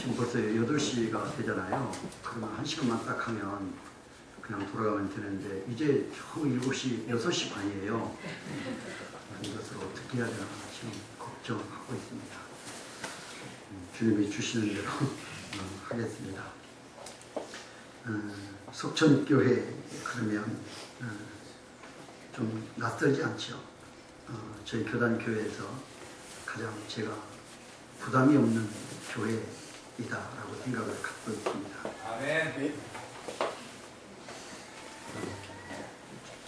지금 벌써 8시가 되잖아요. 그러면 1시간만 딱 하면 그냥 돌아가면 되는데 이제 겨우 7시, 6시 반이에요. 이것을 어떻게 해야 되나 지금 걱정하고 있습니다. 주님이 주시는 대로 하겠습니다. 속천교회 그러면 좀 낯설지 않죠. 저희 교단교회에서 가장 제가 부담이 없는 교회이다라고 생각을 갖고 있습니다. 아멘.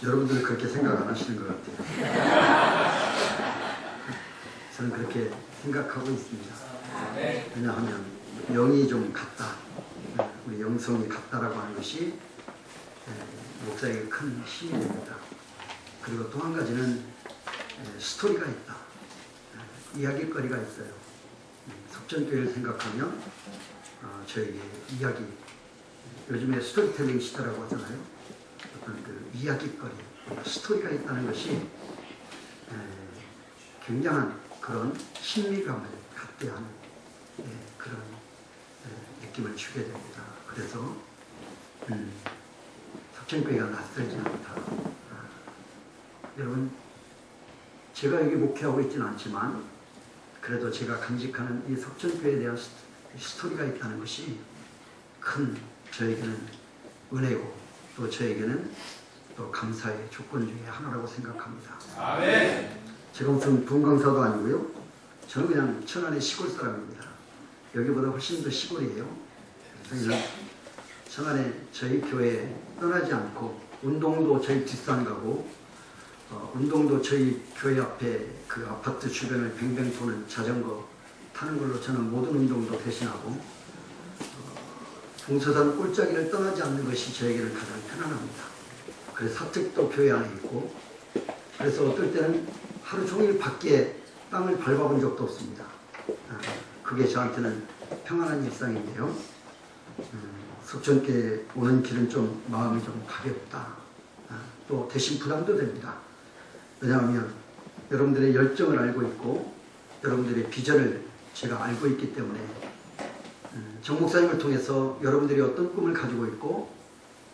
여러분들은 그렇게 생각 안 하시는 것 같아요. 저는 그렇게 생각하고 있습니다. 왜냐하면 영이 좀 같다, 우리 영성이 같다라고 하는 것이 목사에게 큰 힘이 됩니다. 그리고 또 한 가지는 스토리가 있다, 이야기거리가 있어요. 속전교회를 생각하면 저에게 이야기, 요즘에 스토리텔링 시대라고 하잖아요. 어떤 그 이야기거리, 스토리가 있다는 것이 굉장한 그런 신미감을 갖게 하는 그런 느낌을 주게 됩니다. 그래서 속전교회가 낯설지 않다. 여러분, 제가 여기 목회하고 있지는 않지만 그래도 제가 간직하는 이 속전교회에 대한 스토리가 있다는 것이 큰 저에게는 은혜고 또 저에게는 또 감사의 조건 중에 하나라고 생각합니다. 아멘. 제가 무슨 분강사도 아니고요. 저는 그냥 천안의 시골 사람입니다. 여기보다 훨씬 더 시골이에요. 그래서 천안에 저희 교회에 떠나지 않고 운동도 저희 뒷산 가고 운동도 저희 교회 앞에 그 아파트 주변을 뱅뱅 도는 자전거 타는 걸로 저는 모든 운동도 대신하고 동서산 꼴짜기를 떠나지 않는 것이 저에게는 가장 편안합니다. 그래서 사택도 교회 안에 있고 그래서 어떨 때는 하루 종일 밖에 땅을 밟아본 적도 없습니다. 그게 저한테는 평안한 일상인데요. 속전교회 오는 길은 좀 마음이 좀 가볍다. 또 대신 부담도 됩니다. 왜냐하면 여러분들의 열정을 알고 있고 여러분들의 비전을 제가 알고 있기 때문에 정 목사님을 통해서 여러분들이 어떤 꿈을 가지고 있고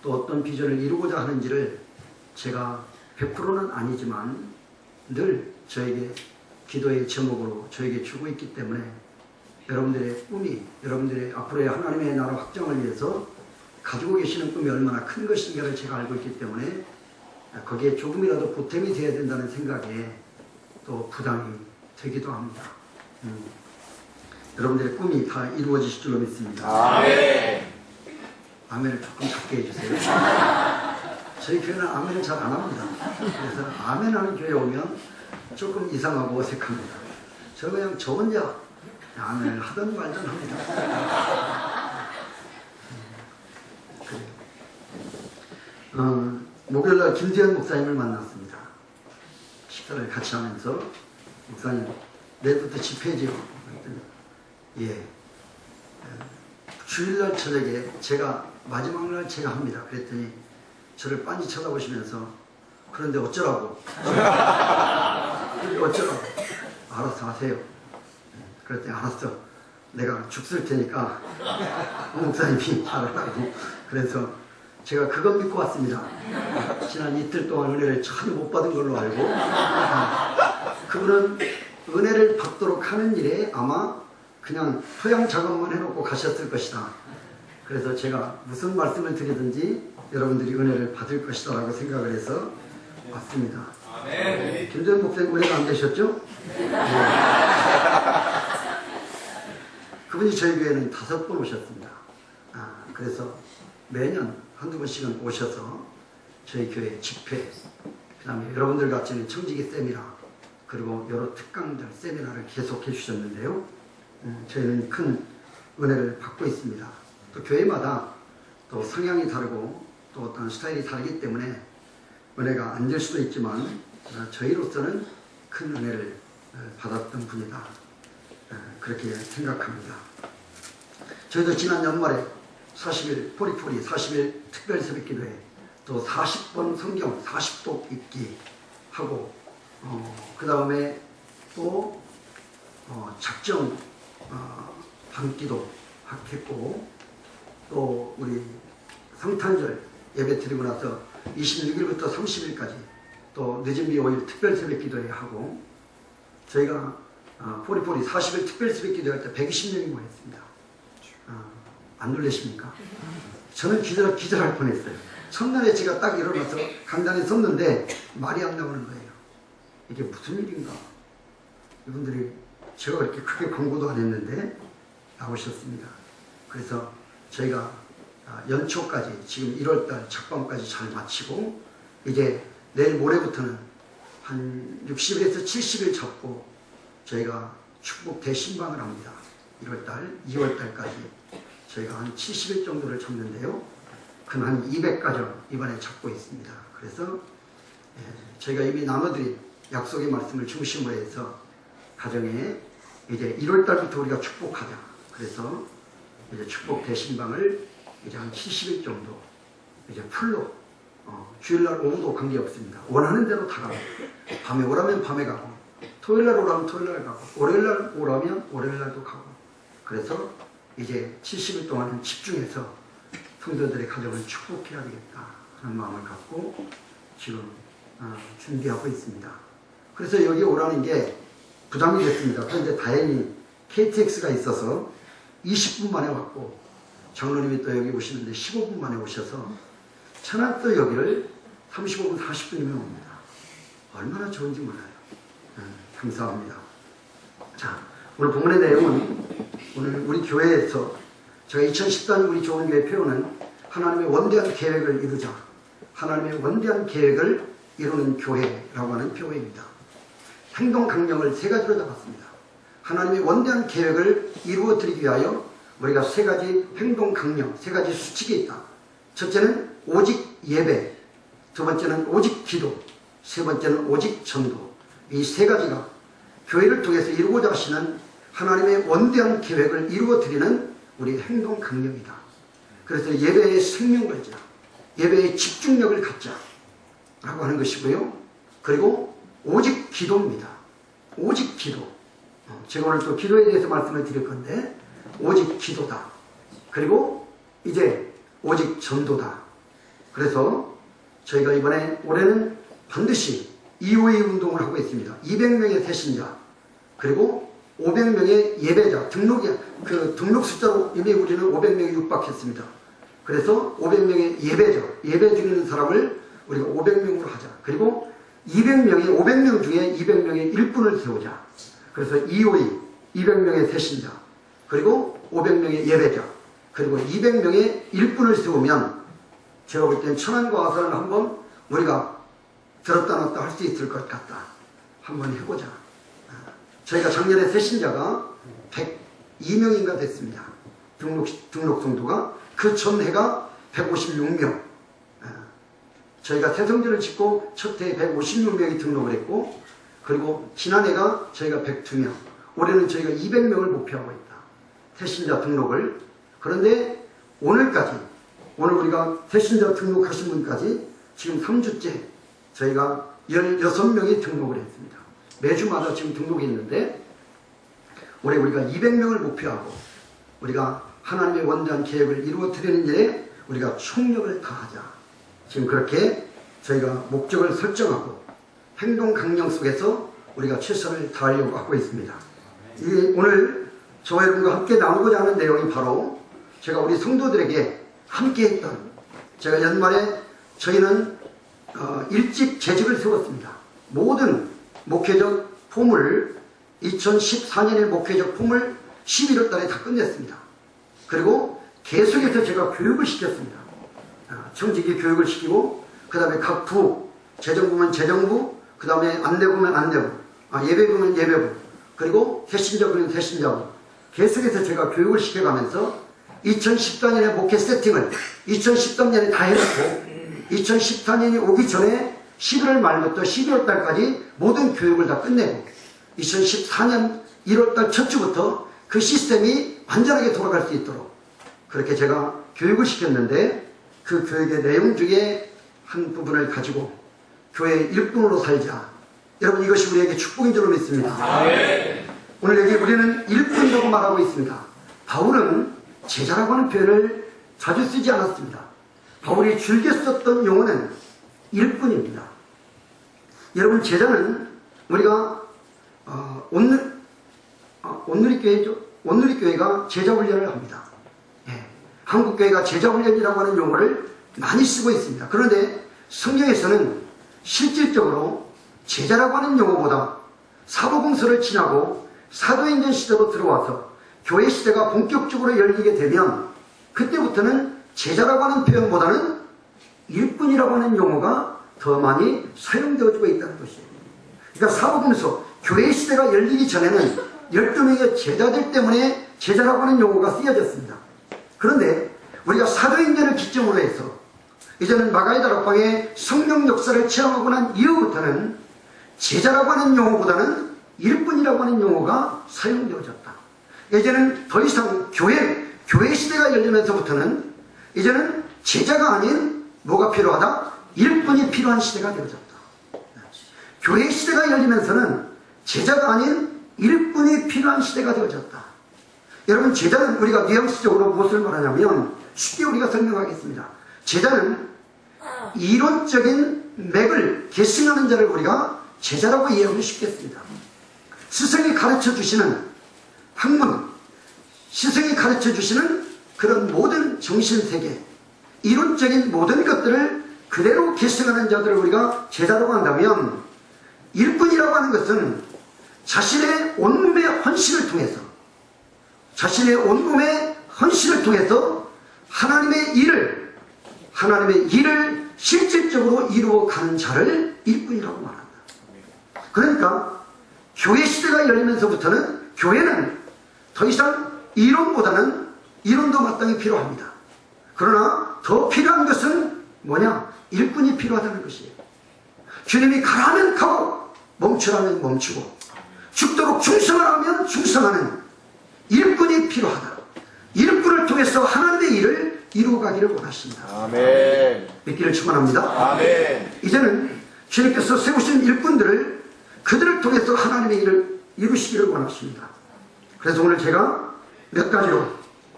또 어떤 비전을 이루고자 하는지를 제가 100%는 아니지만 늘 저에게 기도의 제목으로 저에게 주고 있기 때문에 여러분들의 꿈이 여러분들의 앞으로의 하나님의 나라 확장을 위해서 가지고 계시는 꿈이 얼마나 큰 것인가를 제가 알고 있기 때문에 거기에 조금이라도 보탬이 되어야 된다는 생각에 또 부담이 되기도 합니다. 여러분들의 꿈이 다 이루어지실 줄로 믿습니다. 아멘. 아멘을 조금 작게 해주세요. 저희 교회는 아멘을 잘 안 합니다. 그래서 아멘하는 교회 오면 조금 이상하고 어색합니다. 저 그냥 저 혼자 아멘을 하든 말든 합니다. 목요일날 김재현 목사님을 만났습니다. 식사를 같이 하면서 목사님 내일부터 집회지요. 예. 주일날 저녁에 제가 마지막 날 제가 합니다. 그랬더니 저를 빤히 쳐다보시면서 그런데 어쩌라고? 어쩌라고? 알아서 하세요. 그랬더니 알았어. 내가 죽 쓸 테니까 목사님이 잘하라고. 그래서 제가 그것 믿고 왔습니다. 지난 이틀 동안 은혜를 전혀 못 받은 걸로 알고 그분은 은혜를 받도록 하는 일에 아마 그냥 토양 작업만 해놓고 가셨을 것이다. 그래서 제가 무슨 말씀을 드리든지 여러분들이 은혜를 받을 것이다 라고 생각을 해서 왔습니다. 아멘. 김재현 목사님 은혜가 안 되셨죠? 네. 그분이 저희 교회는 5번 오셨습니다. 그래서 매년 한두 번씩은 오셔서 저희 교회 집회, 그 다음에 여러분들 같이는 청지기 세미나, 그리고 여러 특강들, 세미나를 계속 해주셨는데요. 저희는 큰 은혜를 받고 있습니다. 또 교회마다 또 성향이 다르고 또 어떤 스타일이 다르기 때문에 은혜가 안 될 수도 있지만 저희로서는 큰 은혜를 받았던 분이다. 그렇게 생각합니다. 저희도 지난 연말에 40일 포리포리 40일 특별 새벽기도회 또 40번 성경 40독 읽기 하고 그 다음에 또 작정 밤기도 했고, 또 우리 성탄절 예배 드리고 나서 26일부터 30일까지 또 늦은 비 5일 특별 새벽 기도회 하고, 저희가 포리포리 40일 특별 새벽 기도할 때 120명이 모였습니다. 안 놀라십니까? 저는 기절할 뻔했어요. 첫날에 제가 딱 일어나서 강단에 섰는데 말이 안 나오는 거예요. 이게 무슨 일인가? 이분들이 제가 그렇게 크게 광고도 안 했는데 나오셨습니다. 그래서 저희가 연초까지 지금 1월달 작방까지 잘 마치고, 이제 내일 모레부터는 한 60일에서 70일 잡고 저희가 축복 대신방을 합니다. 1월달, 2월달까지 저희가 한 70일 정도를 잡는데요. 큰 한 200가정 이번에 잡고 있습니다. 그래서 저희가 이미 나눠드린 약속의 말씀을 중심으로 해서 가정에 이제 1월달부터 우리가 축복하자. 그래서 이제 축복 대신방을 이제 한 70일 정도 이제 풀로 주일날 오후도 관계없습니다. 원하는 대로 다 가고, 밤에 오라면 밤에 가고, 토요일날 오라면 토요일날 가고, 월요일날 오라면 월요일날도 가고, 그래서 이제 70일 동안은 집중해서 성도들의 가정을 축복해야 되겠다 하는 마음을 갖고 지금 준비하고 있습니다. 그래서 여기 오라는 게 부담이 됐습니다. 그런데 다행히 KTX가 있어서 20분 만에 왔고, 장로님이 또 여기 오시는데 15분 만에 오셔서 천안도 여기를 35분 40분이면 옵니다. 얼마나 좋은지 몰라요. 감사합니다. 자, 오늘 본문의 내용은 오늘 우리 교회에서 제가 2014년 우리 좋은교회 표현은 하나님의 원대한 계획을 이루자, 하나님의 원대한 계획을 이루는 교회라고 하는 표현입니다. 행동 강령을 세 가지로 잡았습니다. 하나님의 원대한 계획을 이루어 드리기 위하여 우리가 세 가지 행동 강령, 세 가지 수칙이 있다. 첫째는 오직 예배, 두 번째는 오직 기도, 세 번째는 오직 전도. 이 세 가지가 교회를 통해서 이루고자 하시는 하나님의 원대한 계획을 이루어 드리는 우리 행동 강령이다. 그래서 예배에 생명 걸자, 예배에 집중력을 갖자 라고 하는 것이고요. 그리고 오직 기도입니다. 오직 기도. 제가 오늘 또 기도에 대해서 말씀을 드릴 건데, 오직 기도다. 그리고 이제 오직 전도다. 그래서 저희가 이번에 올해는 반드시 EOA 운동을 하고 있습니다. 200명의 새신자, 그리고 500명의 예배자, 등록 숫자로 이미 우리는 500명이 육박했습니다. 그래서 500명의 예배자, 예배 드리는 사람을 우리가 500명으로 하자. 그리고 500명 중에 200명의 일꾼을 세우자. 그래서 EOA, 200명의 새신자, 그리고 500명의 예배자, 그리고 200명의 일꾼을 세우면 제가 볼 땐 천안과 아산을 한번 우리가 들었다 놨다 할 수 있을 것 같다. 한번 해보자. 저희가 작년에 새신자가 102명인가 됐습니다. 등록 성도가. 그 전해가 156명. 저희가 새성전을 짓고 첫 해에 156명이 등록을 했고, 그리고 지난해가 저희가 102명. 올해는 저희가 200명을 목표하고 있다. 새신자 등록을. 그런데 오늘까지, 오늘 우리가 새신자 등록하신 분까지 지금 3주째 저희가 16명이 등록을 했습니다. 매주마다 지금 등록이 있는데, 올해 우리가 200명을 목표하고 우리가 하나님의 원대한 계획을 이루어 드리는 일에 우리가 총력을 다하자. 지금 그렇게 저희가 목적을 설정하고 행동 강령 속에서 우리가 최선을 다하려고 하고 있습니다. 오늘 저와 여러분과 함께 나누고자 하는 내용이 바로 제가 우리 성도들에게 함께 했던, 제가 연말에 저희는 일찍 재직을 세웠습니다. 모든 목회적 폼을 2014년의 목회적 폼을 11월 달에 다 끝냈습니다. 그리고 계속해서 제가 교육을 시켰습니다. 청지기 교육을 시키고, 그 다음에 각 부, 재정부면 재정부, 그 다음에 안내부면 안내부, 예배부면 예배부, 그리고 새신자부면 새신자부, 계속해서 제가 교육을 시켜가면서 2014년의 목회 세팅을 2013년에 다 해놓고 2014년이 오기 전에 11월 말부터 12월 달까지 모든 교육을 다 끝내고 2014년 1월 달 첫 주부터 그 시스템이 완전하게 돌아갈 수 있도록 그렇게 제가 교육을 시켰는데, 그 교육의 내용 중에 한 부분을 가지고 교회의 일꾼으로 살자. 여러분, 이것이 우리에게 축복인 줄로 믿습니다. 오늘 여기 우리는 일꾼이라고 말하고 있습니다. 바울은 제자라고 하는 표현을 자주 쓰지 않았습니다. 바울이 즐겨 썼던 용어는 일꾼입니다. 여러분, 제자는 우리가 온누리교회가 제자훈련을 합니다. 예, 한국교회가 제자훈련이라고 하는 용어를 많이 쓰고 있습니다. 그런데 성경에서는 실질적으로 제자라고 하는 용어보다 사도공서를 지나고 사도행전 시대로 들어와서 교회 시대가 본격적으로 열리게 되면 그때부터는 제자라고 하는 표현보다는 일꾼이라고 하는 용어가 더 많이 사용되어지고 있다는 것이에요. 그러니까 사도공서 교회 시대가 열리기 전에는 12명의 제자들 때문에 제자라고 하는 용어가 쓰여졌습니다. 그런데 우리가 사도행전을 기점으로 해서 이제는 마가의 다락방의 성령 역사를 체험하고 난 이후부터는 제자라고 하는 용어보다는 일꾼이라고 하는 용어가 사용되어졌다. 이제는 더 이상 교회 시대가 열리면서부터는 이제는 제자가 아닌 뭐가 필요하다? 일꾼이 필요한 시대가 되어졌다. 교회 시대가 열리면서는 제자가 아닌 일꾼이 필요한 시대가 되어졌다. 여러분, 제자는 우리가 뉘앙스적으로 무엇을 말하냐면 쉽게 우리가 설명하겠습니다. 제자는 이론적인 맥을 계승하는 자를 우리가 제자라고 이해하면 쉽겠습니다. 스승이 가르쳐 주시는 학문, 스승이 가르쳐 주시는 그런 모든 정신세계, 이론적인 모든 것들을 그대로 계승하는 자들을 우리가 제자라고 한다면, 일꾼이라고 하는 것은 자신의 온몸의 헌신을 통해서 하나님의 일을 실질적으로 이루어가는 자를 일꾼이라고 말한다. 그러니까 교회 시대가 열리면서부터는 교회는 더 이상 이론도 마땅히 필요합니다. 그러나 더 필요한 것은 뭐냐? 일꾼이 필요하다는 것이에요. 주님이 가라면 가고 멈추라면 멈추고 죽도록 충성하라면 충성하는 일꾼이 필요하다. 일꾼을 통해서 하나님의 일을 이루어가기를 원하십니다. 아멘. 믿기를 축원합니다. 아멘. 이제는 주님께서 세우신 일꾼들을 그들을 통해서 하나님의 일을 이루시기를 원하십니다. 그래서 오늘 제가 몇 가지로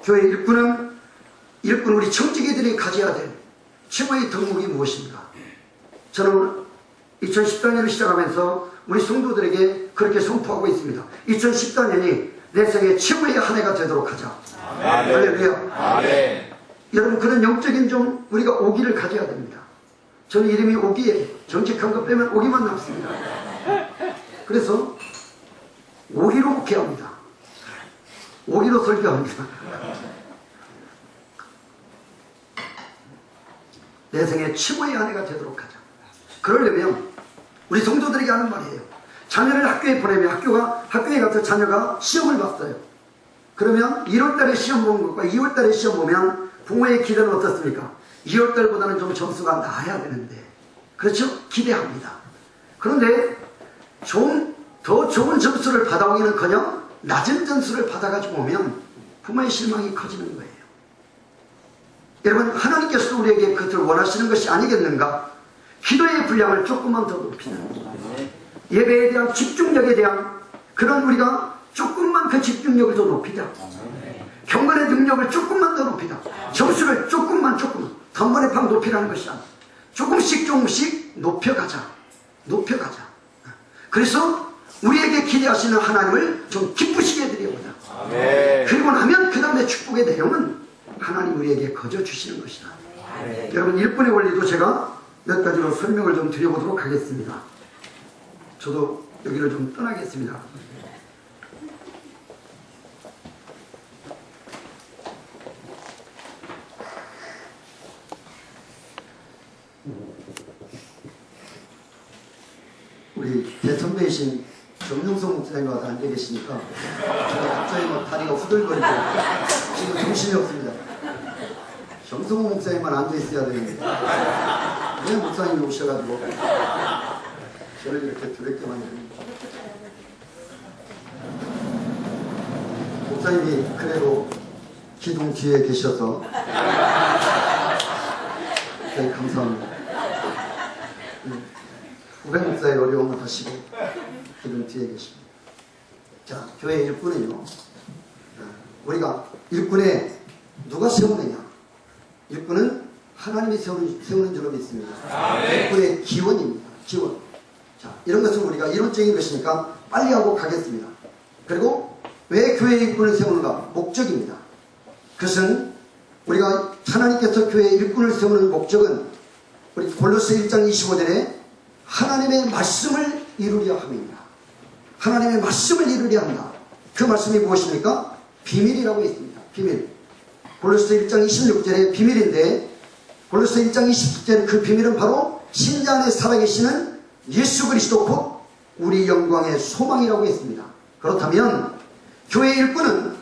교회 일꾼 우리 청지기들이 가져야 될 최고의 덕목이 무엇입니까? 저는 2014년을 시작하면서 우리 성도들에게 그렇게 선포하고 있습니다. 2014년이 내 생애 최고의 한 해가 되도록 하자. 아멘. 할렐루야. 아멘. 여러분, 그런 영적인 좀 우리가 오기를 가져야 됩니다. 저는 이름이 오기예요. 정직한 거 빼면 오기만 남습니다. 그래서 오기로 목회합니다. 오기로 설교합니다. 내 생애 최고의 한 해가 되도록 하자. 그러려면 우리 성도들에게 하는 말이에요. 자녀를 학교에 보내면 학교에 가서 자녀가 시험을 봤어요. 그러면 1월달에 시험 본 것과 2월달에 시험 보면 부모의 기대는 어떻습니까? 2월달보다는 좀 점수가 나아야 되는데, 그렇죠? 기대합니다. 그런데 더 좋은 점수를 받아오기는커녕 낮은 점수를 받아가지고 오면 부모의 실망이 커지는 거예요. 여러분, 하나님께서도 우리에게 그것을 원하시는 것이 아니겠는가? 기도의 분량을 조금만 더 높이는, 예배에 대한 집중력에 대한 그런 우리가 조금만 그 집중력을 더 높이자. 경건의 능력을 조금만 더 높이자. 점수를 조금 단번에 팍 높이라는 것이 아니라 조금씩 높여가자. 그래서 우리에게 기대하시는 하나님을 좀 기쁘시게 해드려보자. 그리고 나면 그 다음에 축복의 내용은 하나님 우리에게 거저 주시는 것이다. 여러분, 일꾼의 원리도 제가 몇 가지로 설명을 좀 드려보도록 하겠습니다. 저도 여기를 좀 떠나겠습니다. 우리 대선배이신 정용성 목사님 와서 앉아 계시니까 제가 갑자기 막 다리가 후들거리고 지금 정신이 없습니다. 정성호 목사님만 앉아 있어야 되는데 왜 목사님이 오셔가지고 저를 이렇게 두렵게 만드는, 목사님이 그래도 기둥 뒤에 계셔서 저희 감사합니다. 후배 목사의 어려움을 하시고 기둥 뒤에 계십니다. 자, 교회 일꾼은요, 우리가 일꾼의 누가 세우느냐? 일꾼은 하나님이 세우는 줄로 믿습니다. 일꾼의 기원입니다. 기원. 자, 이런 것은 우리가 이론적인 것이니까 빨리 하고 가겠습니다. 그리고 왜 교회의 일꾼을 세우는가? 목적입니다. 그것은 우리가 하나님께서 교회의 일꾼을 세우는 목적은 우리 골로새 1장 25절에 하나님의 말씀을 이루려 함입니다. 하나님의 말씀을 이루려 한다. 그 말씀이 무엇입니까? 비밀이라고 했습니다. 비밀. 골로새 1장 26절에 비밀인데 골로새 1장 27절 그 비밀은 바로 심장 안에 살아계시는 예수 그리스도 곧 우리 영광의 소망이라고 했습니다. 그렇다면 교회의 일꾼은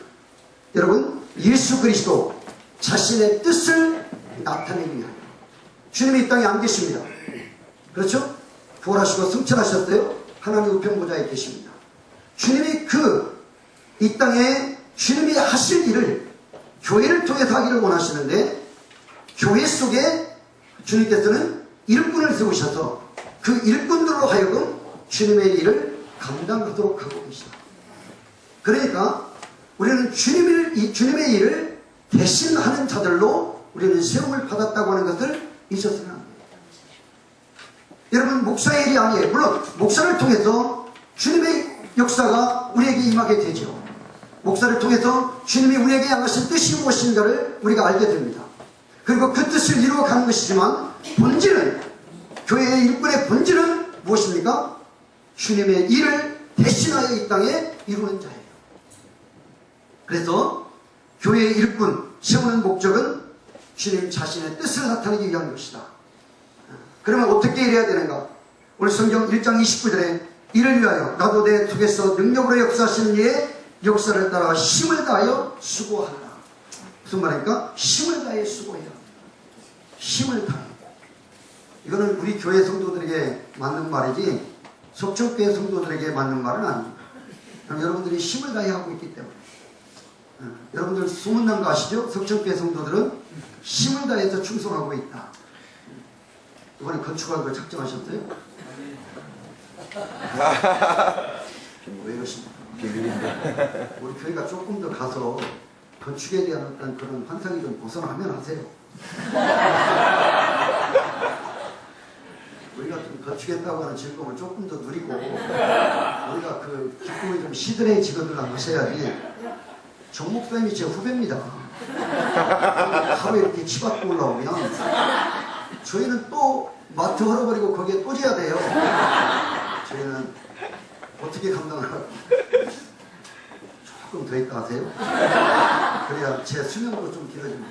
여러분 예수 그리스도 자신의 뜻을 나타내기 위하여 주님이 이 땅에 안 계십니다. 그렇죠? 부활하시고 승천하셨어요. 하나님 우편보좌에 계십니다. 주님이 이 땅에 주님이 하실 일을 교회를 통해서 하기를 원하시는데 교회 속에 주님께서는 일꾼을 세우셔서 그 일꾼들로 하여금 주님의 일을 감당하도록 하고 계시다. 그러니까 우리는 주님의 일을 대신하는 자들로 우리는 세움을 받았다고 하는 것을 잊어서는 안 돼요. 여러분 목사의 일이 아니에요. 물론 목사를 통해서 주님의 역사가 우리에게 임하게 되죠. 목사를 통해서 주님이 우리에게 향하신 뜻이 무엇인가를 우리가 알게 됩니다. 그리고 그 뜻을 이루어가는 것이지만 본질은 교회의 일꾼의 본질은 무엇입니까? 주님의 일을 대신하여 이 땅에 이루는 자예요. 그래서 교회의 일꾼 세우는 목적은 주님 자신의 뜻을 나타내기 위한 것이다. 그러면 어떻게 일해야 되는가? 오늘 성경 1장 29절에 이를 위하여 나도 내 속에서 능력으로 역사하시는 이의 역사를 따라 힘을 다하여 수고하라. 무슨 말입니까? 힘을 다해 수고해야 합니다. 힘을 다해. 이거는 우리 교회 성도들에게 맞는 말이지 속초교회 성도들에게 맞는 말은 아닙니다. 여러분들이 힘을 다해 하고 있기 때문에. 여러분들 소문난 거 아시죠? 속초교회 성도들은 힘을 다해서 충성하고 있다. 이번에 건축할 걸 작정하셨어요? 왜 이러십니까? 비밀인데. 우리 교회가 조금 더 가서 건축에 대한 어떤 그런 환상이 좀 벗어나면 하세요. 우리가 좀 건축했다고 하는 즐거움을 조금 더 누리고 우리가 그 기쁨이 좀 시들해지거나 하셔야지. 정 목사님이 제 후배입니다. 하루 이렇게 치받고 올라오면 저희는 또 마트 헐어버리고 거기에 또 재야 돼요. 저희는 어떻게 감당하라고. 조금 더 있다 하세요. 그래야 제 수명도 좀 길어집니다.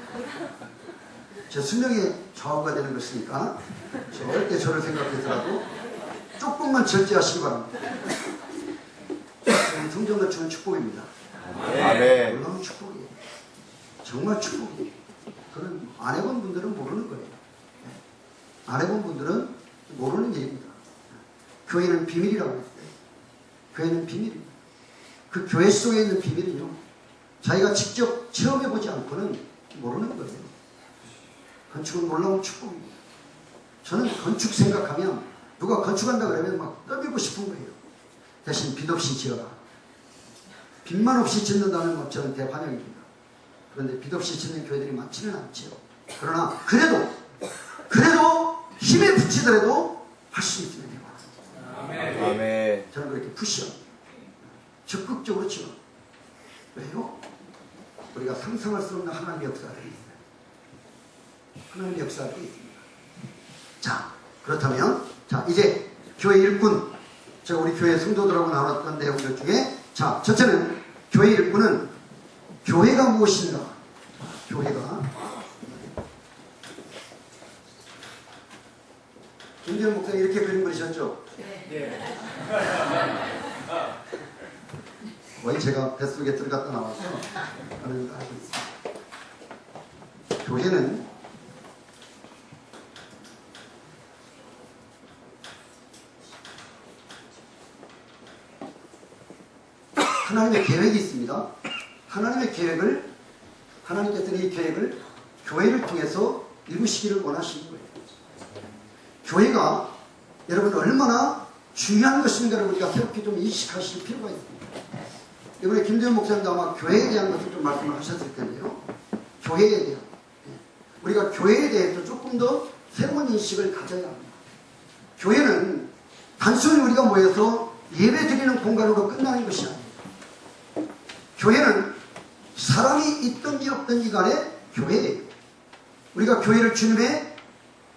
제 수명이 좌우가 되는 것이니까 절대 저를 생각해서라도 조금만 절제하시기 바랍니다. 성경을 주는 축복입니다. 아멘. 놀라운 축복이에요. 정말 축복이에요. 그런 안 해본 분들은 모르는 거예요. 안 해본 분들은 모르는 일입니다. 교회는 비밀이라고 했어요. 교회는 비밀입니다. 그 교회 속에 있는 비밀은요, 자기가 직접 체험해보지 않고는 모르는 거예요. 건축은 놀라운 축복입니다. 저는 건축 생각하면 누가 건축한다 그러면 막 떠들고 싶은 거예요. 대신 빚 없이 지어라. 빚만 없이 짓는다는 것 저는 대환영입니다. 그런데 빚 없이 짓는 교회들이 많지는 않죠. 그러나 그래도 힘에 부치더라도 할 수 있으면 해봐. 아멘. 저는 그렇게 푸시합니다. 적극적으로 지어. 왜요? 우리가 상상할 수 없는 하나님의 역사가 있어요. 하나님의 역사가 있습니다. 자, 그렇다면 이제 교회 일꾼, 제가 우리 교회 성도들하고 나눴던 내용들 중에 첫째는 교회 일꾼은 교회가 무엇인가? 교회가 김재현 목사님 이렇게 그림 그리셨죠? 네. 거의 제가 뱃속에 들어갔다 나와서 하는 걸 알고 있습니다. 교회는 하나님의 계획이 있습니다. 하나님께서는 이 계획을 교회를 통해서 이루시기를 원하시는 거예요. 교회가 여러분 얼마나 중요한 것인가를 우리가 새롭게 좀 인식하실 필요가 있습니다. 이번에 김대현 목사님도 아마 교회에 대한 것을 좀 말씀을 하셨을 텐데요. 교회에 대한, 우리가 교회에 대해서 조금 더 새로운 인식을 가져야 합니다. 교회는 단순히 우리가 모여서 예배 드리는 공간으로 끝나는 것이 아닙니다. 교회는 사람이 있든지 없든지 간에 교회예요. 우리가 교회를 주님의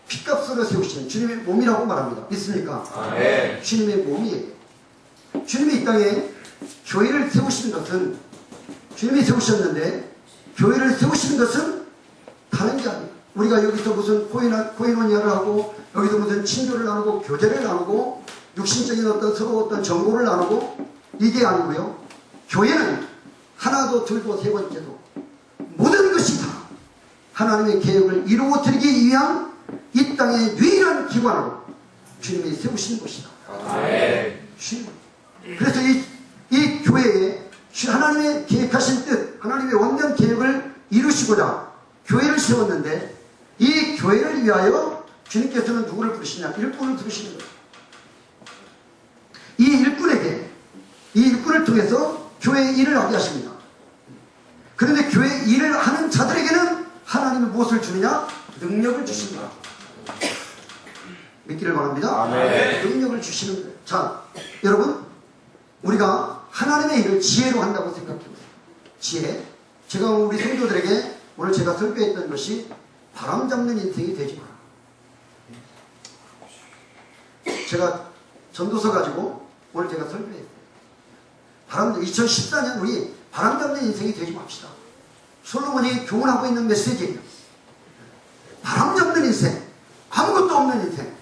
핏값으로 세우시는 주님의 몸이라고 말합니다. 믿습니까? 네. 주님의 몸이에요. 주님이 이 땅에 교회를 세우시는 것은 주님이 세우셨는데 교회를 세우시는 것은 다른 게 아니에요. 우리가 여기서 무슨 코이노니아를 하고 여기서 무슨 친교를 나누고 교제를 나누고 육신적인 어떤 서로 어떤 정보를 나누고 이게 아니고요. 교회는 하나도 둘도 세 번째도 모든 것이 다 하나님의 계획을 이루어드리기 위한 이 땅의 유일한 기관으로 주님이 세우신 것이다. 주님. 그래서 이 교회에 하나님의 계획하신 뜻, 하나님의 원년 계획을 이루시고자 교회를 세웠는데 이 교회를 위하여 주님께서는 누구를 부르시냐? 일꾼을 부르시는 거예요. 이 일꾼을 통해서 교회의 일을 하게 하십니다. 그런데 교회 일을 하는 자들에게는 하나님이 무엇을 주느냐? 능력을 주십니다. 믿기를 바랍니다. 아멘. 능력을 주시는 거예요. 자, 여러분, 우리가 하나님의 일을 지혜로 한다고 생각해보세요. 지혜. 제가 우리 성도들에게 오늘 제가 설교했던 것이 바람 잡는 인생이 되지 마라. 제가 전도서 가지고 오늘 제가 설교했어요. 2014년 우리 바람 잡는 인생이 되지 맙시다. 솔로몬이 교훈하고 있는 메시지예요. 바람 잡는 인생, 아무것도 없는 인생.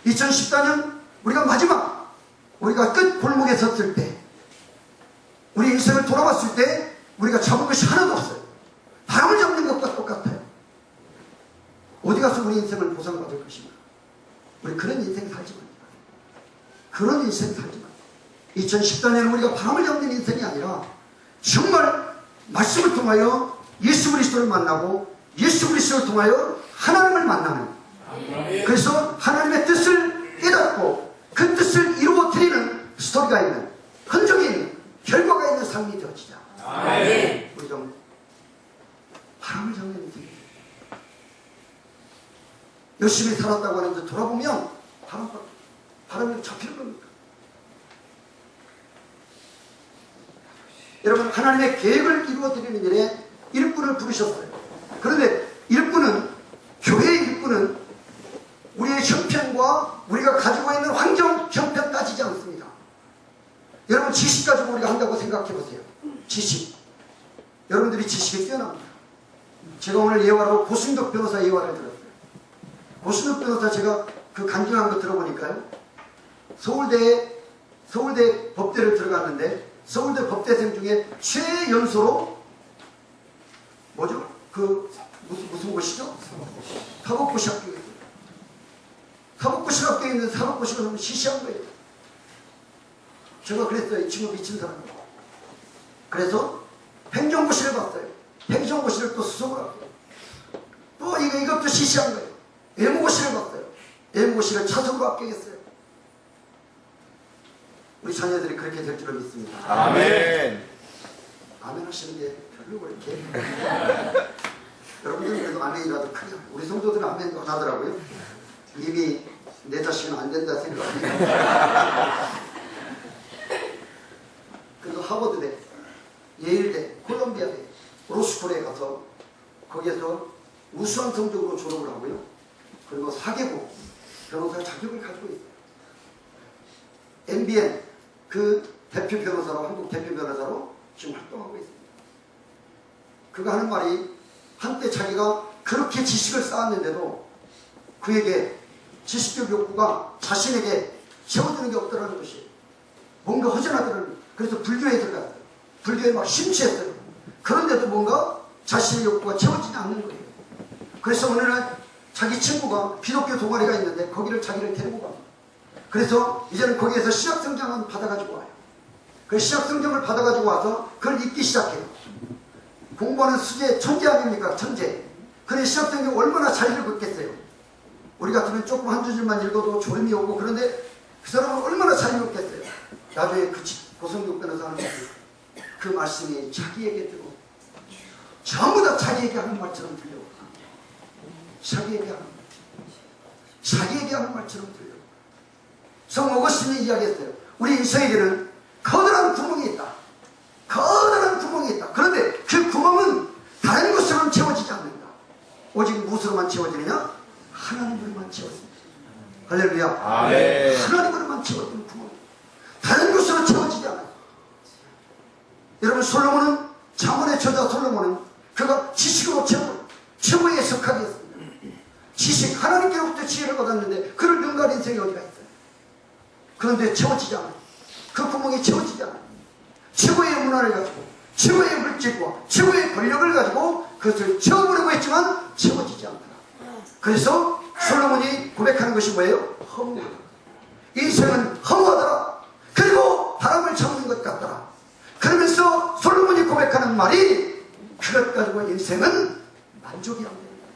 2014년 우리가 마지막, 우리가 끝 골목에 섰을 때, 우리 인생을 돌아봤을 때 우리가 잡은 것이 하나도 없어요. 바람을 잡는 것과 똑같아요. 어디 가서 우리 인생을 보상받을 것인가? 우리 그런 인생 살지 맙니다. 그런 인생 살지 맙니다. 2014년은 우리가 바람을 잡는 인생이 아니라 정말 말씀을 통하여 예수 그리스도를 만나고 예수 그리스도를 통하여 하나님을 만나는, 그래서 하나님의 뜻을 깨닫고 그 뜻을 이루어 드리는 스토리가 있는, 흔적이 있는, 결과가 있는 삶이 되어지자. 우리 좀 바람을 잡는 인생, 열심히 살았다고 하는데 돌아보면 바람이 잡힐 겁니다. 여러분, 하나님의 계획을 이루어드리는 일에 일꾼을 부르셨어요. 그런데 교회의 일꾼은 우리의 형편과 우리가 가지고 있는 환경, 형편 따지지 않습니다. 여러분, 지식 가지고 우리가 한다고 생각해 보세요. 지식. 여러분들이 지식이 뛰어납니다. 제가 오늘 예화로 고순덕 변호사 예화를 들었어요. 고순덕 변호사 제가 그 간증한 거 들어보니까요. 서울대 법대를 들어갔는데 서울대 법대생 중에 최연소로 뭐죠? 무슨 곳이죠? 사법고시 학교에 있어요. 사법고시 학교에 있는 사법고시가 너무 시시한 거예요. 제가 그랬어요. 이 친구 미친 사람이에요. 그래서 행정고시를 봤어요. 행정고시를 또 수석을 할게요. 또 이것도 시시한 거예요. 예무고시를 봤어요. 예무고시를 차석으로 합격했어요. 우리 자녀들이 그렇게 될 줄을 믿습니다. 아멘. 아멘 하시는 게 별로 이렇게. 여러분들은 그래도 아멘이라도 크게. 우리 성도들은 아멘도 안 하더라고요. 이미 내 자식은 안 된다 생각합니다. 그래도 하버드대, 예일대, 콜롬비아대, 로스쿨에 가서 거기에서 우수한 성적으로 졸업을 하고요. 그리고 4개국 변호사 자격을 가지고 있어요. MBN 그 대표 변호사로, 한국 대표 변호사로 지금 활동하고 있습니다. 그가 하는 말이, 한때 자기가 그렇게 지식을 쌓았는데도 그에게 지식적 욕구가 자신에게 채워주는 게 없더라는 것이, 뭔가 허전하더라는 거예요. 그래서 불교에 들어갔어요. 불교에 막 심취했어요. 그런데도 뭔가 자신의 욕구가 채워지지 않는 거예요. 그래서 어느 날 자기 친구가 기독교 동아리가 있는데 거기를 자기를 데리고 갑니다. 그래서 이제는 거기에서 신약성경을 받아가지고 와요. 그 신약성경을 받아가지고 와서 그걸 읽기 시작해요. 공부하는 수제 천재 아닙니까? 천재. 그래 신약성경 얼마나 잘 읽었겠어요. 우리 같으면 조금 한두 줄만 읽어도 졸음이 오고, 그런데 그 사람은 얼마나 잘 읽었겠어요. 나중에 그 고성국 변호사 하는 그 말씀이 자기에게 들고 전부 다 자기에게 하는 말처럼 들려. 자기에게 하는 말. 자기에게 하는 말처럼 들려. 성 오거스틴이 이야기했어요. 우리 인생에게는 커다란 구멍이 있다. 커다란 구멍이 있다. 그런데 그 구멍은 다른 것으로는 채워지지 않는다. 오직 무엇으로만 채워지느냐? 하나님으로만 채워집니다. 할렐루야. 아멘. 하나님으로만 채워지는 구멍. 다른 것으로 채워지지 않아요. 여러분, 솔로몬은, 잠언의 저자 솔로몬은 그가 지식으로 최고에 속하게 했습니다. 지식, 하나님께로부터 지혜를 받았는데 그를 능가할 인생이 어디가 있어요? 그런데 채워지지 않아요. 그 구멍이 채워지지 않아요. 최고의 문화를 가지고, 최고의 물질과 최고의 권력을 가지고 그것을 채워보려고 했지만 채워지지 않더라. 그래서 솔로몬이 고백하는 것이 뭐예요? 허무하다. 인생은 허무하더라. 그리고 바람을 참는 것 같더라. 그러면서 솔로몬이 고백하는 말이 그것 가지고 인생은 만족이 안 된다.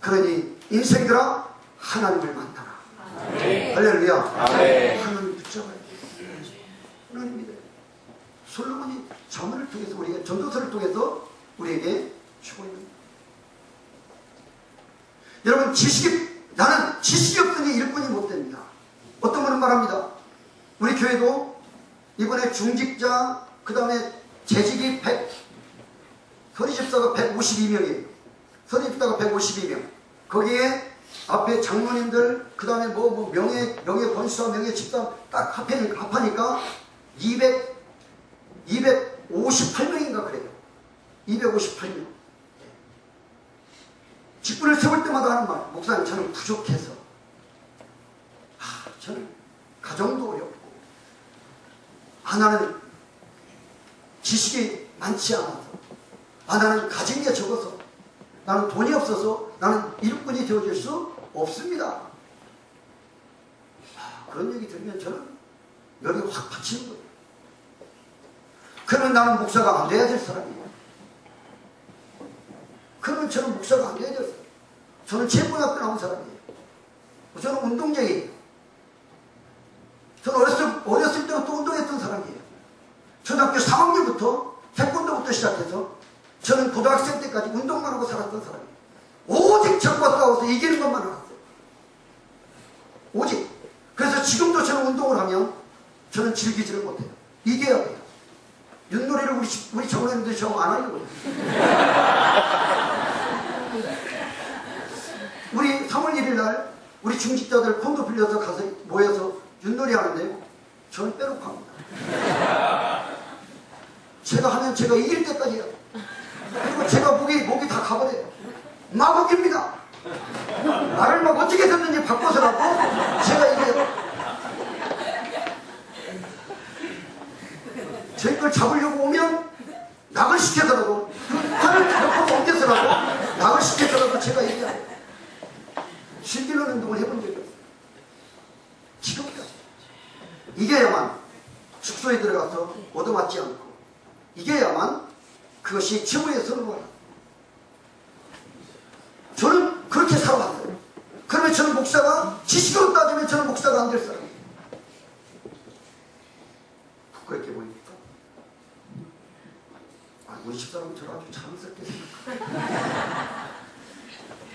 그러니 인생들아 하나님을 만나라. 아멘. 할렐루야. 아멘. 하나님을 붙잡아야 돼. 하나님 믿어요. 솔로몬이 잠언을 통해서 우리가 전도서를 통해서 우리에게 주고 있는 거예요. 여러분, 나는 지식이 없으니 일꾼이 못 됩니다. 어떤 분은 말합니다. 우리 교회도 이번에 중직자, 그 다음에 재직이 서리집사가 152명이에요. 서리집사가 152명. 거기에 앞에 장로님들, 그 다음에 명예 권수와 명예 집사 딱 합하니까 258명인가 그래요. 258명. 직분을 세울 때마다 하는 말, 목사님 저는 부족해서, 저는 가정도 어렵고, 나는 지식이 많지 않아서, 나는 가진 게 적어서, 나는 돈이 없어서 나는 일꾼이 되어줄 수 없습니다. 그런 얘기 들으면 저는 열이 확 받치는 거예요. 그러면 나는 목사가 안 돼야 될 사람이에요. 그러면 저는 목사가 안 돼야 될 사람이에요. 저는 체육학교 나온 사람이에요. 저는 운동쟁이에요. 저는 어렸을 때부터 운동했던 사람이에요. 초등학교 3학년부터 태권도부터 시작해서 저는 고등학생 때까지 운동만 하고 살았던 사람이에요. 오직 적과 싸워서 이기는 것만 알았어요. 오직. 그래서 지금도 저는 운동을 하면 저는 즐기지를 못해요. 이겨야 돼요. 윷놀이를 우리 정원님들이 저거 안 하려고 해요. 우리 3월 1일 날 우리 중직자들 콘도 빌려서 가서 모여서 윷놀이 하는데요. 저는 빼놓고 합니다. 제가 하면 제가 이길 때까지 해요. 그리고 제가 목이 다 가버려요. 마법입니다. 나를 막 어떻게 해서든지 바꿔서라도 제가 이겨요. 제 걸 잡으려고 오면 낙을 시켜서라도, 팔을 옆으로 옮겨서라도 낙을 시켜서라도 제가 이겨요. 실질로 운동을 해본 적이 없어요. 지금까지. 이겨야만 숙소에 들어가서 얻어맞지 않고, 이겨야만 그것이 최고의 선거라. 저는 그렇게 살아왔어요. 그러면 저는 목사가, 지식으로 따지면 저는 목사가 안 될 사람이에요. 부끄럽게 보입니까? 우리 집사람은 저를 아주 자랑스럽게 생각합니다.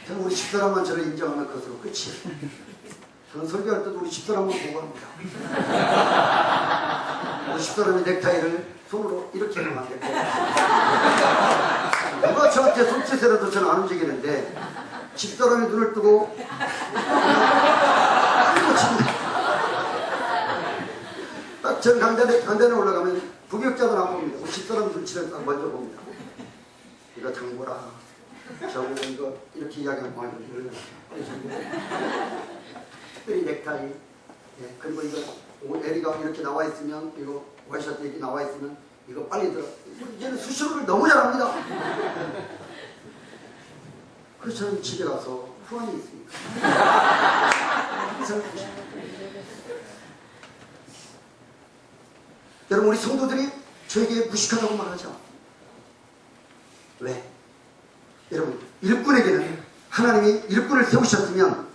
저는 우리 집사람만 저를 인정하는 것으로 끝이에요. 저는 설교할 때도 우리 집사람만 보고 합니다. 우리 집사람의 넥타이를 손으로 이렇게 하면 안 되고, 누가 저한테 손짓이라도 저는 안 움직이는데 집사람이 눈을 뜨고 이러고 칩니다. 딱 전 강단에 올라가면 부격자도 안 봅니다. 우리 집사람 눈치를 딱 먼저 봅니다. 이거 장보라, 저거 이거 이렇게 이야기하면 많이 들려요. 특별히 넥타이, 예, 그리고 이거 에리가 이렇게 나와 있으면, 이거 와이셔츠 이렇게 나와 있으면 이거 빨리 들어. 이제는 수시로를 너무 잘합니다. 그래서 저는 집에 가서 후원이 있습니다. 항상 여러분, 우리 성도들이 저에게 무식하다고 말하죠. 왜? 여러분, 일꾼에게는 하나님이 일꾼을 세우셨으면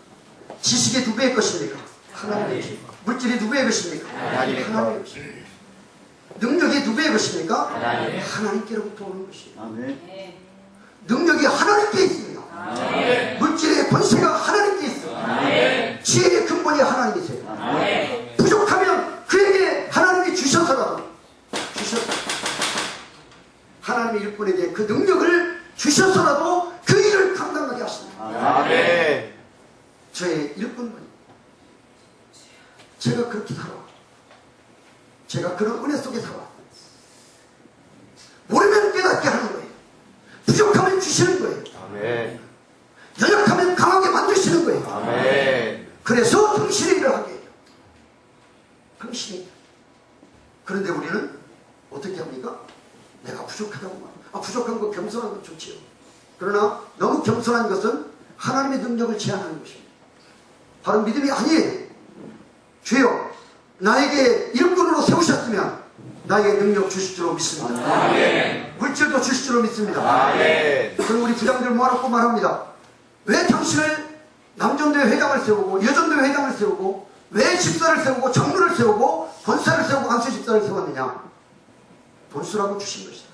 지식이 누구의 것입니까? 하나님의 것입니다. 물질이 누구의 것입니까? 하나님의 것입니다. 능력이 누구의 것입니까? 하나님. 하나님께로부터 오는 것입니다. 아멘. 능력이 하나님께 있습니다. 물질의 권세가 하나님께 있습니다. 지혜의 근본이 하나님이세요. 부족하면 그에게 하나님이 주셔서라도 하나님의 일꾼에게 그 능력을 주셔서라도 그 일을 감당하게 하십니다. 아멘. 저의 일꾼분이 제가 그렇게 살아, 제가 그런 은혜 속에 살아, 모르면 깨닫게 하는 거예요. 부족하면 주시는 거예요. 아멘. 연약하면 강하게 만드시는 거예요. 아멘. 그래서 당신의 일을 하게 해요. 당신이. 그런데 우리는 어떻게 합니까? 내가 부족하다고 말. 부족한 거, 겸손한 건 좋지요. 그러나 너무 겸손한 것은 하나님의 능력을 제한하는 것입니다. 바로 믿음이 아니에요. 주여, 나에게 일꾼으로 세우셨으면 나에게 능력 주실 줄로 믿습니다. 아멘. 물질도 주실 줄로 믿습니다. 아멘. 그럼 우리 부장들 모아놓고 말합니다. 왜 당신을 남전도회 회장을 세우고 여전도회 회장을 세우고 왜 집사를 세우고 장로를 세우고 권사를 세우고 안수 집사를 세웠느냐? 돈 쓰라고 주신 것이다.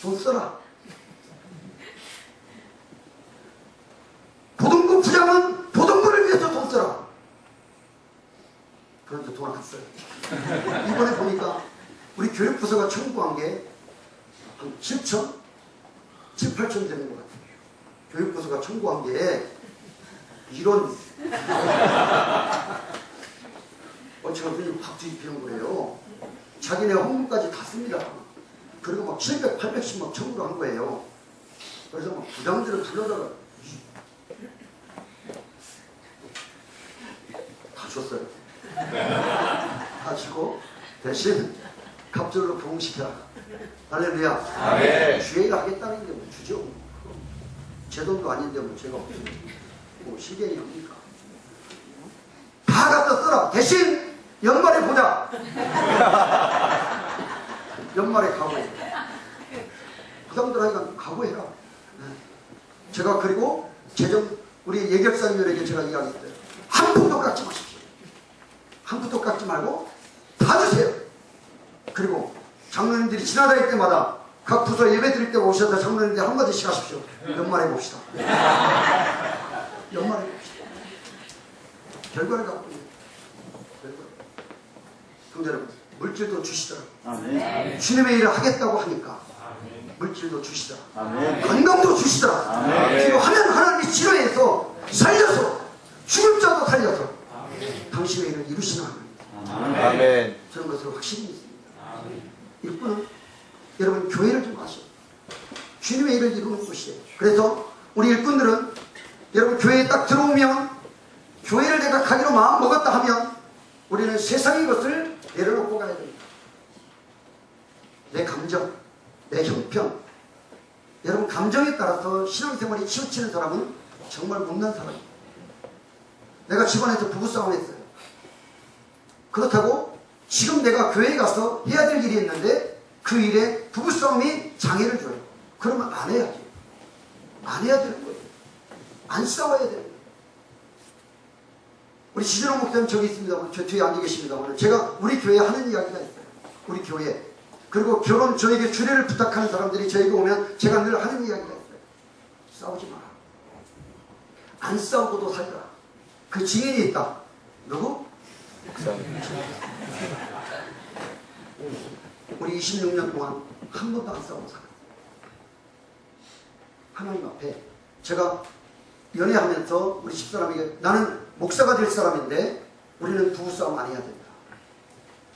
돈 써라. 보동부 부장은 보동부를 위해서 돈 써라. 그런데 돈 안 써요. 이번에 보니까 우리 교육부서가 청구한 게 한 7천? 7, 8천 되는 것 같아요. 교육부서가 청구한 게 이런 제가 그냥 확 뒤집히는 거예요. 자기네 홍보까지 다 씁니다. 그리고 막 700, 800씩 막 청구를 한 거예요. 그래서 막 부장들을 불러다가 다 줬어요. 다 주고 대신 갑절로 부흥시켜라. 할렐루야. 아멘. 주의 일 하겠다는 게 뭐 주죠. 제 돈도 아닌데 뭐 제가 뭐 시계이 합니까? 다 갖다 써라. 대신 연말에 보자. 연말에 각오해. 부담들 하니까 각오해라. 네. 제가 그리고 우리 예결사님들에게 제가 이야기했어요. 한 푼도 깎지 마십시오. 한 푼도 깎지 말고 다 주세요. 그리고 장로님들이 지나다닐 때마다 각 부서 예배 드릴 때 오셔서 장로님들 한마디씩 하십시오. 연말에 봅시다. 연말에 봅시다. 결과를 갖고 있는 결과. 형제 여러분, 물질도 주시더라. 아멘. 주님의 일을 하겠다고 하니까 물질도 주시더라. 아멘. 건강도 주시더라. 아멘. 필요하면 하나님이 치료해서 살려서 죽을 자도 살려서 당신의 일을 이루시는 하나님. 아멘. 저는 것을 확실히 믿습니다. 일꾼은 여러분 교회를 좀 가시오. 주님의 일을 이루는 곳이에요. 그래서 우리 일꾼들은 여러분 교회에 딱 들어오면 교회를 내가 가기로 마음 먹었다 하면 우리는 세상의 것을 내려놓고 가야 됩니다. 내 감정, 내 형편. 여러분 감정에 따라서 신앙생활이 치우치는 사람은 정말 못난 사람입니다. 내가 집안에서 부부싸움 했어요. 그렇다고 지금 내가 교회에 가서 해야 될 일이 있는데 그 일에 부부싸움이 장애를 줘요. 그러면 안 해야지. 안 해야 되는 거예요. 안 싸워야 되는 거예요. 우리 지준호 목사님 저기 있습니다. 저 뒤에 앉아 계십니다. 오늘 제가 우리 교회에 하는 이야기가 있어요. 우리 교회. 그리고 결혼 저에게 주례를 부탁하는 사람들이 저에게 오면 제가 늘 하는 이야기가 있어요. 싸우지 마라. 안 싸우고도 살더라. 그 증인이 있다. 누구? 우리 26년 동안 한 번도 안 싸우고 살았어요. 하나님 앞에 제가 연애하면서 우리 집사람에게 나는 목사가 될 사람인데 우리는 부부싸움 안 해야 된다.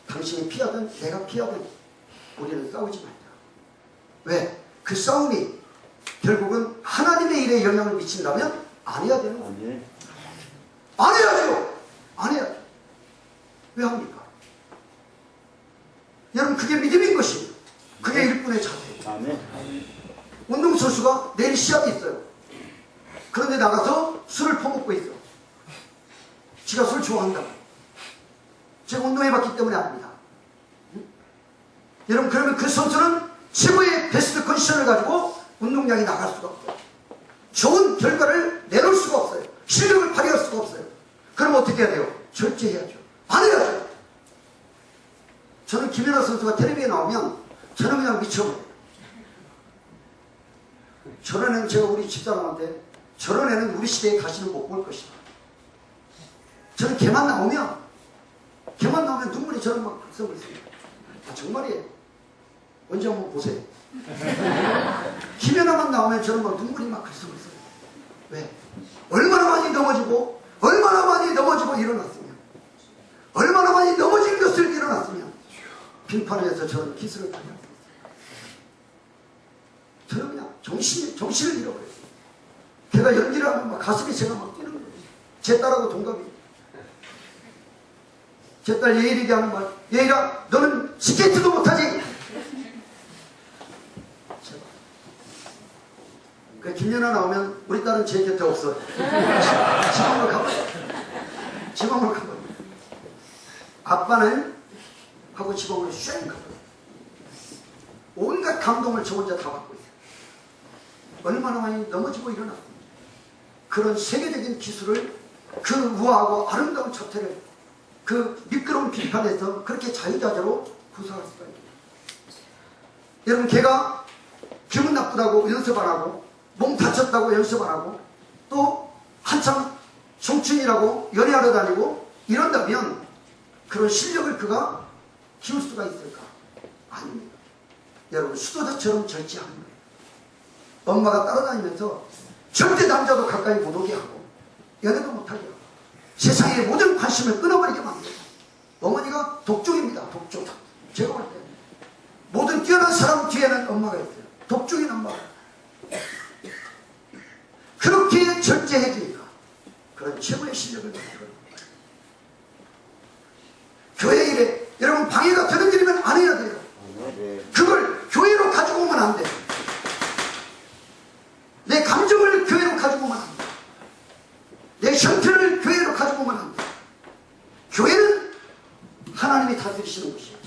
당신이 피하든 내가 피하든 우리는 싸우지 말자. 왜? 그 싸움이 결국은 하나님의 일에 영향을 미친다면 안 해야 되는 거예요. 안 해야죠. 안 해야죠. 왜 합니까? 여러분 그게 믿음인 것이에요. 그게 일꾼의 자세예요. 운동선수가 내일 시합이 있어요. 그런데 나가서 술을 퍼먹고 있어. 지가 술 좋아한다고. 제가 운동해봤기 때문에 압니다. 여러분 그러면 그 선수는 최고의 베스트 컨디션을 가지고 운동량이 나갈 수가 없어요. 좋은 결과를 내놓을 수가 없어요. 실력을 발휘할 수가 없어요. 그럼 어떻게 해야 돼요? 절제해야죠. 안 해야죠. 저는 김연아 선수가 텔레비에 나오면 저는 그냥 미쳐버려요. 저런 애는 제가 우리 집사람한테 저런 애는 우리 시대에 다시는 못 볼 것이다. 저는 걔만 나오면 눈물이 저는 막 글썽글썽. 아, 정말이에요. 언제 한번 보세요. 김연아만 나오면 저는 막 눈물이 막 글썽글썽. 왜? 얼마나 많이 넘어지고 일어났으면, 얼마나 많이 넘어진 것을 일어났으면 빙판에서 저는 기술을 발휘할 수 있어요. 저는 그냥 정신을 잃어버렸어요. 걔가 연기를 하면 막 가슴이 제가 막 뛰는 거예요. 제 딸하고 동갑이에요. 제 딸 예일이게 하는 말, 예일아 너는 스케이트도 못하지? 그 김연아 나오면 우리 딸은 제 곁에 없어요. 지방으로 가버려요. 지방으로 가버려요. 아빠는 하고 지방으로 쉔 가버려요. 온갖 감동을 저 혼자 다 받고 있어요. 얼마나 많이 넘어지고 일어났어요. 그런 세계적인 기술을, 그 우아하고 아름다운 자태를 그 미끄러운 빙판에서 그렇게 자유자재로 구사할 수가 있어요. 여러분, 걔가 기분 나쁘다고 연습 안 하고, 몸 다쳤다고 연습 안 하고, 또 한참 청춘이라고 연애하러 다니고 이런다면 그런 실력을 그가 키울 수가 있을까? 아닙니다. 여러분, 수도자처럼 절제하는 거예요. 엄마가 따라다니면서 절대 남자도 가까이 못 오게 하고 연애도 못하게 하고 세상의 모든 관심을 끊어버리게 만들고, 어머니가 독종입니다. 독종. 제가 볼 때 모든 뛰어난 사람 뒤에는 엄마가 있어요. 독종인 엄마가. 그렇게 절제해주니까 그런 최고의 실력을 만들어요. 교회 일에 여러분 방해가 되는 일이면 안 해야 돼요. 그걸 교회로 가지고 오면 안 돼요. 내 감정을 교회로 가지고 오면 안 돼요. 내 형편을 교회로 가지고 오면 안 돼요. 교회는 하나님이 다스리시는 곳이에요.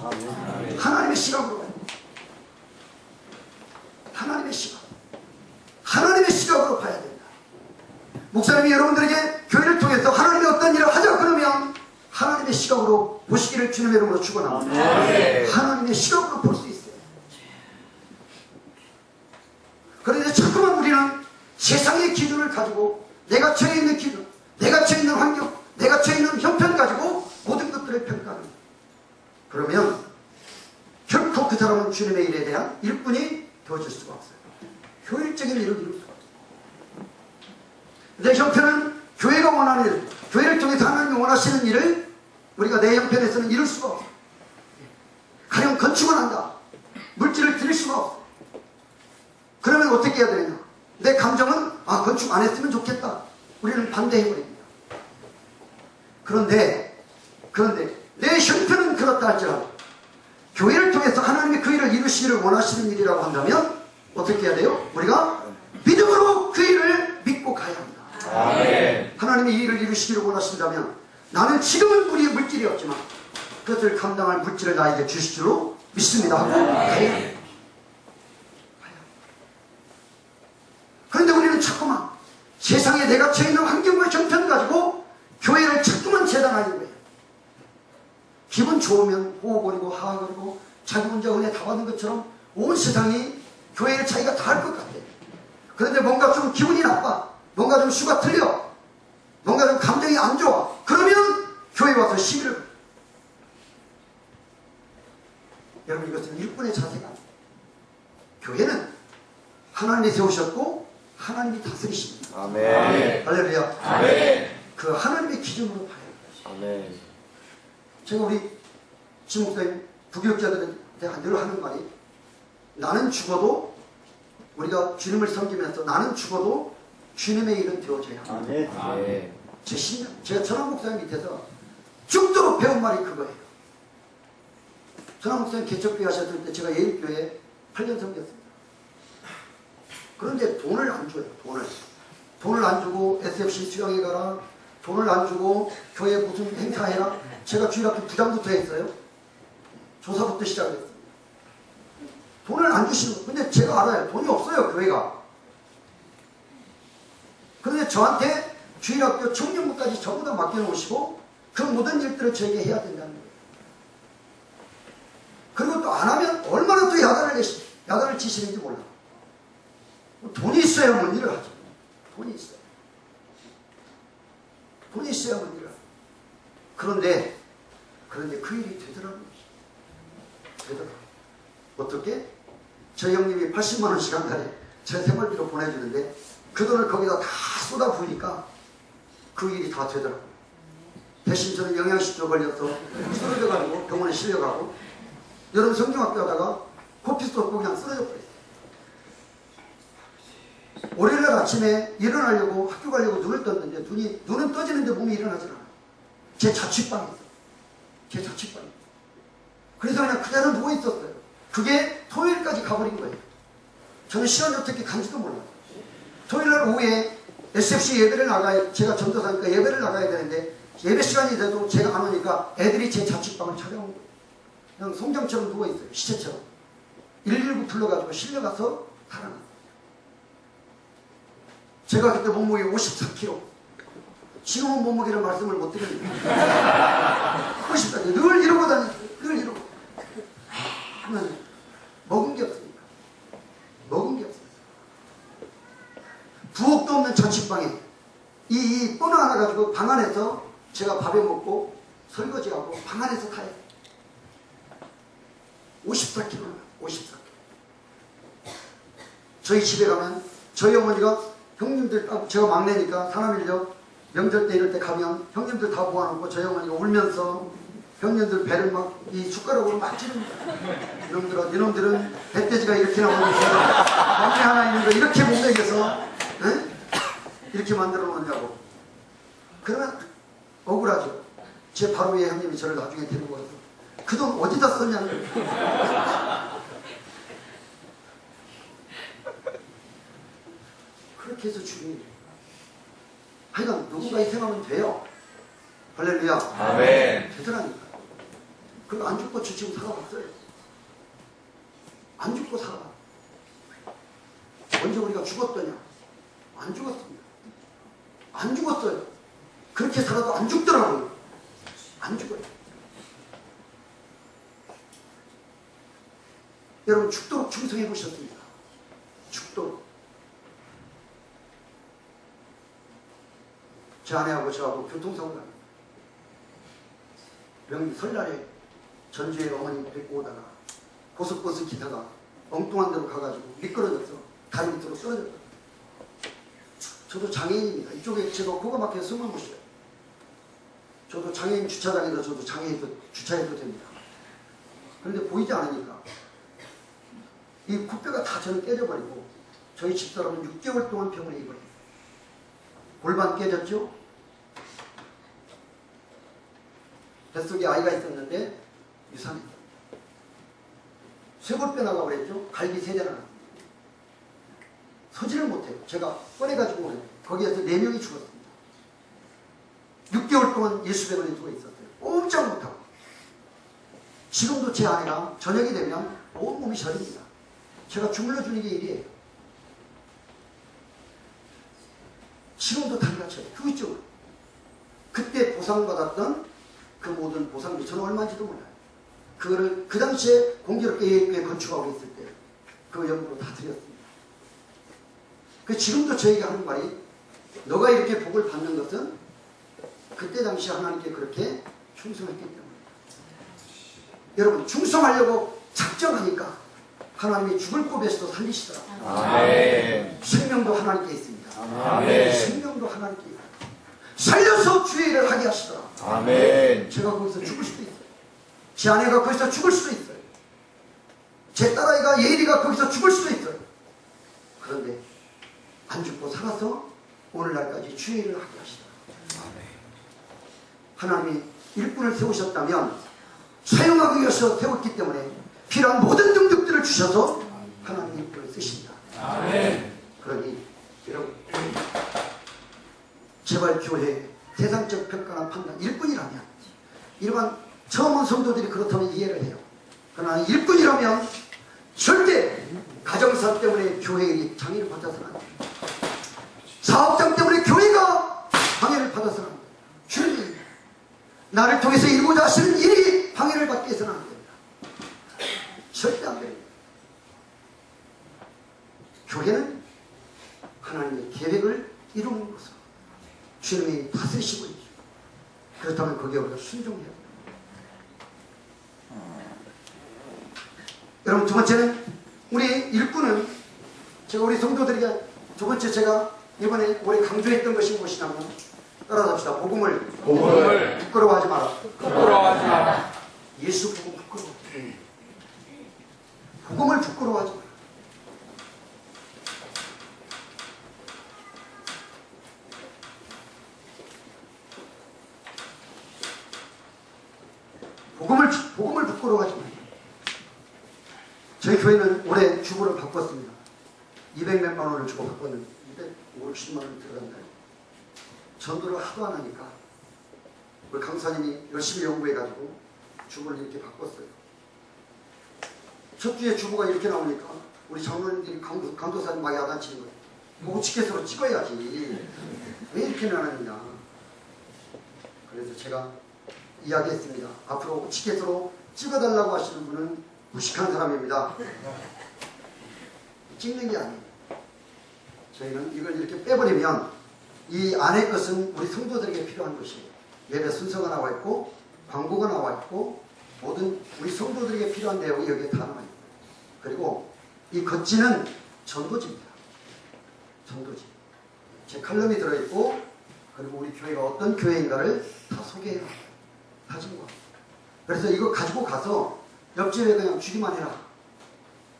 하나님의 시각으로 가요. 하나님의 시각. 하나님의 시각으로 봐야 된다. 목사님이 여러분들에게 교회를 통해서 하나님의 어떤 일을 하자 그러면 하나님의 시각으로 보시기를 주님의 이름으로 축원합니다. 하나님의 시각으로 볼 수 있어요. 그런데 자꾸만 우리는 세상의 기준을 가지고, 내가 처해 있는 기준, 내가 처해 있는 환경, 내가 처해 있는 형편 가지고 모든 것들을 평가하는 거예요. 그러면 결코 그 사람은 주님의 일에 대한 일꾼이 되어질 수가 없어요. 효율적인 일을 이룰 수가 없어요. 내 형편은 교회가 원하는 일, 교회를 통해서 하나님이 원하시는 일을 우리가 내 형편에서는 이룰 수가 없어요. 가령 건축을 한다. 물질을 드릴 수가 없어요. 그러면 어떻게 해야 되느냐? 내 감정은 건축 안 했으면 좋겠다. 우리는 반대해버립니다. 그런데 내 형편은 그렇다 할지라도 교회를 통해서 하나님이 그 일을 이루시기를 원하시는 일이라고 한다면 어떻게 해야 돼요? 우리가 믿음으로 그 일을 믿고 가야 합니다. 아멘. 하나님이 이 일을 이루시기를 원하신다면 나는 지금은 우리의 물질이 없지만 그것을 감당할 물질을 나에게 주실 줄로 믿습니다 하고 가야 합니다. 그런데 우리는 자꾸만 세상에 내가 처해 있는 환경과 형편 가지고 교회를 자꾸만 재단하는 거예요. 기분 좋으면 호호거리고 하하거리고 자기 혼자 은혜 다 받은 것처럼 온 세상이 교회를 자기가 다 할 것 같아. 그런데 뭔가 좀 기분이 나빠, 뭔가 좀 수가 틀려, 뭔가 좀 감정이 안 좋아, 그러면 교회 와서 시비를 걸어요. 여러분, 이것은 일꾼의 자세가 아니에요. 교회는 하나님이 세우셨고 하나님이 다스리십니다. 아멘. 할렐루야. 아멘. 그 하나님의 기준으로 봐야 돼요. 아멘. 제가 우리 지목사님 부교육자들한테 늘 하는 말이, 나는 죽어도, 우리가 주님을 섬기면서 나는 죽어도 주님의 일은 되어져야 합니다. 아멘. 제 10년, 제가 전학 목사님 밑에서 죽도록 배운 말이 그거예요. 전학 목사님 개척교회 하셨을 때 제가 예일교회에 8년 섬겼습니다. 그런데 돈을 안 줘요. 돈을 안 주고 SFC 수영회 가라, 돈을 안 주고 교회 무슨 행사해라. 제가 주일학교 부장부터 했어요. 조사부터 시작했습니다. 돈을 안 주시는 거예요. 근데 제가 알아요. 돈이 없어요, 교회가. 그런데 저한테 주일학교 청년부까지 전부 다 맡겨놓으시고 그 모든 일들을 저에게 해야 된다는 거예요. 그리고 또 안 하면 얼마나 또 야단을 치시는지 몰라. 돈이 있어야만 일을 하죠. 돈이 있어요. 돈이 있어야만 일을 하죠. 그런데 그 일이 되더라고요. 어떻게? 저희 형님이 80만 원씩 한 달에 제 생활비로 보내주는데 그 돈을 거기다 다 쏟아 부으니까 그 일이 다 되더라고요. 대신 저는 영양실조 걸려서 쓰러져가지고 병원에 실려가고 여름 성경학교 하다가 코피스도 없고 그냥 쓰러져 버렸어요. 월요일날 아침에 일어나려고 학교 가려고 눈을 떴는데 눈은 떠지는데 몸이 일어나질 않아요. 제 자취방에 있어요. 제 자취방에. 그래서 그냥 그대로 누워 있었어요. 그게 토요일까지 가버린 거예요. 저는 시간이 어떻게 간지도 몰라요. 토요일날 오후에 SFC 예배를 나가야, 제가 전도사니까 예배를 나가야 되는데 예배 시간이 돼도 제가 안 오니까 애들이 제 자취방을 찾아온 거예요. 그냥 송장처럼 누워있어요. 시체처럼. 119 불러가지고 실려가서 살아났어요. 제가 그때 몸무게 54kg. 지금은 몸무게를 말씀을 못 드립니다. 54kg. 늘 이러고 다니죠. 늘 이러고. 하면 먹은 게 없으니까. 먹은 게 없어요. 부엌도 없는 자취방에 이 뻔 하나 가지고 방 안에서 제가 밥에 먹고 설거지하고 방 안에서 타요. 54kg. 54kg. 저희 집에 가면 저희 어머니가 형님들, 제가 막내니까 사람일요. 명절 때 이럴 때 가면 형님들 다 모아놓고 저희 어머니가 울면서 형님들 배를 막 이 숟가락으로 막 찌릅니다. 이놈들은 뱃돼지가 이렇게 나오면서 막내 하나 있는 거 이렇게 못 먹여서 이렇게 만들어 놓냐고. 그러면 억울하죠. 제 바로 위에 형님이 저를 나중에 데리고 가서 그 돈 어디다 썼냐는 거예요. 그렇게 해서 죽인. 하여간 누군가 희생하면 돼요. 할렐루야. 아멘. 되더라니까. 그리고 안 죽고 저 지금 살아봤어요. 안 죽고 살아. 언제 우리가 죽었더냐? 안 죽었습니다. 안 죽었어요. 그렇게 살아도 안 죽더라고요. 안 죽어요. 여러분 죽도록 충성해 보셨습니다. 죽도록. 제 아내하고 저하고 교통사고 납니다. 명절 설날에 전주에 어머니 뵙고 오다가 고속버스 기사가 엉뚱한 데로 가가지고 미끄러져서 다리 밑으로 쓰러졌다. 저도 장애인입니다. 이쪽에 제가 코가 막혀서 숨을 못 쉬어요. 저도 장애인 주차장에서 저도 장애인도 주차해도 됩니다. 그런데 보이지 않으니까 이 코뼈가 다 저는 깨져버리고 저희 집사람은 6개월 동안 병원에 입원해요. 골반 깨졌죠? 뱃속에 아이가 있었는데 유산했어요. 쇄골뼈 나가고 그랬죠? 갈비 3대 나갔어요. 서지를 못해요. 제가 꺼내가지고 오래요. 거기에서 4명이 죽었습니다. 6개월 동안 예수병원에 누워 있었어요. 꼼짝 못하고. 지금도 제 아내가 저녁이 되면 온몸이 저립니다. 제가 주물러 주는 게 일이에요. 지금도 다리가 쳐요. 후유증으로. 그때 보상받았던 그 모든 보상비 저는 얼마인지도 몰라요. 그거를 그 당시에 공교롭게 예수교회 건축하고 있을 때 그 연구로 다 드렸습니다. 그 지금도 저에게 하는 말이 너가 이렇게 복을 받는 것은 그때 당시 하나님께 그렇게 충성했기 때문에. 여러분 충성하려고 작정하니까 하나님이 죽을 고비에서도 살리시더라고요. 아멘. 생명도 하나님께 있습니다. 아멘. 생명도 하나님께 있습니다. 살려서 주의 일을 하게 하시더라. 아멘. 제가 거기서 죽을 수도 있어요. 제 아내가 거기서 죽을 수도 있어요. 제 딸아이가 예일이가 거기서 죽을 수도 있어요. 그런데 안 죽고 살아서 오늘날까지 주의 일을 하게 하시더라. 하나님이 일꾼을 세우셨다면 사용하기 위해서 세웠기 때문에 필요한 모든 능력들을 주셔서 하나님 일꾼을 쓰신다. 아멘. 그러니 여러분 제발 교회 세상적 평가나 판단 일꾼이라면 일반 처음 온 성도들이 그렇다면 이해를 해요. 그러나 일꾼이라면 절대 가정사 때문에 교회의 장애를 받아서는 안 됩니다. 사업장 때문에 교회가 방해를 받아서는 안 됩니다. 주님 나를 통해서 이루고자 하시는 일이 방해를 받게 해서는 안 됩니다. 절대 안 됩니다. 교회는 하나님의 계획을 이루는 것으로 주님이 다스리시고 있죠. 그렇다면 거기에 우리가 순종해야 합니다. 여러분, 두 번째는 우리 일꾼은, 제가 우리 성도들에게 두 번째 제가 이번에 올해 강조했던 것이 무엇이냐면, 따라합시다. 복음을 부끄러워하지 마라. 부끄러워하지 마라. 예수 복음 부끄러워. 복음을 부끄러워하지 마라. 복음을 부끄러워하지 마라. 저희 교회는 올해 주부를 바꿨습니다. 200몇만 원을 주고 바꿨는데 250만 원 들어간다. 전도를 하도 안 하니까 우리 강사님이 열심히 연구해가지고 주부를 이렇게 바꿨어요. 첫 주에 주부가 이렇게 나오니까 우리 장로님들이 강도사님 막 야단치는 거예요. 뭐 우치켓으로 찍어야지. 왜 이렇게 나왔느냐. 그래서 제가 이야기했습니다. 앞으로 우치켓으로 찍어달라고 하시는 분은 무식한 사람입니다. 찍는 게 아니에요. 저희는 이걸 이렇게 빼버리면 이 안의 것은 우리 성도들에게 필요한 것이에요. 예배 순서가 나와 있고 광고가 나와 있고 모든 우리 성도들에게 필요한 내용이 여기에 다 나와 있고, 그리고 이 겉지는 전도지입니다. 전도지. 제 칼럼이 들어있고, 그리고 우리 교회가 어떤 교회인가를 다 소개해요. 가진 거. 그래서 이거 가지고 가서 옆집에 그냥 주기만 해라.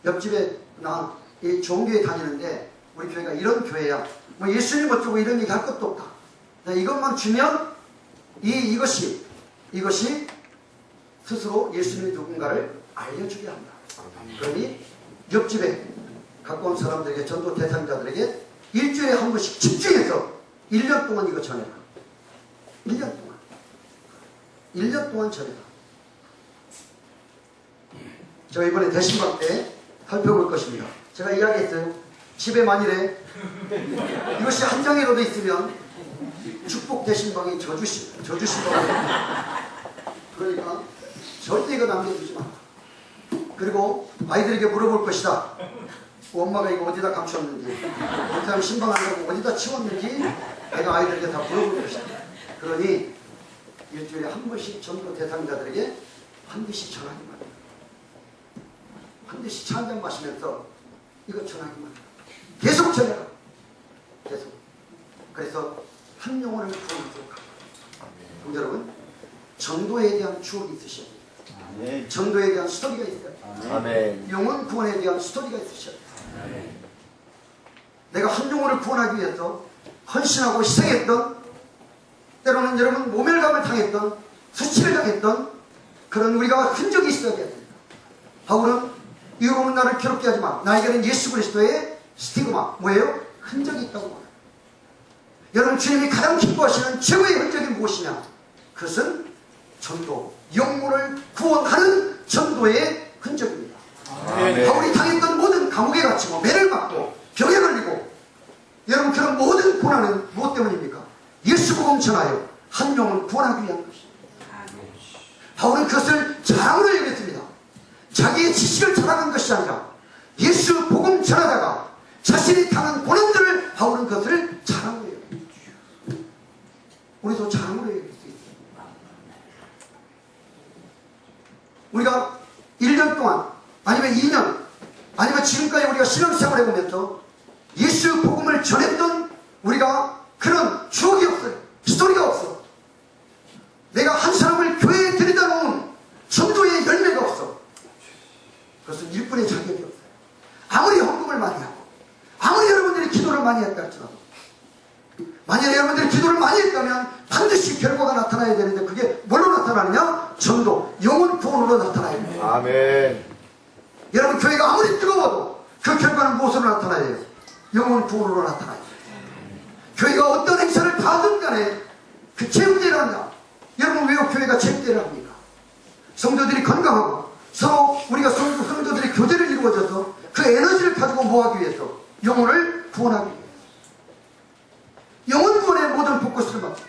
옆집에 나 이 좋은 교회 다니는데 우리 교회가 이런 교회야. 뭐 예수님 어쩌고 이런 얘기 할 것도 없다. 이것만 주면 이것이 스스로 예수님이 누군가를 알려주게 한다. 그러니 옆집에 가까운 사람들에게, 전도 대상자들에게 일주일에 한 번씩 집중해서 1년 동안 이거 전해라. 1년 동안 전해라. 제가 이번에 대신방 때 살펴볼 것입니다. 제가 이야기했어요. 집에 만일에 이것이 한 장이라도 있으면 축복 대신방이 저주신방이. 그러니까 절대 이거 남겨두지 마. 그리고 아이들에게 물어볼 것이다. 엄마가 이거 어디다 감추었는지, 그 사람 신방한다고 어디다 치웠는지 내가 아이들에게 다 물어볼 것이다. 그러니 일주일에 한 번씩 전도 대상자들에게 반드시 전하기만 해요. 반드시 차 한잔 마시면서 이거 전하기만 해요. 계속 전해라. 계속. 그래서 한 영혼을 구원하도록 합니다. 여러분, 전도에 대한 추억이 있으셔야 돼요. 전도에 대한 스토리가 있어야 돼요. 영혼 구원에 대한 스토리가 있으셔야 돼요. 내가 한 영혼을 구원하기 위해서 헌신하고 희생했던, 때로는 여러분 모멸감을 당했던, 수치를 당했던 그런 우리가 흔적이 있어야 됩니다. 바울은 이로는 나를 괴롭게 하지 마. 나에게는 예수 그리스도의 스티그마, 뭐예요? 흔적이 있다고 말해요. 여러분, 주님이 가장 기뻐하시는 최고의 흔적이 무엇이냐? 그것은 전도, 영혼을 구원하는 전도의 흔적입니다. 바울이 당했던 모든 감옥에 갇히고 매를 맞고 병에 걸리고, 여러분 그런 모든 고난은 무엇 때문입니까? 예수 복음 전하여 한 영혼을 구원하기 위한 것입니다. 바울은 그것을 자랑으로 여겼습니다. 자기의 지식을 자랑한 것이 아니라 예수 복음 전하다가 자신이 당한 고난들을 바울은 그것을 자랑으로 여깁니다. 우리도 자랑으로 여길 수 있습니다. 우리가 1년 동안 아니면 2년 아니면 지금까지 우리가 신앙생활을 해보면서 예수 복음을 전했던 우리가 그런 추억이 없어요. 스토리가 없어. 내가 한 사람을 교회에 들이다 놓은 전도의 열매가 없어. 그것은 일꾼의 자격이 없어요. 아무리 헌금을 많이 하고 아무리 여러분들이 기도를 많이 했다 할지라도, 만약에 여러분들이 기도를 많이 했다면 반드시 결과가 나타나야 되는데, 그게 뭘로 나타나느냐? 전도, 영혼 구원으로 나타나야 돼요. 아멘. 여러분, 교회가 아무리 뜨거워도 그 결과는 무엇으로 나타나야 돼요? 영혼 구원으로 나타나야 돼요. 교회가 어떤 행사를 다 하든 간에 그 체육대회를 한다. 여러분, 왜 교회가 체육대회를 합니까? 성도들이 건강하고 서로 우리가 성도들의 교제를 이루어져서 그 에너지를 가지고 뭐하기 위해서? 영혼을 구원하기 위해서. 영혼 구원의 모든 포커스를 맞춰.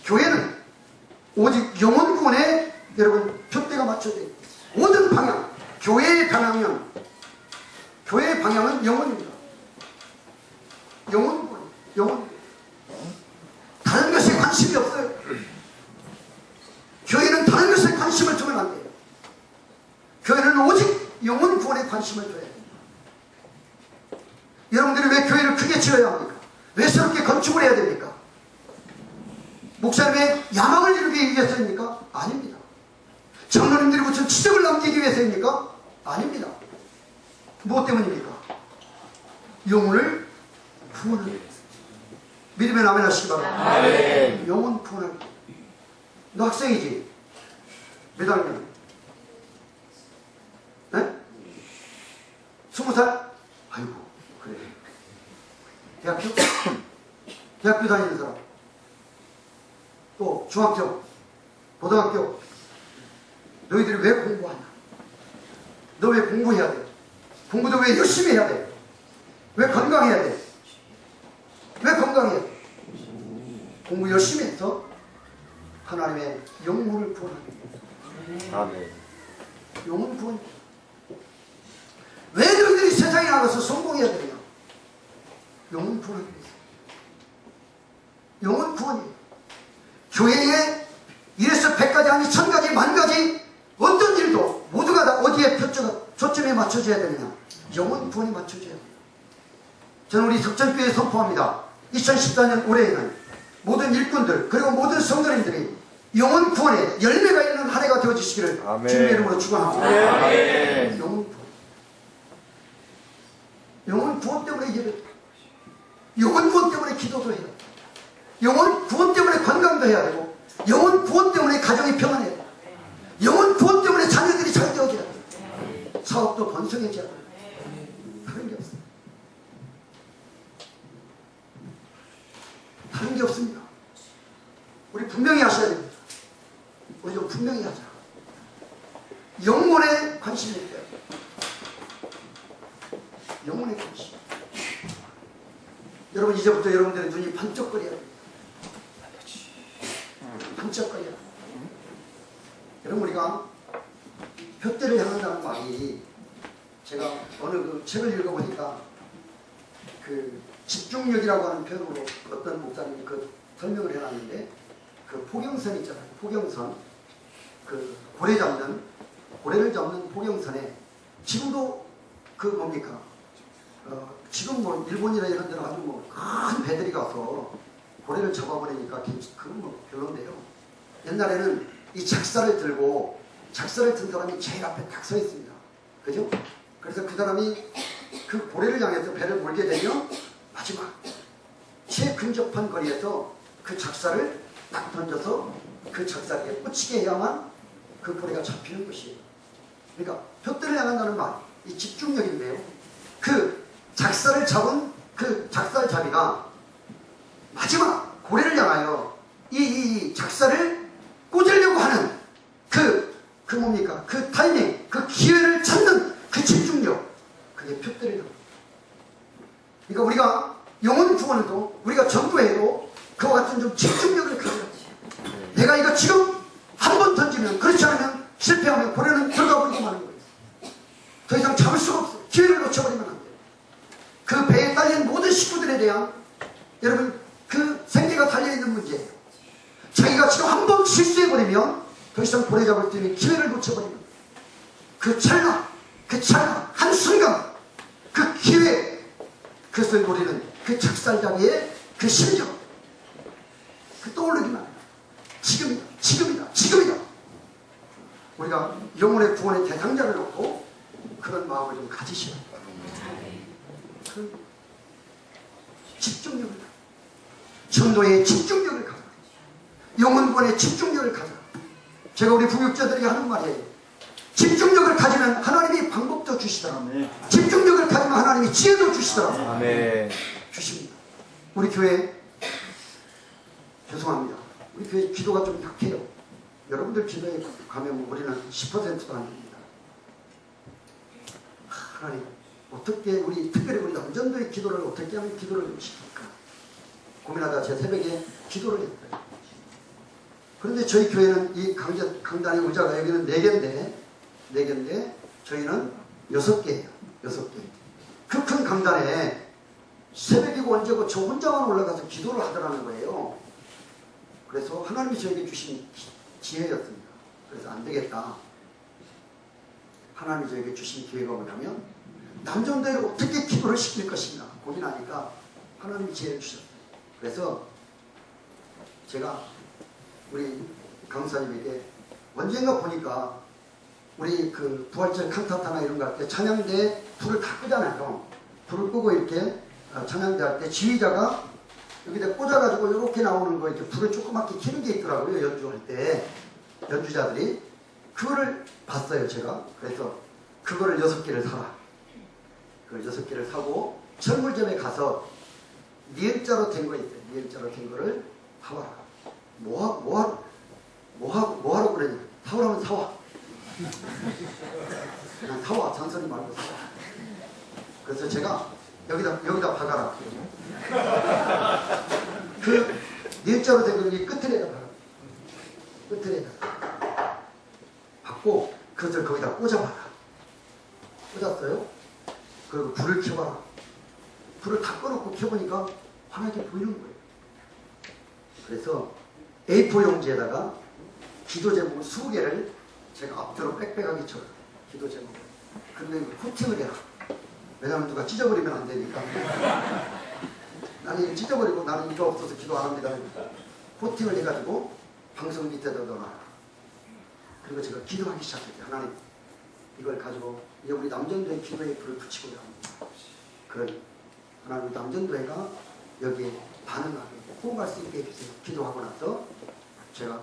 교회는 오직 영혼 구원에 여러분 푯대가 맞춰져 있고, 모든 방향, 교회의 방향은 영혼입니다. 영혼 구원, 영혼. 다른 것에 관심이 없어요. 교회는 다른 것에 관심을 두면 안 돼요. 교회는 오직 영혼 구원에 관심을 둬야 돼요. 여러분들이 왜 교회를 크게 지어야 합니까? 왜 새롭게 건축을 해야 됩니까? 목사님의 야망을 이루기 위해서입니까? 아닙니다. 장로님들이 붙인 치적을 남기기 위해서입니까? 아닙니다. 무엇 때문입니까? 영혼을 구원하기 위해서. 믿으면 아멘 하시기 바랍니다. 아멘. 영혼 구원하기. 너 학생이지? 몇 학년? 네? 20살? 아이고 그래. 대학교? 대학교 다니는 사람. 또 중학교, 고등학교. 너희들이 왜 공부하냐? 너 왜 공부해야 돼? 공부도 왜 열심히 해야 돼? 왜 건강해야 돼? 왜 건강해야 돼? 공부 열심히 해서 하나님의 영혼을 구원하기 위해서. 아멘. 영혼 구원. 왜 너희들이 세상에 나가서 성공해야 되냐? 영혼 구원하기 위해서. 영혼 구원이에요. 교회에 1에서 100가지 아니 1000가지 만가지 어떤 일도 모두가 다 어디에 초점에 맞춰져야 되느냐? 영혼 구원에 맞춰져야 돼요. 저는 우리 석전교회에 선포합니다. 2014년 올해에는 모든 일꾼들 그리고 모든 성도님들이 영혼 구원에 열매가 있는 한 해가 되어주시기를 아멘. 주님의 이름으로 축원합니다. 아멘. 영혼 구원. 영혼 구원 때문에 예배, 영혼 구원 때문에 기도도 해야 돼. 영혼 구원 때문에 건강도 해야 되고, 영혼 구원 때문에 가정이 평안해야 돼. 영혼 구원 때문에 자녀들이 잘 되어져야 돼. 사업도 번성해져야 돼. 다른 게 없어요. 다른 게 없습니다. 우리 분명히 하셔야 됩니다. 우리 좀 분명히 하자. 영혼에 관심이 있어요. 영혼에 관심. 여러분 이제부터 여러분들의 눈이 반짝거려야 됩니다. 반짝거려야 됩니다. 여러분 우리가 푯대를 향한다는 말이 제가 어느 그 책을 읽어보니까 그 집중력이라고 하는 표현으로 어떤 목사님이 그 설명을 해놨는데 그 포경선 있잖아요. 포경선. 그 고래를 잡는 포경선에 지금도 그 뭡니까? 지금 뭐 일본이나 이런 데는 아주 뭐 큰 배들이 가서 고래를 잡아버리니까 그건 뭐 별론데요. 옛날에는 이 작사를 들고 작사를 든 사람이 제일 앞에 딱 서 있습니다. 그죠? 그래서 그 사람이 그 고래를 향해서 배를 몰게 되면 마지막 제일 근접한 거리에서 그 작사를 딱 던져서 그 작사에 꽂히게 해야만 그 고래가 잡히는 것이에요. 그러니까 푯대를 향한다는 말, 이 집중력인데요. 그 작사를 잡은 그 작사잡이가 마지막 고래를 향하여 이 작사를 꽂으려고 하는 그 뭡니까? 그 타이밍, 그 기회를 찾는 그 집중력, 그게 푯대를 향합니다. 그러니까 우리가 영혼 구원에도 우리가 전도해도 그와 같은 좀 집중력을 가져야 돼요. 내가 이거 지금 한 번 던지면, 그렇지 않으면 실패하면 고래는 들어가 버리고 마는 거예요. 더 이상 잡을 수가 없어요. 기회를 놓쳐버리면 안 돼요. 그 배에 딸린 모든 식구들에 대한 여러분 그 생계가 달려있는 문제예요. 자기가 지금 한 번 실수해버리면 더 이상 고래 잡을 때 있는 기회를 놓쳐버리면 그 찰나 한순간 그 기회, 그래서 우리는 그 작살잡이의 그 심정 그 떠오르기만 해요. 지금이다. 우리가 영혼의 구원의 대상자를 놓고 그런 마음을 좀 가지셔야 돼요. 그 집중력을 가져. 전도의 집중력을 가져. 영혼권의 집중력을 가져. 제가 우리 부육자들에게 하는 말이에요. 집중력을 가지면 하나님이 방법도 주시더라. 집중력을 가지면 하나님이 지혜도 주시더라. 아멘. 주십니다. 우리 교회 죄송합니다. 우리 교회 기도가 좀 약해요. 여러분들 기도에 가면 우리는 10%도 안 됩니다. 하나님 어떻게 특별히 우리 남전도의 기도를 어떻게 하면 기도를 좀 시킬까 고민하다 제 새벽에 기도를 했어요. 그런데 저희 교회는 이 강단의 의자가 여기는 4개인데 저희는 6개예요. 6개. 그 큰 강단에 새벽이고 언제고 저 혼자만 올라가서 기도를 하더라는 거예요. 그래서 하나님이 저에게 주신 지혜였습니다. 그래서 안 되겠다. 하나님이 저에게 주신 기회가 뭐냐면 남전도회를 어떻게 기도를 시킬 것인가 고민하니까 하나님이 지혜를 주셨어요. 그래서 제가 우리 강사님에게 언젠가 보니까 우리 그 부활절 칸타타나 이런 거 할 때 찬양대 불을 다 끄잖아요. 불을 끄고 이렇게 찬양대 할 때 지휘자가 여기다 꽂아가지고 이렇게 나오는 거 이렇게 불을 조그맣게 켜는 게 있더라고요. 연주할 때 연주자들이 그거를 봤어요. 제가. 그래서 그거를 6개를 사라. 그걸 6개를 사고 철물점에 가서 니은자로 된 거 있어요. 니은자로 된 거를 사와라. 뭐하러 그러냐. 사오라면 사와. 그냥 사와. 잔소리 말고 사와. 그래서 제가 여기다 박아라. 그 니은자로 된 거 이 끝에다 박아. 끝에다 박고 그것을 거기다 꽂아봐라. 꽂았어요. 그리고 불을 켜봐라. 불을 다 꺼놓고 켜보니까 환하게 보이는 거예요. 그래서 A4 용지에다가 기도 제목 20개를 제가 앞뒤로 빽빽하게 쳐요. 기도 제목을. 그런데 코팅을 해라. 왜냐하면 누가 찢어버리면 안 되니까. 나는 이거 찢어버리고 나는 이거 없어서 기도 안 합니다. 코팅을 해가지고 방송 밑에다 넣어놔라. 그리고 제가 기도하기 시작했어요. 하나님 이걸 가지고 이제 우리 남전도회 기도에 불을 붙이고자 합니다. 그런 하나님 남전도회가 여기에 반응하게 호응할 수 있게 해주세요. 기도하고 나서 제가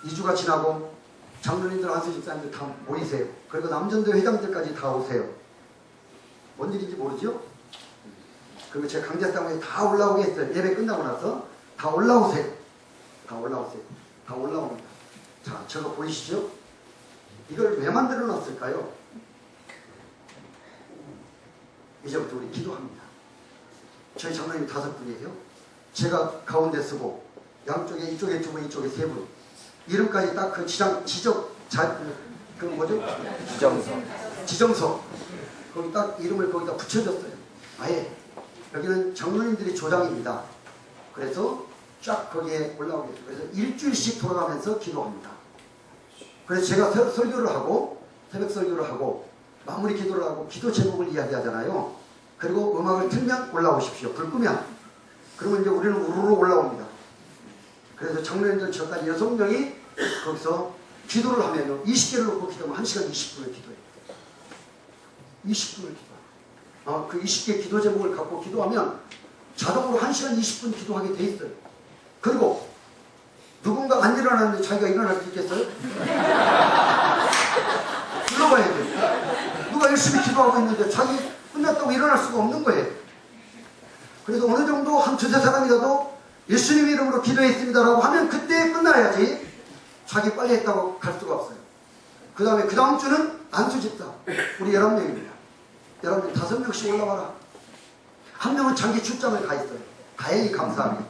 2주가 지나고 장로님들 안수집사님들 다 모이세요. 그리고 남전도회 회장들까지 다 오세요. 뭔 일인지 모르죠? 그리고 제가 강제상에 다 올라오게 했어요. 예배 끝나고 나서 다 올라오세요. 다 올라오세요. 다 올라옵니다. 자, 저거 보이시죠? 이걸 왜 만들어 놨을까요? 이제부터 우리 기도합니다. 저희 장로님 5분이에요. 제가 가운데 쓰고 양쪽에 이쪽에 2분 이쪽에 3분 이름까지 딱 그 그 뭐죠? 지정서 거기 딱 이름을 거기다 붙여줬어요. 아예 여기는 장로님들이 조장입니다. 그래서 쫙 거기에 올라오게 해요. 그래서 일주일씩 돌아가면서 기도합니다. 그래서 제가 설교를 하고 새벽 설교를 하고 마무리 기도를 하고 기도 제목을 이야기하잖아요. 그리고 음악을 틀면 올라오십시오. 불 끄면. 그러면 이제 우리는 우르르 올라옵니다. 그래서 장로님들 저까지 6명이 거기서 기도를 하면 20개를 놓고 기도하면 1시간 20분을 기도해요. 20분을 기도해요. 그 20개 기도 제목을 갖고 기도하면 자동으로 1시간 20분 기도하게 돼 있어요. 그리고 누군가 안 일어나는데 자기가 일어날 수 있겠어요? 불러봐야 돼요. 누가 열심히 기도하고 있는데 자기 끝났다고 일어날 수가 없는 거예요. 그래서 어느 정도 한 2-3사람이라도 예수님 이름으로 기도했습니다라고 하면 그때 끝나야지 자기 빨리 했다고 갈 수가 없어요. 그 다음 주는 안수집사 우리 11명입니다. 여러분 5명씩 올라와라. 한 명은 장기 출장을 가 있어요. 다행히 감사하게.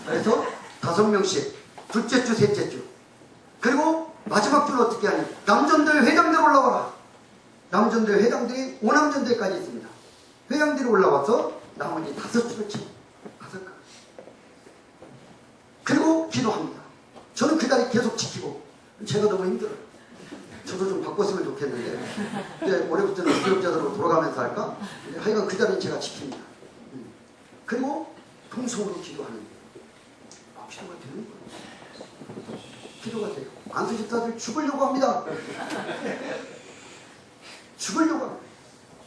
그래서 5명씩 둘째 주, 셋째 주. 그리고 마지막 주는 어떻게 하냐. 남전도회 회장들 올라와라. 남전도회 회장들이 오남전도회까지 있습니다. 회장들이 올라와서 나머지 5주를 치고 5가. 그리고 기도합니다. 저는 그 자리 계속 지키고 제가 너무 힘들어요. 저도 좀 바꿨으면 좋겠는데 이제 올해부터는 교육자들로 돌아가면서 할까? 하여간 그 자리는 제가 지킵니다. 그리고 통성으로 기도하는 거예요. 기도가 되는 거예요. 기도가 돼요. 안수집사들 죽으려고 합니다. 죽으려고 합니다.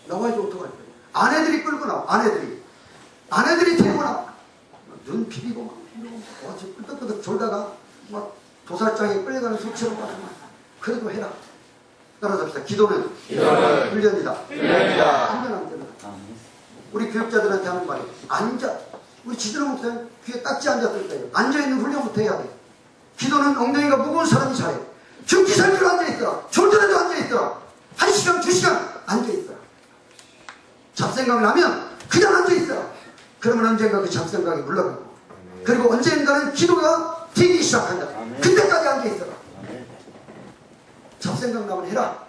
나와야지 어떡할 거예요. 아내들이 끌고 나와. 아내들이 데리고 나와. 눈 비비고 막 끄덕끄덕 졸다가 막 도살장에 끌려가는 소처럼 막 그래도 해라. 따라잡시다. 기도는 훈련이다. 훈련 안 됩니다. 우리 교육자들한테 하는 말이 앉아. 우리 지도로 목사님 귀에 딱지 앉았을 거예요. 앉아있는 훈련부터 해야 돼. 기도는 엉덩이가 무거운 사람이 잘해. 죽기 살기로 앉아있더라. 졸더라도 앉아있더라. 1시간 2시간 앉아있더라. 잡생각을 하면 그냥 앉아있더라. 그러면 언젠가 그 잡생각이 물러가고 그리고 언젠가는 기도가 되기 시작한다. 그때까지 앉아있어라. 잡생각 나면 해라.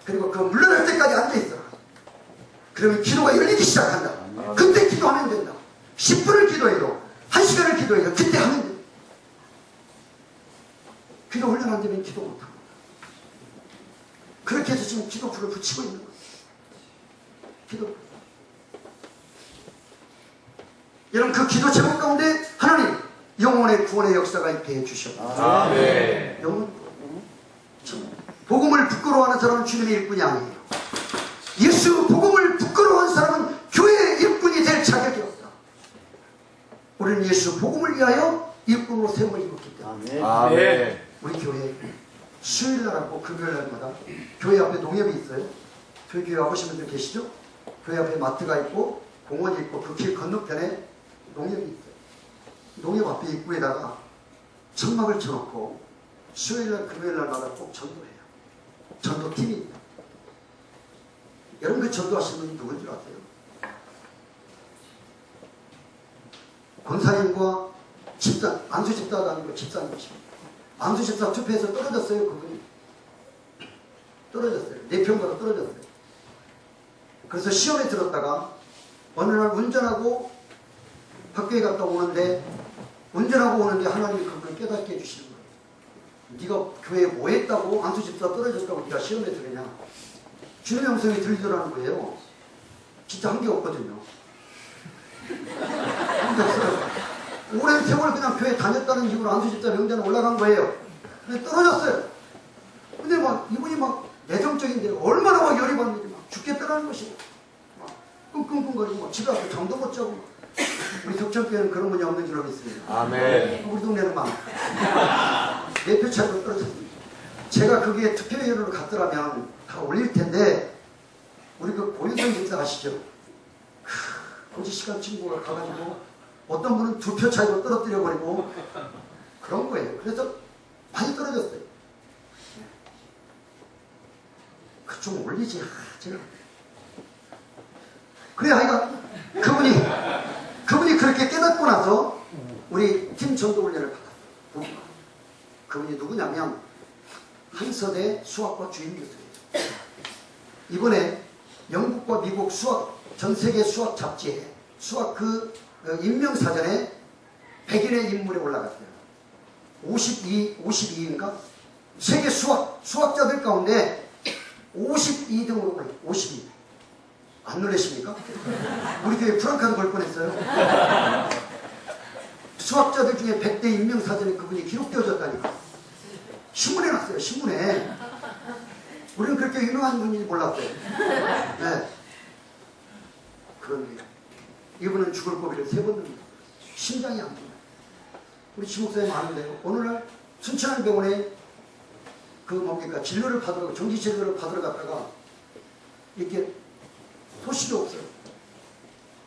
그리고 그 물러날 때까지 앉아있어라. 그러면 기도가 열리기 시작한다. 그때 기도하면 된다. 10분을 기도해도 1시간을 기도해도 그때 하면 된다. 기도 훈련 안 되면 기도 못합니다. 그렇게 해서 지금 기도풀을 붙이고 있는 거예요. 기도. 여러분 그 기도 제목 가운데 하나님 영혼의 구원의 역사가 있게 해주셨다. 아멘. 영혼, 복음을 부끄러워하는 사람은 주님의 일꾼이 아니에요. 예수 복음을 부끄러워하는 사람은 교회의 일꾼이 될 자격이 없다. 우리는 예수 복음을 위하여 일꾼으로 세움을 입었기 때문에 아멘. 우리 교회 수요일날하고 금요일날마다 교회 앞에 농협이 있어요. 저희 교회 와보신 분들 계시죠? 교회 앞에 마트가 있고 공원이 있고 그 길 건너편에 농협이 있어요. 농협 앞에 입구에다가 천막을 쳐놓고 수요일날 금요일날마다 꼭 전도해요. 전도팀입니다. 여러분 그 전도하시는 분이 누군 줄 아세요? 권사님과 집사, 안수 집사가 아니고 집사님이십니다. 안수 집사 투표에서 떨어졌어요. 그분이 떨어졌어요. 4편보다 떨어졌어요. 그래서 시험에 들었다가 어느 날 운전하고 학교에 갔다 오는데 운전하고 오는데 하나님이 그걸 깨닫게 해주시는 거예요. 네가 교회에 뭐 했다고 안수 집사 떨어졌다고 네가 시험에 들으냐. 주님의 음성이 들리더라는 거예요. 진짜 한 게 없거든요. 한 게 없어요. 오랜 세월 그냥 교회 다녔다는 이유로 안수집사 명단에 올라간 거예요. 근데 떨어졌어요. 근데 막 이분이 막 내성적인데 얼마나 막 열이 받는지 막 죽겠다라는 것이 막 끙끙끙거리고 막 집에 와서 잠도 못 자고. 우리 덕천교회는 그런 분이 없는 줄로 믿습니다. 아멘. 우리 동네는 많아. 4표 차이로 떨어졌습니다. 제가 거기에 투표위원으로 갔더라면 다 올릴 텐데 우리 그 고윤성 집사 아시죠? 고지시간 친구가 가가지고 어떤 분은 2표 차이로 떨어뜨려 버리고 그런 거예요. 그래서 많이 떨어졌어요. 그 좀 올리지. 제가 그래 하여간 그분이 그렇게 깨닫고 나서 우리 팀 전도 훈련을 받았어요. 그분이 누구냐면 한서대 수학과 주임 교수예요. 이번에 영국과 미국 수학 전 세계 수학 잡지에 수학 그 인명사전에 100인의 인물에 올라갔어요. 52인가? 세계 수학자들 가운데 52등으로 올라요. 52. 안 놀라십니까? 우리 교회 프랑카드 걸 뻔했어요. 수학자들 중에 100대 인명사전에 그분이 기록되어졌다니까. 신문에 났어요. 신문에. 우리는 그렇게 유명한 분인지 몰랐어요. 네. 그런데 이분은 죽을 고비를 3번 듭니다. 심장이 안 됩니다. 우리 지목사님 아는데요. 어느 날 순천병원에 그 뭡니까 진료를 받으러 정기 진료를 받으러 갔다가 이렇게 소식이 없어요.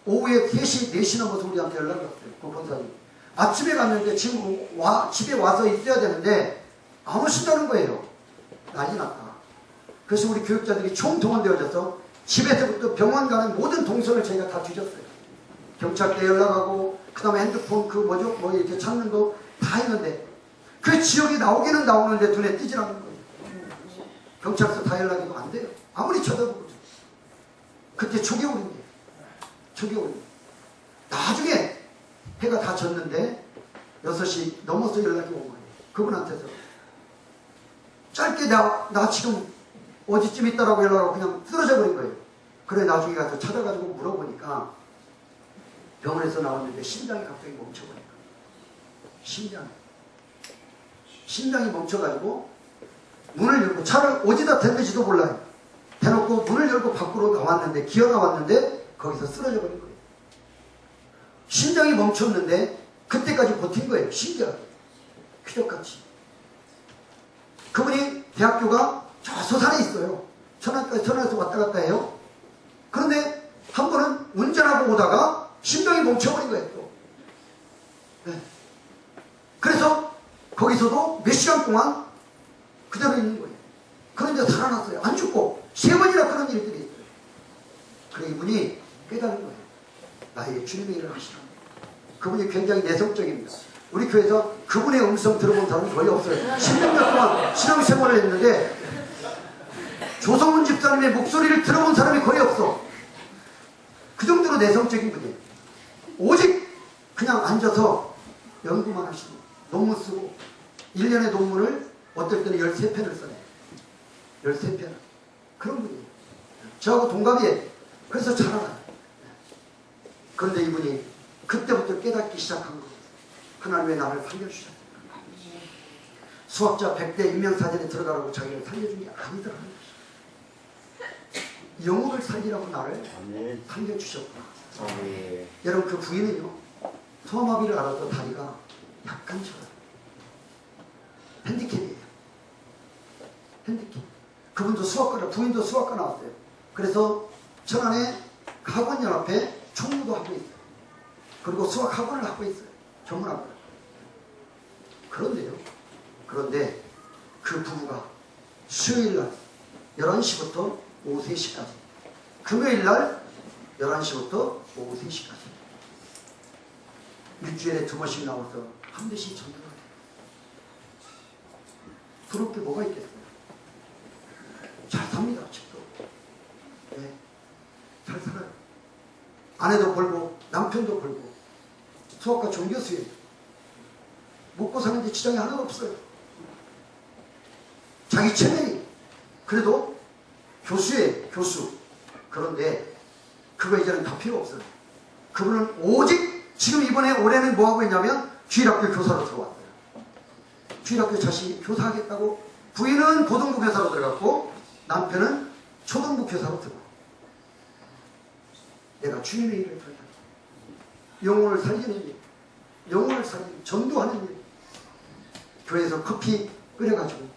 오후에 3시, 4시 넘어서 우리한테 연락이 왔어요. 그 권사님. 아침에 갔는데 지금 집에 와서 있어야 되는데 안 오신다는 거예요. 난리 났다. 그래서 우리 교육자들이 총동원되어져서 집에서부터 병원 가는 모든 동선을 저희가 다 뒤졌어요. 경찰대 연락하고 그 다음에 핸드폰 뭐 이렇게 찾는 거 다 했는데 그 지역이 나오기는 나오는데 눈에 띄질 않는 거예요. 경찰서 다 연락해도 안 돼요. 아무리 쳐다보고. 그때 초겨울인데. 나중에 해가 다 졌는데 6시 넘어서 연락이 온 거예요. 그분한테서. 짧게 나 지금 어디쯤 있다라고 연락하고 그냥 쓰러져 버린 거예요. 그래 나중에 가서 찾아가지고 물어보니까 병원에서 나왔는데 심장이 갑자기 멈춰버린 거예요. 심장이 멈춰가지고 문을 열고 차를 어디다 댔는지도 몰라요. 대놓고 문을 열고 밖으로 나왔는데 기어 나왔는데 거기서 쓰러져 버린 거예요. 심장이 멈췄는데 그때까지 버틴 거예요. 신기하게. 쾌적같이. 그분이 대학교가 저 서산에 있어요. 천안에서 왔다 갔다 해요. 그런데 한 번은 운전하고 오다가 심장이 멈춰버린 거예요. 또. 네. 그래서 거기서도 몇 시간 동안 그대로 있는 거예요. 그런데 살아났어요. 안 죽고 3번이나 그런 일들이 있어요. 그래 이분이 깨달은 거예요. 나에게 주님의 일을 하시라고. 그분이 굉장히 내성적입니다. 우리 교회에서 그분의 음성 들어본 사람은 거의 없어요. 16년 동안 신앙생활을 했는데 조성훈 집사님의 목소리를 들어본 사람이 거의 없어. 내성적인 분이에요. 오직 그냥 앉아서 연구만 하시고 논문 쓰고 1년의 논문을 어떨 때는 13편을 써요. 13편. 그런 분이에요. 저하고 동갑이에요. 그래서 잘 알아요. 그런데 이분이 그때부터 깨닫기 시작한 거예요. 하나님의 나를 살려주셨어요. 수학자 100대 인명사전에 들어가라고 자기를 살려준 게 아니더라는 것이죠. 영혼을 살리라고 나를 살려주셨구나. 여러분 그 부인은요, 소아마비를 알아도 다리가 약간 저어요. 핸디캡이에요. 핸디캡. 그분도 수학과라, 부인도 수학과 나왔어요. 그래서 천안에 학원연합회 총무도 하고 있어요. 그리고 수학학원을 하고 있어요. 전문학원. 그런데 그 부부가 수요일날 11시부터 오후 3시까지, 금요일날 11시부터 오후 3시까지 일주일에 2번씩 나와서 한 대씩 전도를 해요. 부를 게 뭐가 있겠어요? 잘 삽니다. 집도. 네, 잘 살아요. 아내도 벌고 남편도 벌고 수학과 종교수예요. 먹고 사는데 지장이 하나도 없어요. 자기 체면이 그래도 교수예요. 교수. 그런데 그거 이제는 다 필요 없어요. 그분은 오직 지금 이번에 올해는 뭐하고 있냐면 주일학교 교사로 들어왔어요. 주일학교 자신이 교사하겠다고. 부인은 고등부 교사로 들어갔고 남편은 초등부 교사로 들어갔고, 내가 주님의 일을 하다. 영혼을 살리는 일, 영혼을 살리는, 전도하는 일. 교회에서 커피 끓여가지고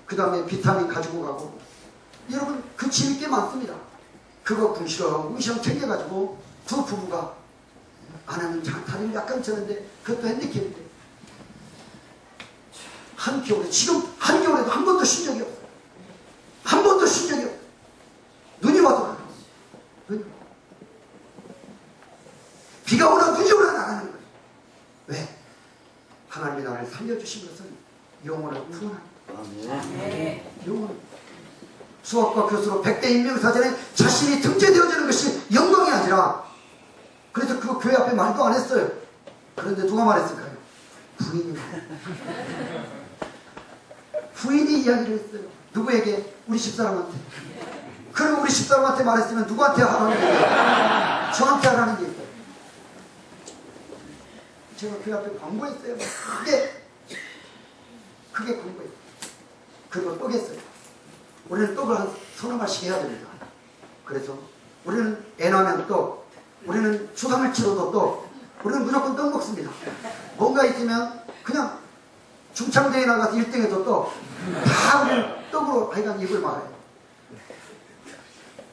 그 다음에 비타민 가지고 가고, 여러분 그 짐이 꽤 많습니다. 그거 궁시렁 챙겨가지고 두 부부가, 아내는 다리는 약간 쩌는데 그것도 핸디캡인데 한겨울에, 지금 한겨울에도 한 번도 쉰 적이 없어요. 한 번도 쉰 적이 없어요. 눈이 와도 눈이 와. 비가 오나 눈이 오나 나가는 거예요. 왜? 하나님이 나를 살려주신 것은 영혼을 구원합니다. 영혼. 수학과 교수로 100대 인명사전에 자신이 등재되어지는 것이 영광이 아니라, 그래서 그 교회 앞에 말도 안 했어요. 그런데 누가 말했을까요? 부인이. 부인이 이야기를 했어요. 누구에게? 우리 집사람한테. 그리고 우리 집사람한테 말했으면 누구한테 하라는 얘기예요? 저한테 하라는 얘기예요. 제가 그 앞에 광고했어요. 크게 광고했어요. 그리고 떡했어요. 우리는 떡을 한 서너 마씩 해야 됩니다. 그래서 우리는 애나면 떡, 우리는 추삼을 치러도 떡, 우리는 무조건 떡 먹습니다. 뭔가 있으면 그냥 중창대에 나가서 1등해도 떡, 다 우리는 떡으로 하여간 입을 막아요.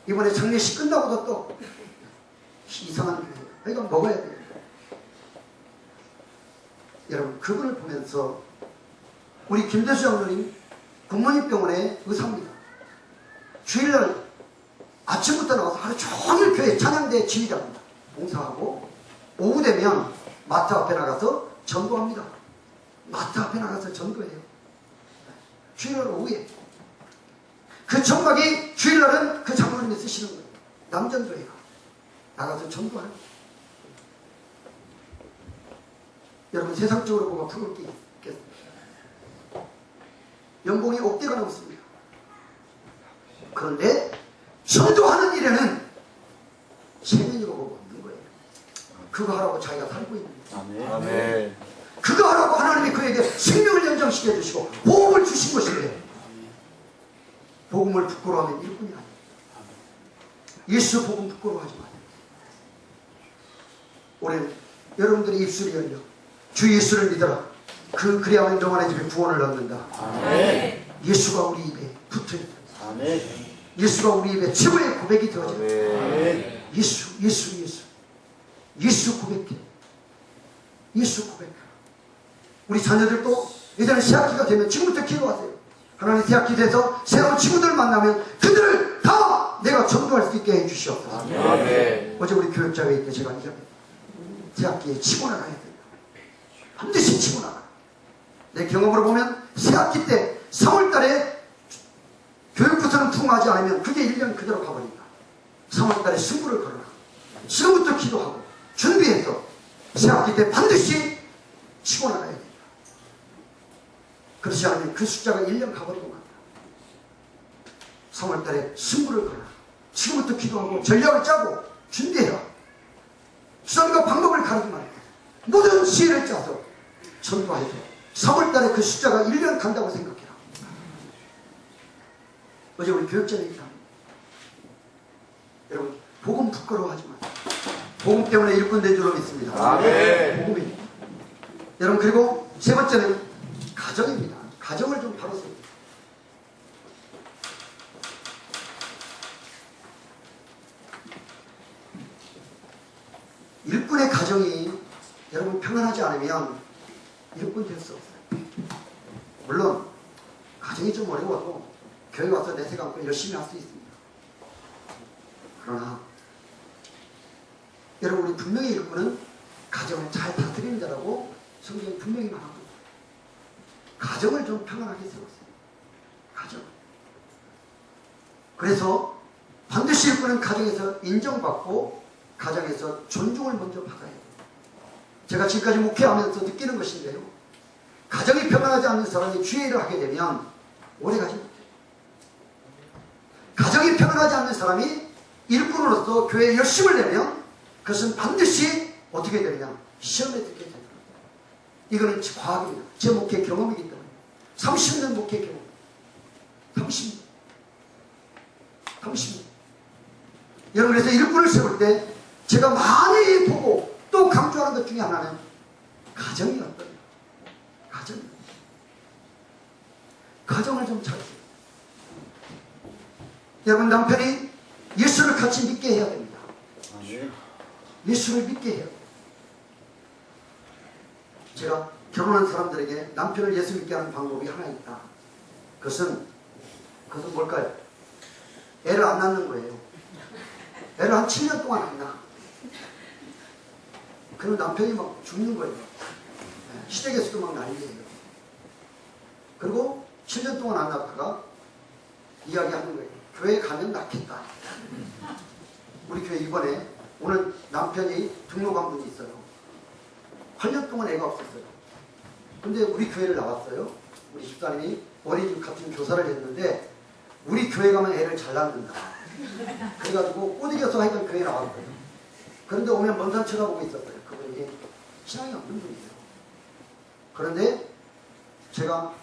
이번에 장례식 끝나고도 떡, 이상한 교회, 하여간 먹어야 돼요. 여러분 그분을 보면서, 우리 김대수 장로님 국민병원의 의사입니다. 주일날 아침부터 나와서 하루 종일 교회 찬양대 지휘자입니다. 봉사하고 오후 되면 마트 앞에 나가서 전도합니다. 마트 앞에 나가서 전도해요. 주일날 오후에. 그 청각이 주일날은 그 장로님이 쓰시는 거예요. 남전도회가 나가서 전도하는 거예요. 여러분 세상적으로 뭐가 부러울 게 있겠습니까? 연봉이 억대가 넘습니다. 그런데 전도하는 일에는 체면이고 뭐가 없는 거예요. 그거 하라고 자기가 살고 있는 거예요. 아멘. 그거 하라고 하나님이 그에게 생명을 연장시켜 주시고 복음을 주신 것인데, 복음을 부끄러워하면 일꾼이 아니에요. 예수 복음 부끄러워하지 마세요. 올해 여러분들의 입술이 열려 주 예수를 믿어라. 그래야만 영원의 집에 구원을 얻는다. 아멘. 예수가 우리 입에 붙어있다. 아멘. 예수가 우리 입에 최고의 고백이 되어져. 아멘. 예수 고백해. 예수 고백해. 우리 자녀들도 예전에 새학기가 되면 지금부터 기도하세요. 하나님 새학기 돼서 새로운 친구들 만나면 그들을 다 내가 전도할 수 있게 해주시옵소서. 아멘. 어제 우리 교육자회의 때 제가 이야기했어요. 새학기에 치고 나가야 된다. 반드시 치고 나가. 내 경험으로 보면 새학기 때 3월달에 교육부서는 풍하지 않으면 그게 1년 그대로 가버린다. 3월달에 승부를 걸어라. 지금부터 기도하고 준비해서 새학기 때 반드시 치고 나가야 됩니다. 그렇지 않으면 그 숫자가 1년 가버리고 맙니다. 3월달에 승부를 걸어 지금부터 기도하고 전략을 짜고 준비해라. 수사님과 방법을 가르치 말이야. 모든 지혜를 짜서 전도해서 3월달에 그 숫자가 1년 간다고 생각해라. 어제 우리 교육전에 있다. 여러분 복음 부끄러워하지 마세요. 복음 때문에 일꾼 된 줄로 믿습니다. 아멘. 복음입니다. 여러분 그리고 세 번째는 가정입니다. 가정을 좀 바로 세우세요. 일꾼의 가정이 여러분 평안하지 않으면 일꾼 될 수 없어요. 물론 가정이 좀 어려워도 교회 와서 내색 안고 열심히 할 수 있습니다. 그러나 여러분 우리 분명히 일꾼은 가정을 잘 다스리는 자라고 성경이 분명히 말합니다. 가정을 좀 평안하게 세웠어요. 가정. 그래서 반드시 일꾼은 가정에서 인정받고 가정에서 존중을 먼저 받아야 돼요. 제가 지금까지 목회하면서 느끼는 것인데요. 가정이 평안하지 않는 사람이 주의 일을 하게 되면 오래가지 못해요. 가정이 평안하지 않는 사람이 일꾼으로서 교회에 열심을 내면 그것은 반드시 어떻게 되느냐? 시험에 들게 됩니다. 이거는 과학입니다. 제 목회 경험이기 때문에 30년 목회 경험 30년 여러분 그래서 일꾼을 세울 때 제가 많이 보고 또 강조하는 것 중에 하나는 가정이 어떠냐. 가정을 좀 찾으세요. 여러분 남편이 예수를 같이 믿게 해야 됩니다. 예수를 믿게 해요. 제가 결혼한 사람들에게 남편을 예수 믿게 하는 방법이 하나 있다. 그것은 뭘까요? 애를 안 낳는 거예요. 애를 한 7년 동안 안 낳아. 그럼 남편이 막 죽는 거예요. 시댁에서도 막 난리예요. 그리고 7년 동안 안 낳다가 이야기하는 거예요. 교회 가면 낳겠다. 우리 교회 이번에 오늘 남편이 등록한 분이 있어요. 8년 동안 애가 없었어요. 근데 우리 교회를 나왔어요. 우리 집사님이 어린이집 같은 교사를 했는데 우리 교회 가면 애를 잘 낳는다. 그래가지고 꼬드겨서 하여간 교회 나왔거든요. 그런데 오면 먼산 쳐다보고 있었어요. 그분이 신앙이 없는 분이에요. 그런데 제가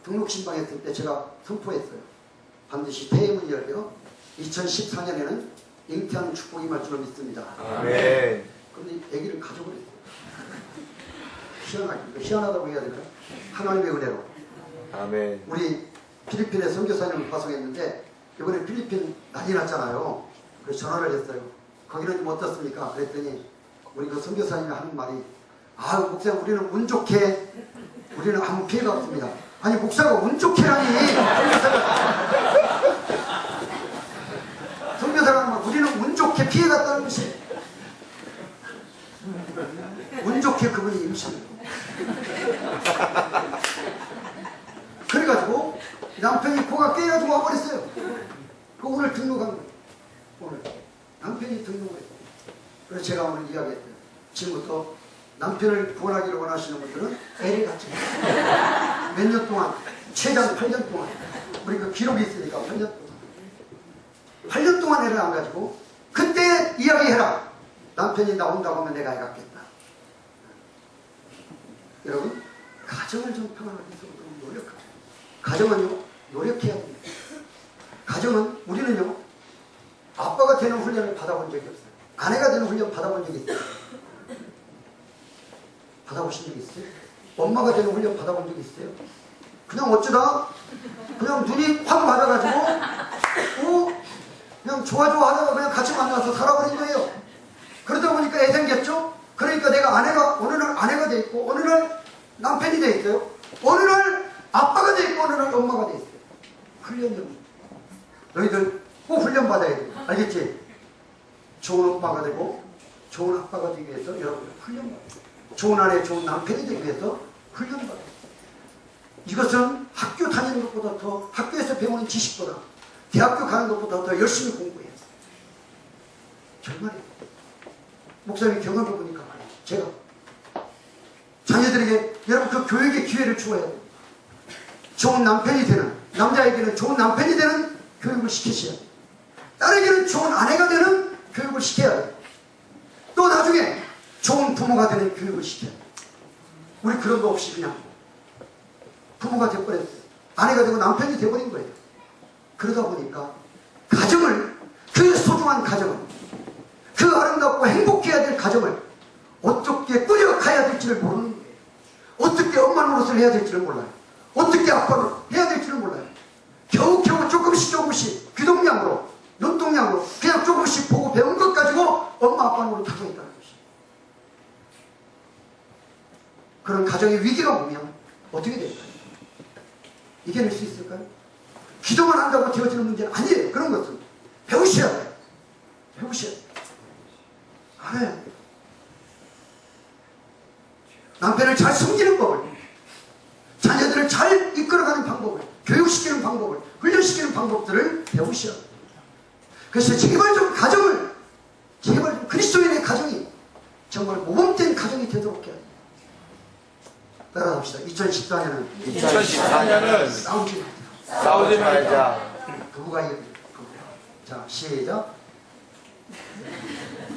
등록 신방했을 때 제가 선포했어요. 반드시 대문이 열려 2014년에는 잉태하는 축복이 임할 줄로 믿습니다. 아멘. 그런데 아기를 가져버렸어요. 희한하다고 해야 될까요? 하나님의 은혜로. 아멘. 우리 필리핀에 선교사님을 파송했는데 이번에 필리핀 난리 났잖아요. 그래서 전화를 했어요. 거기는 좀 어떻습니까? 그랬더니 우리 그 선교사님이 하는 말이 목사님 우리는 운 좋게 우리는 아무 피해가 없습니다. 아니 목사가 운 좋게라니 선교사가 막 우리는 운 좋게 피해갔다는 것이 운 좋게 그분이 임신을 그래가지고 남편이 코가 깨가지고 와버렸어요. 그 오늘 등록한 거예요. 오늘 남편이 등록을 했어요. 그래서 제가 오늘 이야기했어요. 지금부터 남편을 구원하기를 원하시는 분들은 애를 갖지 마세요. 몇 년 동안 최장 8년 동안 우리 그 기록이 있으니까 8년 동안 애를 안 가지고 그때 이야기해라. 남편이 나온다고 하면 내가 애 갖겠다. 여러분 가정을 좀 평안하게 해서 노력하세요. 가정은요 노력해야 됩니다. 가정은 우리는요 아빠가 되는 훈련을 받아본 적이 없어요. 아내가 되는 훈련 받아본 적이 있어요. 받아보신 적 있어요? 엄마가 되는 훈련 받아본 적 있어요? 그냥 어쩌다 그냥 눈이 확 맞아가지고 그냥 좋아하다가 그냥 같이 만나서 살아버린 거예요. 그러다 보니까 애 생겼죠? 그러니까 내가 어느 날 아내가 돼 있고 어느 날 남편이 돼 있어요. 어느 날 아빠가 돼 있고 어느 날 엄마가 돼 있어요. 훈련이 너희들 꼭 훈련 받아야 돼. 알겠지? 좋은 엄마가 되고 좋은 아빠가 되기 위해서 여러분 훈련 받아요. 좋은 아내, 좋은 남편이 되기 위해서 훈련 받아요. 이것은 학교 다니는 것보다 더 학교에서 배우는 지식보다 대학교 가는 것보다 더 열심히 공부해요. 정말이에요. 목사님이 경험해 보니까 말이에요. 제가 자녀들에게 여러분 그 교육의 기회를 주어야 돼요. 좋은 남편이 되는, 남자에게는 좋은 남편이 되는 교육을 시키셔야 돼요. 딸에게는 좋은 아내가 되는 교육을 시켜야 돼요. 또 나중에 좋은 부모가 되는 교육을 시켜야 돼요. 우리 그런 거 없이 그냥 부모가 되어버렸어요. 아내가 되고 남편이 되어버린 거예요. 그러다 보니까 가정을, 그 소중한 가정을, 그 아름답고 행복해야 될 가정을 어떻게 꾸려가야 될지를 모르는 거예요. 어떻게 엄마 노릇을 해야 될지를 몰라요. 어떻게 아빠를 해야 될지를 몰라요. 겨우겨우 조금씩 귀동냥으로, 눈동냥으로 그냥 조금씩 보고 배운 것 가지고 엄마 아빠 노릇하고 있다는 것이에요. 그런 가정의 위기가 오면 어떻게 될까요? 이겨낼 수 있을까요? 기도만 한다고 되어지는 문제는 아니에요. 그런 것은 배우셔야 돼요. 배우셔야 돼요. 알아야 돼요. 남편을 잘 섬기는 법을, 자녀들을 잘 이끌어가는 방법을, 교육시키는 방법을, 훈련시키는 방법들을 배우셔야 돼요. 그래서 제발 좀 가정을, 제발 좀 그리스도인의 가정이 정말 모범된 가정이 되도록 해야 돼요. 따라합시다. 2014년은 싸우지 말자. 부부가 이깁니다. 자, 시작.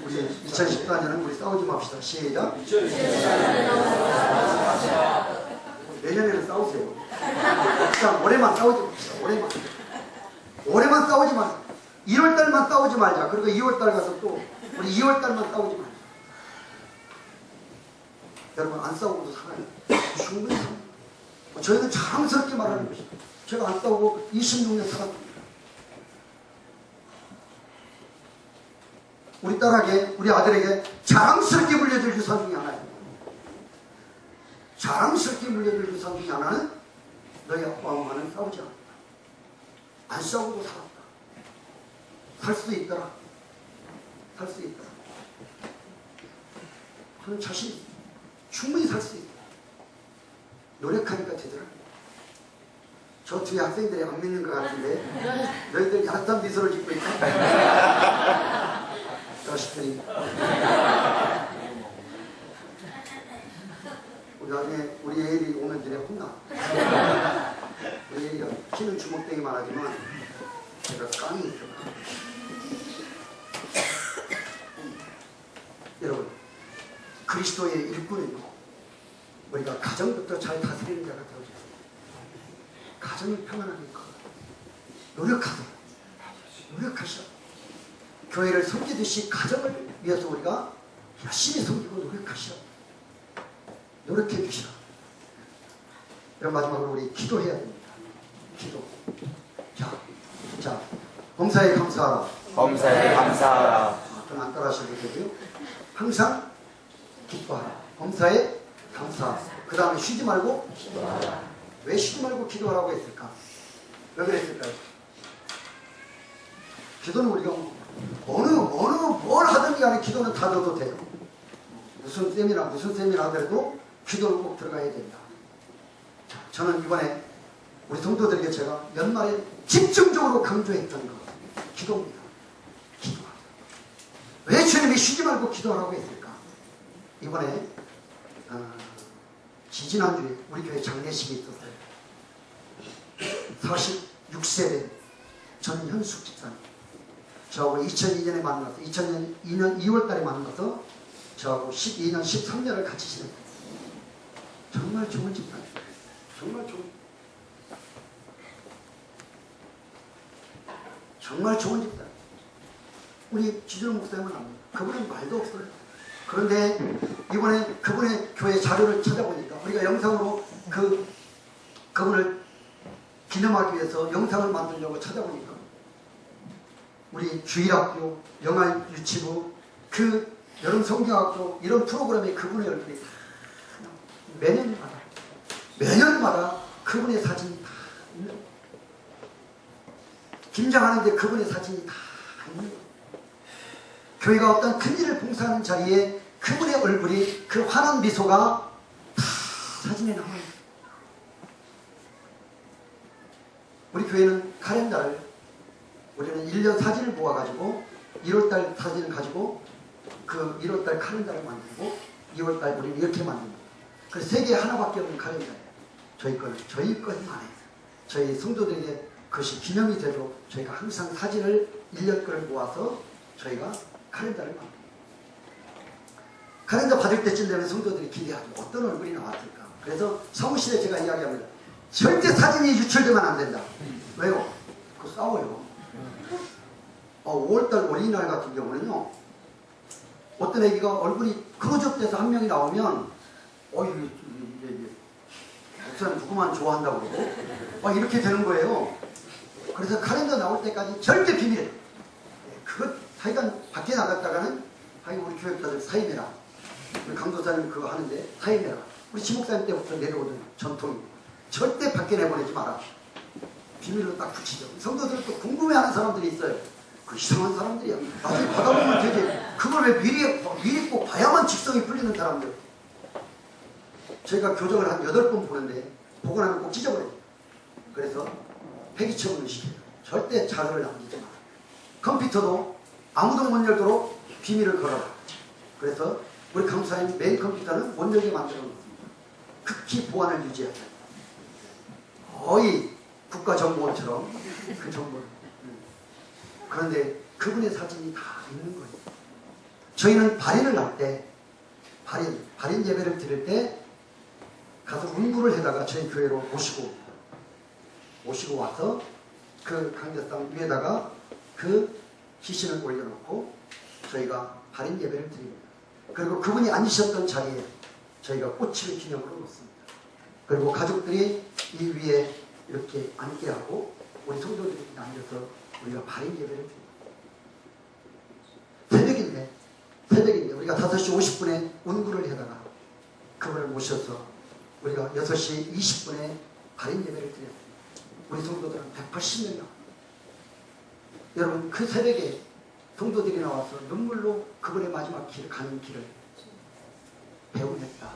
우리 2014년은 우리 싸우지 맙시다. 시작. 내년에는 싸우세요. 자, 올해만 싸우지 맙시다. 올해만 싸우지 말자. 1월달만 싸우지 말자. 그리고 2월달 가서 또 우리 2월달만 싸우지 말자. 여러분 안 싸우고도 살아요. 충분히 살아요. 저희는 자랑스럽게 말하는 것이죠. 제가 안 싸우고 26년 살았습니다. 우리 딸에게, 우리 아들에게 자랑스럽게 물려줄 유산 중에 하나예요. 자랑스럽게 물려줄 유산 중에 하나는 너희 아빠 엄마는 싸우지 않았다. 안 싸우고 살았다. 살 수도 있더라. 살 수 있더라. 저는 자신 있어요. 충분히 살 수 있다. 노력하니까 되더라고요. 저 뒤에 학생들이 안 믿는 것 같은데 너희들 야릇한 미소를 짓고 있다. 자식들이 나중에 우리 애들이 오면 전에 혼나. 우리 애가 키는 주먹뱅이만 하지만 제가 깡이 있어. 여러분 그리스도의 일꾼은요, 우리가 가정부터 잘 다스리는 자가 되어줘요. 가정을 평안하게 노력하셔. 교회를 섬기듯이 가정을 위해서 우리가 열심히 섬기고 노력하시라. 노력해 주시라. 그럼 마지막으로 우리 기도해야 됩니다. 기도. 자, 범사에 감사하라. 범사에 감사하라. 좀 안 따라하셔도 되고요. 항상 기뻐하라. 범사에 감사하라. 그 다음에 쉬지 말고 기도하라. 왜 쉬지 말고 기도하라고 했을까? 왜 그랬을까요? 기도는 우리가 뭘 하든지 간에 기도는 다 넣어도 돼요. 무슨 세미나 하더라도 기도는 꼭 들어가야 된다. 자, 저는 이번에 우리 성도들에게 제가 연말에 집중적으로 강조했던 거 기도입니다. 기도하라. 왜 주님이 쉬지 말고 기도하라고 했을까? 이번에 지지난주에 우리 교회 장례식이 있었어요. 46세대 전현숙 집사님, 저하고 2002년에 만나서 2002년 2월달에 만나서 저하고 12년 13년을 같이 지냈어요. 정말 좋은 집사님, 정말 좋은 집사님. 우리 지존 목사님은 압니다. 그분은 말도 없어요. 그런데 이번에 그분의 교회 자료를 찾아보니까 우리가 영상으로 그분을 기념하기 위해서 영상을 만들려고 찾아보니까 우리 주일학교, 영알유치부, 그 여름 성경학교 이런 프로그램에 그분의 얼굴이 매년마다 그분의 사진이 다 있는 거예요. 김장하는데 그분의 사진이 다 있는 거예요. 교회가 어떤 큰 일을 봉사하는 자리에 그분의 얼굴이, 그 환한 미소가 다 사진에 남아요. 우리 교회는 카렌다를 우리는 1년 사진을 모아가지고 1월달 사진을 가지고 그 1월달 카렌다를 만들고 2월달 우리는 이렇게 만듭니다. 그 세계에 하나밖에 없는 카렌다예요. 저희 것만 해요. 저희 성도들에게 그것이 기념이 되도록 저희가 항상 사진을 1년 거를 모아서 저희가 카렌다를 만듭니다. 카렌다 받을 때쯤 되면 성도들이 기대하죠. 어떤 얼굴이 나왔을까. 그래서 사무실에 제가 이야기합니다. 절대 사진이 유출되면 안 된다. 왜요? 그거 싸워요. 5월달 어린이날 같은 경우는요, 어떤 애기가 얼굴이 크로즈업돼서 한 명이 나오면 목사님 누구만 좋아한다고 그러고 이렇게 되는 거예요. 그래서 카렌더 나올 때까지 절대 비밀. 그거 하여간 밖에 나갔다가는 우리 교육자들 사임해라. 우리 강도사님 그거 하는데 사임해라. 우리 지목사님 때부터 내려오던 전통이 절대 밖에 내보내지 마라. 비밀로 딱 붙이죠. 성도들 또 궁금해하는 사람들이 있어요. 그 이상한 사람들이야. 나중에 받아보면 되지. 그걸 왜 미리 꼭 봐야만 직성이 풀리는 사람들. 저희가 교정을 한 8번 보는데 보고 나면 꼭 찢어버려요. 그래서 폐기처분을 시켜요. 절대 자료를 남기지 마라. 컴퓨터도 아무도 못 열도록 비밀을 걸어라. 그래서 우리 강사님 메인 컴퓨터는 못 열게 만들어 놓습니다. 극히 보안을 유지해야 돼요. 거의 국가정보원처럼 그 정보를. 그런데 그분의 사진이 다 있는 거예요. 저희는 발인을 할 때, 발인 예배를 드릴 때 가서 운구를 해다가 저희 교회로 모시고 와서 그 강제상 위에다가 그 기신을 올려놓고 저희가 발인 예배를 드립니다. 그리고 그분이 앉으셨던 자리에 저희가 꽃을 기념으로 놓습니다. 그리고 가족들이 이 위에 이렇게 앉게 하고 우리 성도들이 앉아서 우리가 발인 예배를 드립니다. 새벽인데 우리가 5시 50분에 운구를 해다가 그분을 모셔서 우리가 6시 20분에 발인 예배를 드렸습니다. 우리 성도들은 180명이요. 여러분 그 새벽에 성도들이 나와서 눈물로 그분의 마지막 길 가는 길을 배우냈다.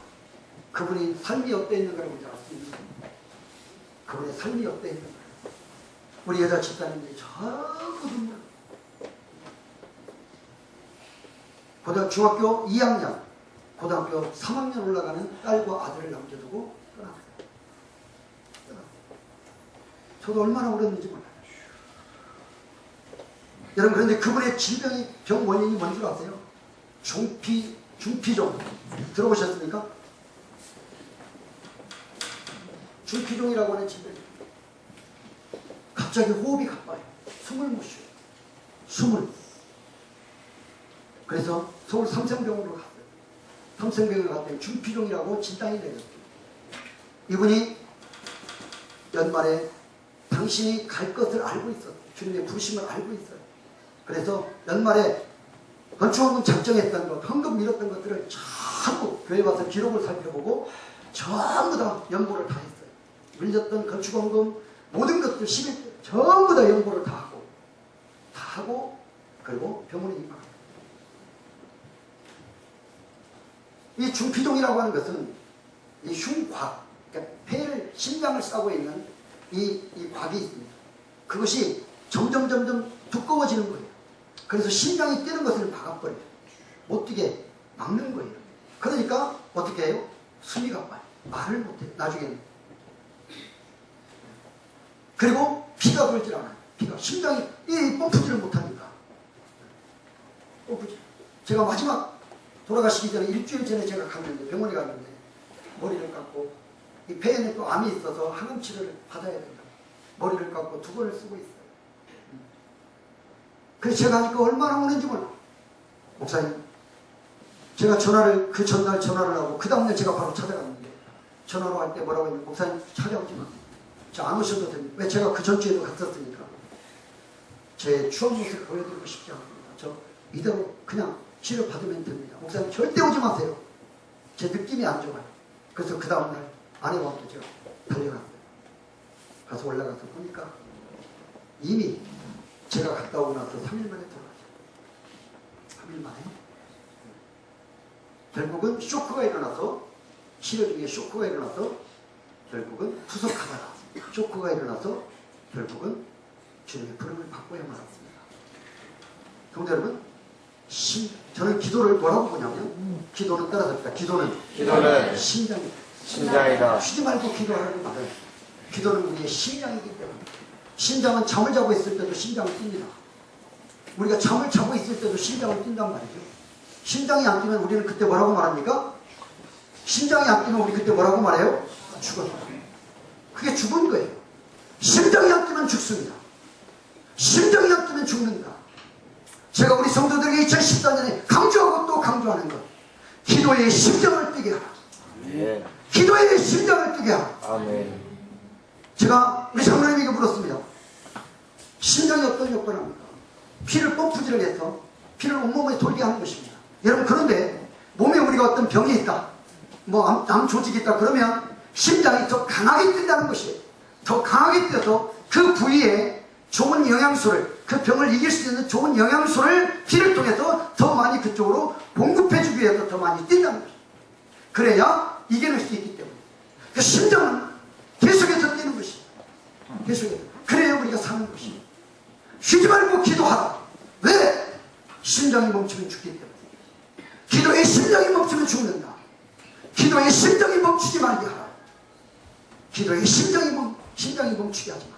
그분이 삶이 어땠는가를 우리가 알 수 있는 겁니다. 그분의 삶이 어땠는가. 우리 여자 집사님들이 전부 눈물. 중학교 2학년, 고등학교 3학년 올라가는 딸과 아들을 남겨두고 떠났어요. 저도 얼마나 울었는지 몰라요. 여러분 그런데 그분의 질병이 병 원인이 뭔 줄 아세요? 중피종 들어보셨습니까? 중피종이라고 하는 질병. 갑자기 호흡이 가빠요. 숨을 못 쉬어요. 숨을. 그래서 서울 삼성병원으로 갔어요. 삼성병원에 갔더니 중피종이라고 진단이 내렸어요. 이분이 연말에 당신이 갈 것을 알고 있었어요. 주님의 부르심을 알고 있어요. 그래서 연말에 건축원금 작정했던 것, 헌금 밀었던 것들을 전부 교회 와서 기록을 살펴보고 전부 다 연보를 다 했어요. 밀렸던 건축원금 모든 것들 11대 전부 다 연보를 다 하고 그리고 병원에 입학합니다. 이 중피종이라고 하는 것은 이 흉곽, 그러니까 폐를 심장을 싸고 있는 이 곽이 있습니다. 그것이 점점 두꺼워지는 거예요. 그래서 심장이 뛰는 것을 막아버려요. 못 뛰게 막는 거예요. 그러니까 어떻게 해요? 숨이 가빠요. 말을 못해요. 나중에는. 그리고 피가 돌질 않아요. 심장이 펌프질을 못하니까. 펌프질. 제가 마지막 돌아가시기 전에 일주일 전에 제가 갔는데 병원에 갔는데 머리를 깎고 이 폐에는 또 암이 있어서 항암 치료를 받아야 된다. 머리를 깎고 2번을 쓰고 있어요. 그래서 제가 하니까 얼마나 오는지 몰라. 목사님, 제가 그 전날 전화를 하고 그 다음날 제가 바로 찾아갔는데 전화로 할 때 뭐라고 했냐면 목사님 찾아오지 마. 저 안 오셔도 됩니다. 왜 제가 그 전주에도 갔었으니까. 제 추억 모습을 보여드리고 싶지 않습니다. 저 이대로 그냥 치료 받으면 됩니다. 목사님 절대 오지 마세요. 제 느낌이 안 좋아요. 그래서 그 다음날 아내와 함께 제가 달려갔어요. 가서 올라가서 보니까 이미 제가 갔다 오고 나서 3일 만에 돌아가죠. 3일 만에. 결국은 쇼크가 일어나서 치료 중에 쇼크가 일어나서 결국은 투석하다가 쇼크가 일어나서 결국은 주님의 부름을 받고야 말았습니다. 성도 여러분, 저는 기도를 뭐라고 보냐면, 기도는 따라잡니다. 기도는 심장이다. 심장이다. 쉬지 말고 기도하라는 말은, 기도는 우리의 심장이기 때문에, 심장은 잠을 자고 있을 때도 심장을 뜁니다. 우리가 잠을 자고 있을 때도 심장을 뛴단 말이죠. 심장이 안 뛰면 우리는 그때 뭐라고 말합니까? 심장이 안 뛰면 우리 그때 뭐라고 말해요? 죽었다. 그게 죽은 거예요. 심장이 안 뛰면 죽습니다. 심장이 안 뛰면 죽는다. 제가 우리 성도들에게 2014년에 강조하고 또 강조하는 것, 기도의 심장을 뛰게 하라. 네. 기도의 심장을 뛰게 하라. 아멘. 제가 우리 장로님에게 물었습니다. 심장이 어떤 역할을 합니까? 피를 펌프질을 해서 피를 온몸에 돌게 하는 것입니다. 여러분, 그런데 몸에 우리가 어떤 병이 있다, 뭐 암 조직이 있다 그러면 심장이 더 강하게 뛴다는 것이에요. 더 강하게 뛰어서 그 부위에 좋은 영양소를, 그 병을 이길 수 있는 좋은 영양소를 피를 통해서 더 많이 그쪽으로 공급해주기 위해서 더 많이 뛴다는 것이에요. 그래야 이겨낼 수 있기 때문에. 그 심장은 계속해서 뛰는 것이에요. 계속해서. 그래야 우리가 사는 것이에요. 쉬지 말고 기도하라. 왜? 심장이 멈추면 죽기 때문에. 기도의 심장이 멈추면 죽는다. 기도의 심장이 멈추지 말게 하라. 기도의 심장이 멈추게 하지 마.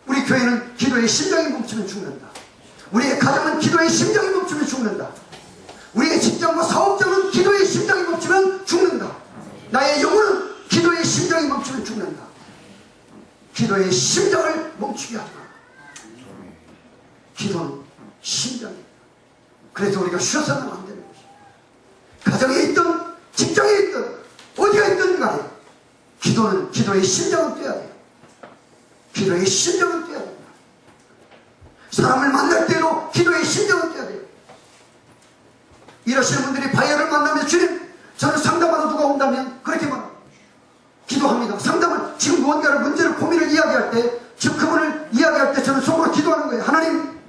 우리 교회는 기도의 심장이 멈추면 죽는다. 우리의 가정은 기도의 심장이 멈추면 죽는다. 우리의 직장과 사업장은 기도의 심장이 멈추면 죽는다. 나의 영혼은 기도의 심장이 멈추면 죽는다. 기도의 심장을 멈추게 하지 마. 기도는 심장이다. 그래서 우리가 쉬어서는 안 되는 것이다. 가정에 있든 직장에 있든 어디가 있든 간에 기도는, 기도의 심장을 뛰어야 돼요. 기도의 심장을 뛰어야 된다. 사람을 만날 때도 기도의 심장을 뛰어야 돼요. 이러시는 분들이 바이어를 만나면, 주님, 저는 상담하러 누가 온다면 그렇게 말합니다. 기도합니다. 상담을, 지금 무언가를, 문제를, 고민을 이야기할 때, 지금 그분을 이야기할 때 저는 속으로 기도하는 거예요. 하나님,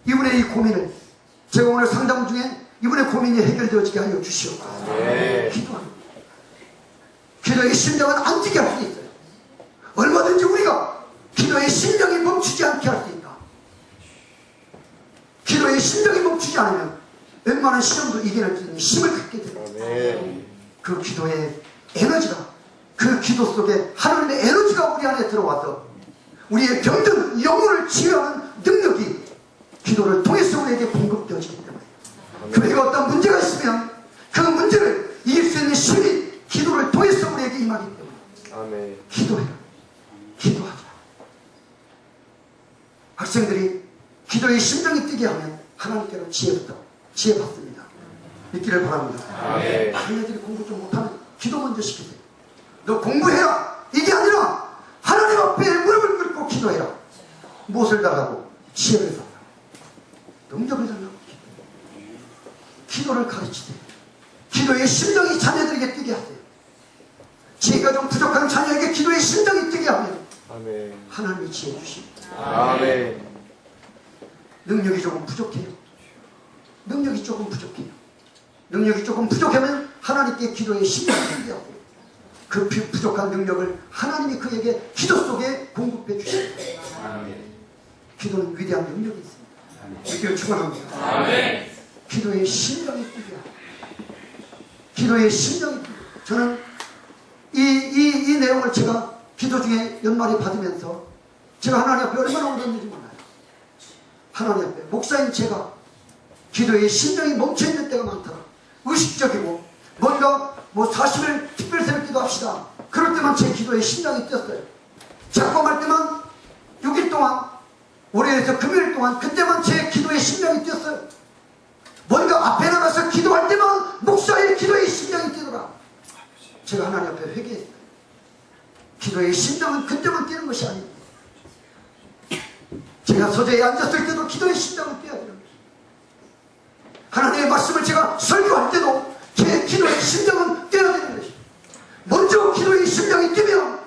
이분의 이 고민을, 제가 오늘 상담 중에 이분의 고민이 해결되어지게 하여 주시옵소서. 네. 기도합니다. 기도의 심장은 안 뛰게 할 수 있어요. 얼마든지 우리가 기도의 심장이 멈추지 않게 할 수 있다. 기도의 심장이 멈추지 않으면 웬만한 시험도 이겨낼 수 있는 힘을 갖게 됩니다. 아멘. 그 기도의 에너지가, 그 기도 속에 하나님의 에너지가 우리 안에 들어와서 우리의 병든 영혼을 치유하는 능력이 기도를 통해서 우리에게 공급되어지기 때문에, 교회가 어떤 문제가 있으면 그 문제를 이길 수 있는 힘이 기도를 통해서 우리에게 임하기 때문에, 아멘. 기도해라. 기도하자. 학생들이 기도의 심장이 뛰게 하면 하나님께로 지혜 받습니다. 믿기를 바랍니다. 아멘. 자녀들이 공부 좀 못하면 기도 먼저 시키세요. 너 공부해라. 이게 아니라 하나님 앞에 무릎을 꿇고 기도해라. 무엇을 달라고? 지혜를 달라고, 능력을 달라고. 기도를 가르치세요. 기도의 심장이 자녀들에게 뛰게 하세요. 지혜가 좀 부족한 자녀에게 기도의 심장이 뛰게 하면 아멘. 하나님이 지혜 주십니다. 아멘. 능력이 조금 부족해요. 능력이 조금 부족해요. 능력이 조금 부족하면 하나님께 기도의 심장이 뛰게 하세요. 그 부족한 능력을 하나님이 그에게 기도 속에 공급해 주십니다. 기도는 위대한 능력이 있습니다. 믿기를 축원합니다. 아멘. 기도의 심장이 뛰게 하라. 기도의 심장이 뛰게. 저는 이 내용을 제가 기도 중에 연말에 받으면서 제가 하나님 앞에 얼마나 울었는지 몰라요. 하나님 앞에 목사인 제가 기도의 심장이 멈춰있는 때가 많더라. 의식적이고 뭔가 뭐 40일 특별새벽 기도합시다. 그럴 때만 제 기도의 심장이 뛰었어요. 작업할 때만 6일 동안, 월요일에서 금요일 동안 그때만 제 기도의 심장이 뛰었어요. 뭔가 앞에 나가서 기도할 때만 목사의 기도의 심장이 뛰더라. 제가 하나님 앞에 회개했어요. 기도의 심장은 그때만 뛰는 것이 아닙니다. 제가 서재에 앉았을 때도 기도의 심장은 뛰어야 되는 것입니다. 하나님의 말씀을 제가 설교할 때도 제 기도의 심장은 뛰어야 되는 것입니다. 먼저 기도의 심장이 뛰면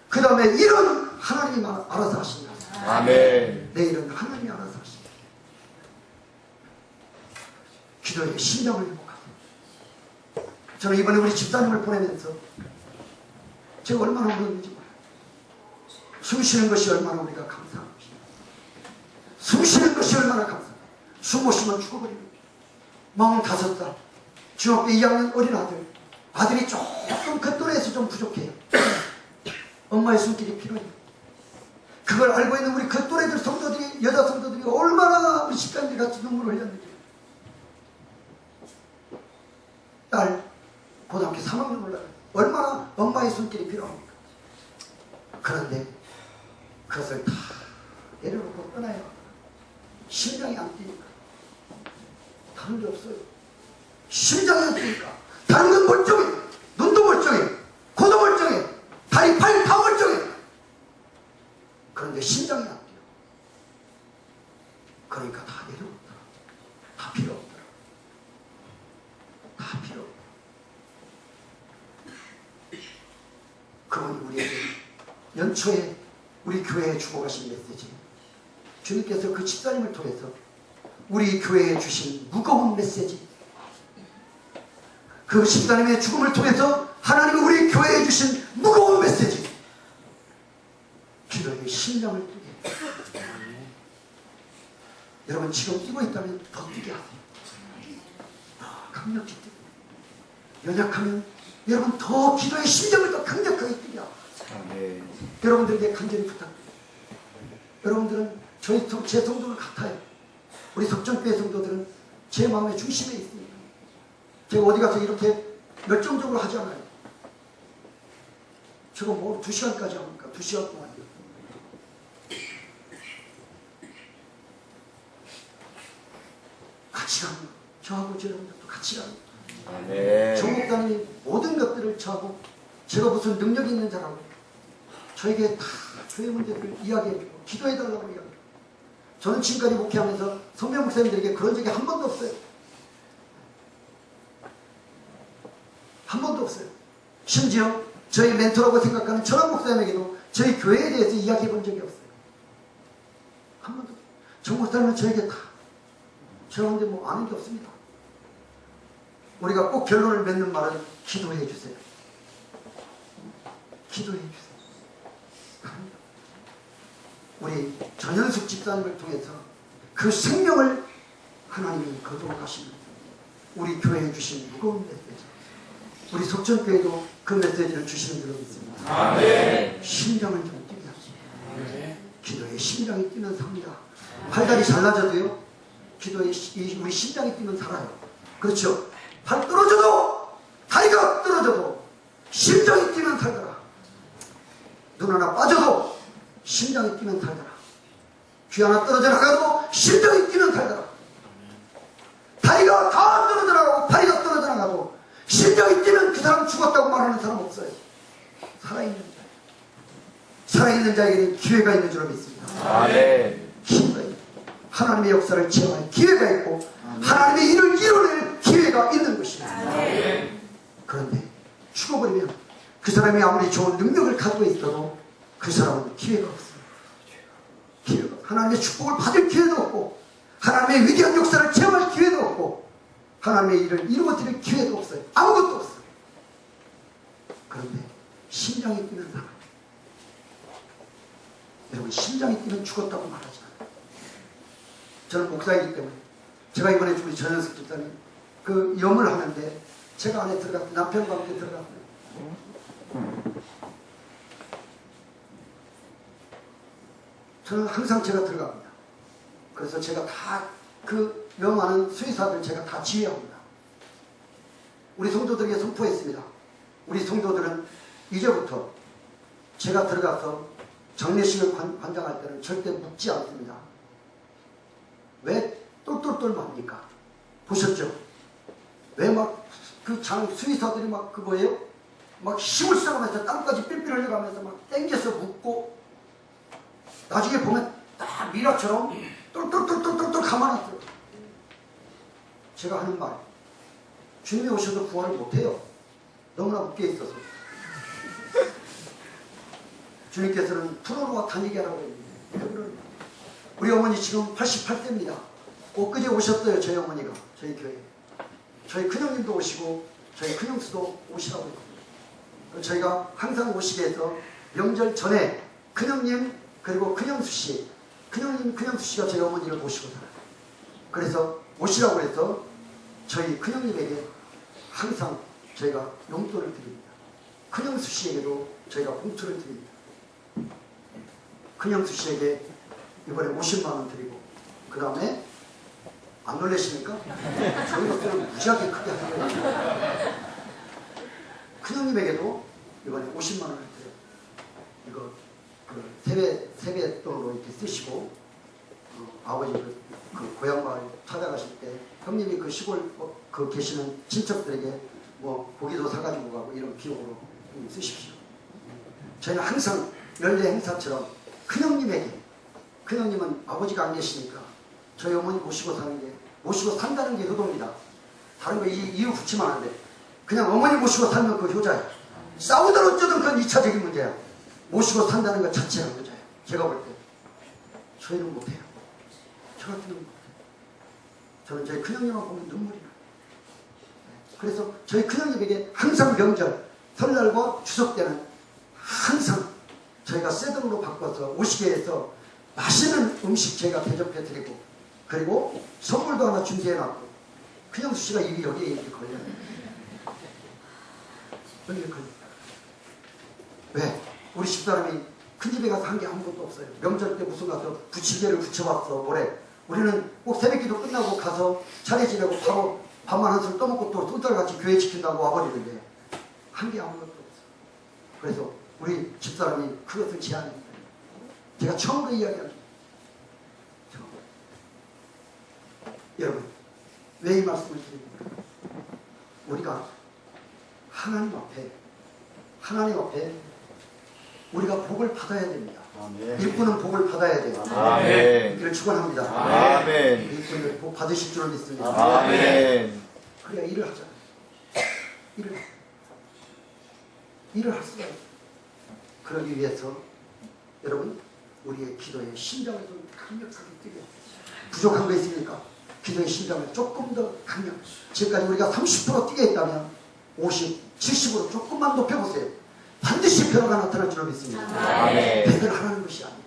그 다음에 일은 하나님이 알아서 하신다. 아멘. 내 일은 하나님이 알아서 하신다. 기도의 심장을 회복하세요. 저는 이번에 우리 집사님을 보내면서 제가 얼마나 울었는지 몰라요. 숨 쉬는 것이 얼마나 우리가 감사한 것입니다. 숨 쉬는 것이 얼마나 감사합니다. 숨 못 쉬면 죽어버리는 거예요. 45살 중학교 2학년 어린 아들이 조금 그 또래에서 좀 부족해요. 엄마의 손길이 필요해요. 그걸 알고 있는 우리 그 또래들 성도들이, 여자 성도들이 얼마나 우리 집사님들 같이 눈물을 흘렸는지. 딸 고등학교 3학년 올라가요. 얼마나 엄마의 손길이 필요합니까? 그런데 그것을 다 내려놓고 떠나요. 심장이 안 뛰니까. 다른 게 없어요. 심장이 안 뛰니까. 다른 건 멀쩡해. 눈도 멀쩡해. 코도 멀쩡해. 다리, 팔 다 멀쩡해. 그런데 심장이 안 뛰어. 그러니까 다 내려놓더라. 다 필요 없더라. 다 필요 없더라. 그분이 우리에게 연초에 우리 교회에 주고 가신 메시지, 주님께서 그 집사님을 통해서 우리 교회에 주신 무거운 메시지, 그 집사님의 죽음을 통해서 하나님이 우리 교회에 주신 무거운 메시지, 기도의 심장을 뛰게. 여러분 지금 뛰고 있다면 더 뛰게 하세요. 더 강력히 뛰게. 연약하면 여러분 더 기도의 심장을 더 강력하게 뛰게 하세요. 아멘. 여러분들에게 간절히 부탁드립니다. 여러분들은 제 성도들 같아요. 우리 석전교회 성도들은 제 마음의 중심에 있습니다. 제가 어디 가서 이렇게 열정적으로 하지 않아요. 제가 뭐 2시간까지 합니까? 2시간 동안요. 같이 갑니다. 저하고 여러분들도 같이 갑니다. 아멘. 정 목사님이 모든 것들을 저하고, 제가 무슨 능력이 있는 자라고 저에게 다 교회 문제들을 이야기해주고 기도해달라고 이야기해요. 저는 지금까지 목회하면서 선배 목사님들에게 그런 적이 한 번도 없어요. 한 번도 없어요. 심지어 저희 멘토라고 생각하는 전학 목사님에게도 저희 교회에 대해서 이야기해 본 적이 없어요. 한 번도. 정 목사님은 저에게 다, 저한테 뭐 아는 게 없습니다. 우리가 꼭 결론을 맺는 말은 기도해 주세요. 기도해 주세요. 우리 전현숙 집사님을 통해서 그 생명을 하나님이 거두어가시는 우리 교회에 주신 무거운 메시지, 우리 속전교회도 그 메시지를 주시는 줄로 믿습니다. 아멘. 심장을 좀 뛰게 하시고, 기도에 심장이 뛰면 삽니다. 팔다리 잘라져도요, 기도에 우리 심장이 뛰면 살아요. 그렇죠? 발 떨어져도, 다리가 떨어져도 심장이 뛰면 살더라. 눈 하나 빠져도 심장이 뛰면 살더라. 귀 하나 떨어져 나가도 심장이 뛰면 살더라. 다리가 다 떨어져 나가고 팔이 다 떨어져 나가도 심장이 뛰면 그 사람 죽었다고 말하는 사람 없어요. 살아있는 자, 살아있는 자에게는 기회가 있는 줄 믿습니다. 아멘. 기회가 있고, 하나님의 역사를 체험할 기회가 있고, 하나님의 일을 이뤄낼 기회가 있는 것입니다. 그런데 죽어버리면 그 사람이 아무리 좋은 능력을 가지고 있어도 그 사람은 기회가 없어요. 기회가. 하나님의 축복을 받을 기회도 없고, 하나님의 위대한 역사를 체험할 기회도 없고, 하나님의 일을 이루어드릴 기회도 없어요. 아무것도 없어요. 그런데 심장이 뛰는 사람, 여러분 심장이 뛰면 죽었다고 말하지 않아요. 저는 목사이기 때문에 제가 이번에 우리 전현석 집사님 그 염을 하는데 제가 안에 들어갔어요. 남편과 함께 들어갔어요. 저는 항상 제가 들어갑니다. 그래서 제가 다 그 염하는 수의사들 제가 다 지휘합니다. 우리 성도들에게 선포했습니다. 우리 성도들은 이제부터 제가 들어가서 장례식을 관장할 때는 절대 묻지 않습니다. 왜 똘똘똘 맙니까? 보셨죠? 왜 막 그 수의사들이 막 그거예요? 막 힘을 써가면서 땀까지 삘삘 흘려가면서 막 땡겨서 묻고, 나중에 보면 딱 미라처럼 똘똘똘똘똘 감아놨어요. 제가 하는 말, 주님이 오셔도 부활을 못해요. 너무나 묶여 있어서. 주님께서는 푸르르와 다니게 하라고 했는데, 우리 어머니 지금 88세입니다. 엊그제 오셨어요. 저희 어머니가 저희 교회. 저희 큰형님도 오시고 저희 큰형수도 오시라고 했거든요. 저희가 항상 오시게 해서 명절 전에 큰형님 그리고 큰형수 씨, 큰형님 큰형수 씨가 저희 어머니를 모시고 살아요. 그래서 오시라고 해서 저희 큰형님에게 항상 저희가 용돈을 드립니다. 큰형수 씨에게도 저희가 봉투를 드립니다. 큰형수 씨에게 이번에 50만 원 드리고, 그 다음에 안 놀라십니까? 저희로서는 무지하게 크게 하려고 큰형님에게도 이번에 50만 원을 드려요. 이거 그 세뱃돈으로 이렇게 쓰시고, 아버지 그 고향 마을 찾아가실 때 형님이 그 시골 그 계시는 친척들에게 뭐 고기도 사가지고 가고 이런 비용으로 쓰십시오. 저희는 항상 연례 행사처럼 큰형님에게, 큰형님은 아버지가 안 계시니까 저희 어머니 모시고 사는 게, 모시고 산다는 게 효도입니다. 다른 거 이유 붙이면 안 돼. 그냥 어머니 모시고 살면 그 효자야. 싸우든 어쩌든 그건 2차적인 문제야. 모시고 산다는 것 자체가 효자야. 제가 볼 때 저희는 못해요. 저 같은 경우는 못해요. 저는 저희 큰형님만 보면 눈물이 나요. 그래서 저희 큰형님에게 항상 명절, 설날과 추석 때는 항상 저희가 세돈으로 바꿔서 오시게 해서 맛있는 음식 제가 대접해 드리고, 그리고 선물도 하나 준비해 놨고, 큰형수 씨가 입이 여기에 이렇게 걸려요. 여기에 걸려요. 왜? 우리 집사람이 큰 집에 가서 한 게 아무것도 없어요. 명절 때 무슨 가서 부침개를 부쳐왔어, 뭐래. 우리는 꼭 새벽기도 끝나고 가서 차례 지내고 바로 밥만 한 술 떠먹고 또 뚱딸같이 교회 지킨다고 와버리는데 한 게 아무것도 없어. 그래서 우리 집사람이 그것을 제안했어요. 제가 처음 그 이야기합니다. 여러분, 왜 이 말씀을 드립니까? 우리가 하나님 앞에 우리가 복을 받아야 됩니다. 아멘. 일꾼은 복을 받아야 돼요. 아멘. 이를 축원합니다. 아멘. 일꾼이 복 받으실 줄은 믿습니다. 아멘. 그래야 일을 하잖아요. 일을 할 수가 있어요. 그러기 위해서 여러분, 우리의 기도의 심장을 좀 강력하게 뛰게. 부족한 거 있습니까? 기도의 심장을 조금 더 강력. 지금까지 우리가 30% 뛰게 했다면 50, 70으로 조금만 높여보세요. 반드시 변화가 나타날 줄 믿습니다. 아멘. 100을 하라는 것이 아니에요.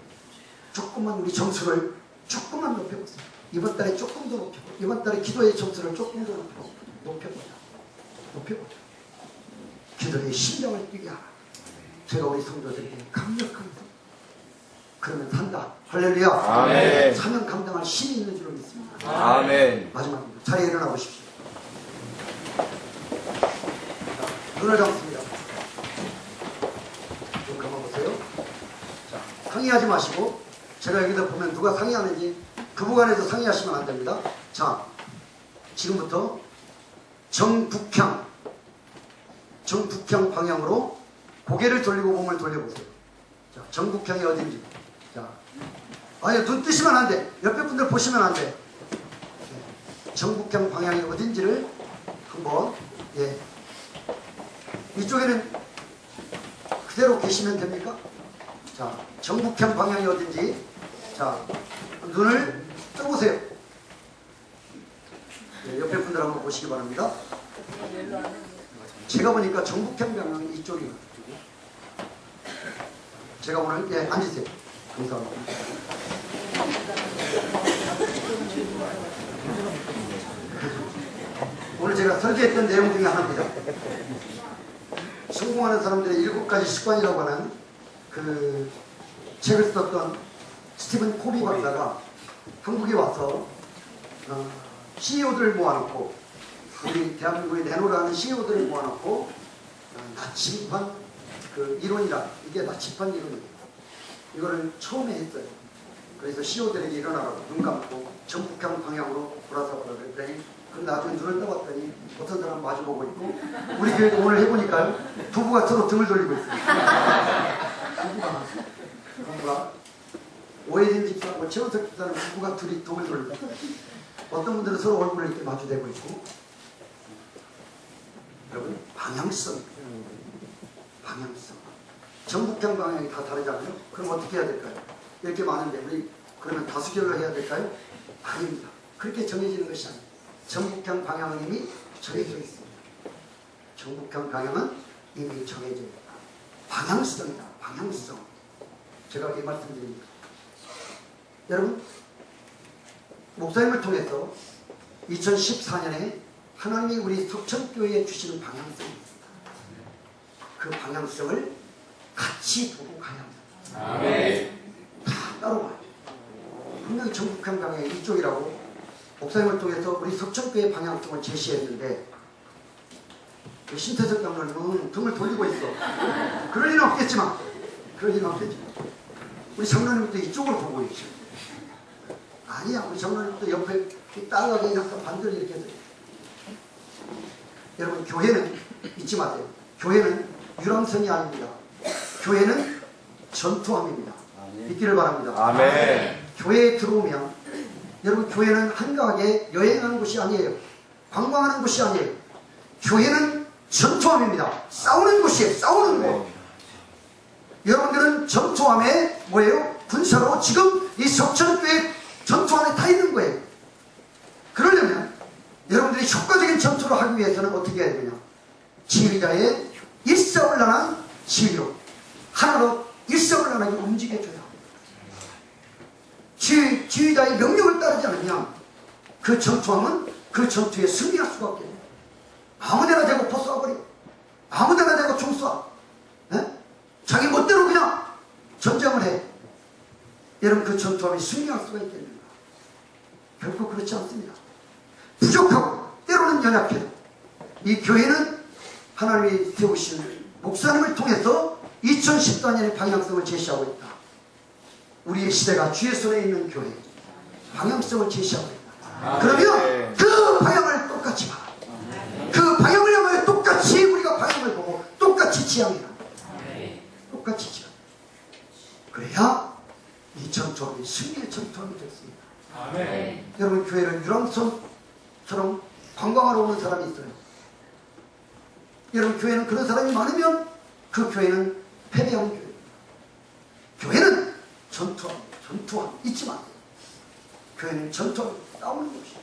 조금만 우리 점수를 조금만 높여보세요. 이번 달에 조금 더 높여보세요. 이번 달에 기도의 점수를 조금 더 높여보자. 기도의 심장을 뛰게 하라. 제가 우리 성도들에게 강력한 그러면 산다. 할렐루야. 아멘. 사명 감당할 힘이 있는 줄로 믿습니다. 아멘. 마지막으로 자리에 일어나 보십시오. 눈을 감습니다. 좀 감아보세요. 자, 상의하지 마시고, 제가 여기다 보면 누가 상의하는지 그 부분에서 상의하시면 안 됩니다. 자, 지금부터 정북향 방향으로 고개를 돌리고 몸을 돌려보세요. 자, 정북향이 어딘지. 자, 아니, 눈 뜨시면 안 돼. 옆에 분들 보시면 안 돼. 정북향 방향이 어딘지를 한번, 이쪽에는 그대로 계시면 됩니까? 자, 정북향 방향이 어딘지. 자, 눈을 떠보세요. 옆에 분들 한번 보시기 바랍니다. 제가 보니까 정북향 방향이 이쪽이거든요. 제가 오늘, 앉으세요. 감사합니다. 오늘 제가 설계했던 내용 중에 하나입니다. 성공하는 사람들의 7가지 습관이라고 하는 그 책을 썼던 스티븐 코비 박사가 한국에 와서 CEO들을 모아놓고, 우리 대한민국에 내놓으라는 CEO들을 모아놓고 나침반 그 이론이라, 이게 나침반 이론이에요. 이거를 처음에 했어요. 그래서 CEO들에게 일어나라고 눈 감고 정북향 방향으로 돌아서 보라 그랬더니, 그 나중에 눈을 떠봤더니 어떤 사람 마주보고 있고, 우리 교회도 오늘 해보니까요, 부부가 서로 등을 돌리고 있어요. 부부가 오해진 집사하고 최원석 집사는 부부가 둘이 등을 돌리고 있어요. 어떤 분들은 서로 얼굴을 이렇게 마주대고 있고. 여러분, 방향성. 정북향 방향이 다 다르잖아요. 그럼 어떻게 해야 될까요? 이렇게 많은데 우리 그러면 다수결로 해야 될까요? 아닙니다. 그렇게 정해지는 것이 아닙니다. 정북향 방향은 이미 정해져 있습니다. 정북향 방향은 이미 정해져 있다. 방향성이다. 방향성. 제가 이 말씀드립니다. 여러분, 목사님을 통해서 2014년에 하나님이 우리 석천교회에 주시는 방향성이 있습니다. 그 방향성을 같이 보고 가야 합니다. 아멘. 다 따라와요. 분명히 전국평강의 이쪽이라고 목사님을 통해서 우리 석천교회 방향성을 제시했는데 신태석 장로님은 등을 돌리고 있어. 그럴 리는 없겠지만 우리 장로님도 이쪽으로 보고 있죠. 아니야, 우리 장로님도 옆에 따라가게 약간 반대로 이렇게 해서. 여러분, 교회는 잊지 마세요. 교회는 유람선이 아닙니다. 교회는 전투함입니다. 믿기를 바랍니다. 아멘. 교회에 들어오면 여러분, 교회는 한가하게 여행하는 곳이 아니에요. 관광하는 곳이 아니에요. 교회는 전투함입니다. 싸우는 곳이에요. 싸우는 곳. 여러분들은 전투함에 뭐예요? 군사로 지금 이 석천교회 전투함에 타 있는 거예요. 그러려면 여러분들이 효과적인 전투를 하기 위해서는 어떻게 해야 되냐? 지휘자의 일사불란한 지휘로 하나로 일사불란하게 움직여줘야 합니다. 지휘자의 명령을 따르지 않으면 그 전투함은 그 전투에 승리할 수가 없겠네요. 아무데나 대고 포 쏴버려. 아무데나 대고 총 쏴. 네? 자기 멋대로 그냥 전쟁을 해. 여러분, 그 전투함이 승리할 수가 있겠는가? 결코 그렇지 않습니다. 부족하고 때로는 연약해도 이 교회는 하나님이 세우신 목사님을 통해서 2014년의 방향성을 제시하고 있다. 우리의 시대가 주의 손에 있는 교회 방향성을 제시하고 있다. 그러면 그 방향을 똑같이 봐. 그 방향을 향하여 똑같이 우리가 방향을 보고 똑같이 지향해라. 똑같이 지향. 그래야 이 전투함이 승리의 전투함이 됐습니다. 아멘. 여러분, 교회는 유람선처럼 관광하러 오는 사람이 있어요. 여러분, 교회는 그런 사람이 많으면 그 교회는 패배하는 교회입니다. 교회는 전투함 잊지 마세요. 교회는 전투함 싸우는 곳이에요.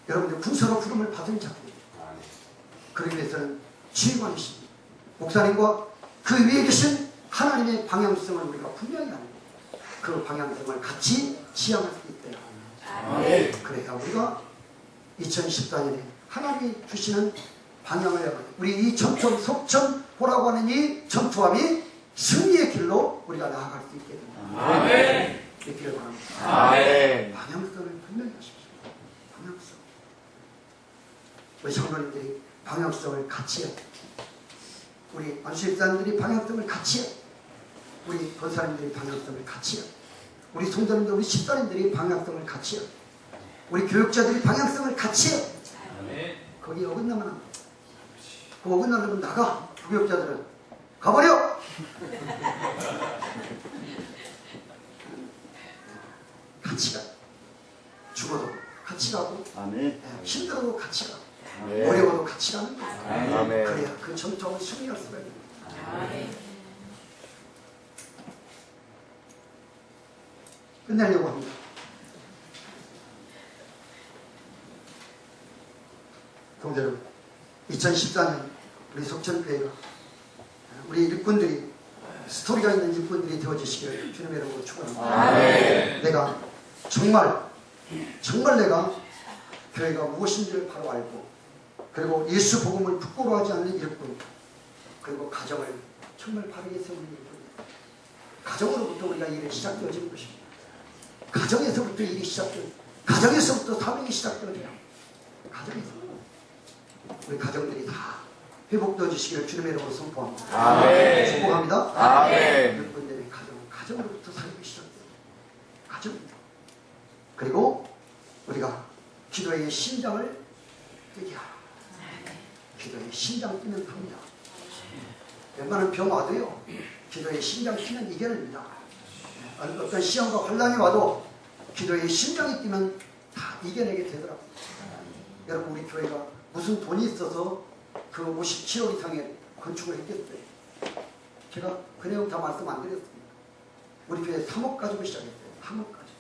여러분들 군사로 부름을 받은 자들이에요. 그러기 위해서는 지휘관이신 목사님과 그 위에 계신 하나님의 방향성을 우리가 분명히 알고 그 방향성을 같이 지향할 수 있대요. 그래야 우리가 2014년에 하나님이 주시는 방향을 우리 이 전투함 석천호라고 하는 이 전투함이 승리의 길로 우리가 나아갈 수 있게 됩니다. 아멘. 믿기를 바랍니다. 아멘. 방향성을 분명히 하십시오. 방향성. 우리 장로님들이 방향성을 같이 해요. 우리 안수집사님들이 방향성을 같이 해요. 우리 권사님들이 방향성을 같이 해요. 우리 성도님들, 우리 집사님들이 방향성을 같이 해요. 우리 교육자들이 방향성을 같이 해요. 거기 어긋나면 안 돼. 그 어긋나면 나가. 교육자들은 가버려. 같이 가. 죽어도 같이 가고, 아멘. 힘들어도 같이 가고, 아멘. 어려워도 같이 가는 거예요. 아멘. 그래야 그 전투함을 승리할 수가 있는 거예요. 끝내려고 합니다. 동자 여러분, 2014년 우리 석천교회가 우리 일꾼들이 스토리가 있는 일꾼들이 되어주시기를 주님의 이름으로 축원합니다. 아멘. 내가 정말 내가 교회가 무엇인지를 바로 알고, 그리고 예수 복음을 부끄러워하지 않는 일꾼, 그리고 가정을 정말 바르게 세우는 일꾼. 가정으로부터 우리가 일이 시작되어지는 것입니다. 가정에서부터 일이 시작되어져요. 가정에서부터 사명이 시작되어져요. 가정에서. 우리 가정들이 다 회복되어 주시기를 주님의 이름으로 선포합니다. 아멘. 축복합니다. 아멘. 여러분들의 가정으로부터 살기 시작돼요. 가정. 그리고 우리가 기도의 심장을 뛰게 하라. 기도의 심장 뛰면 됩니다. 웬만한 병 와도요, 기도의 심장 뛰면 이겨냅니다. 어떤 시험과 환란이 와도 기도의 심장이 뛰면 다 이겨내게 되더라고요. 여러분, 우리 교회가 무슨 돈이 있어서 그 57억 이상의 건축을 했겠어요. 제가 그 내용 다 말씀 안 드렸습니다. 우리 교회 3억 가지고 시작했어요. 3억 가지고.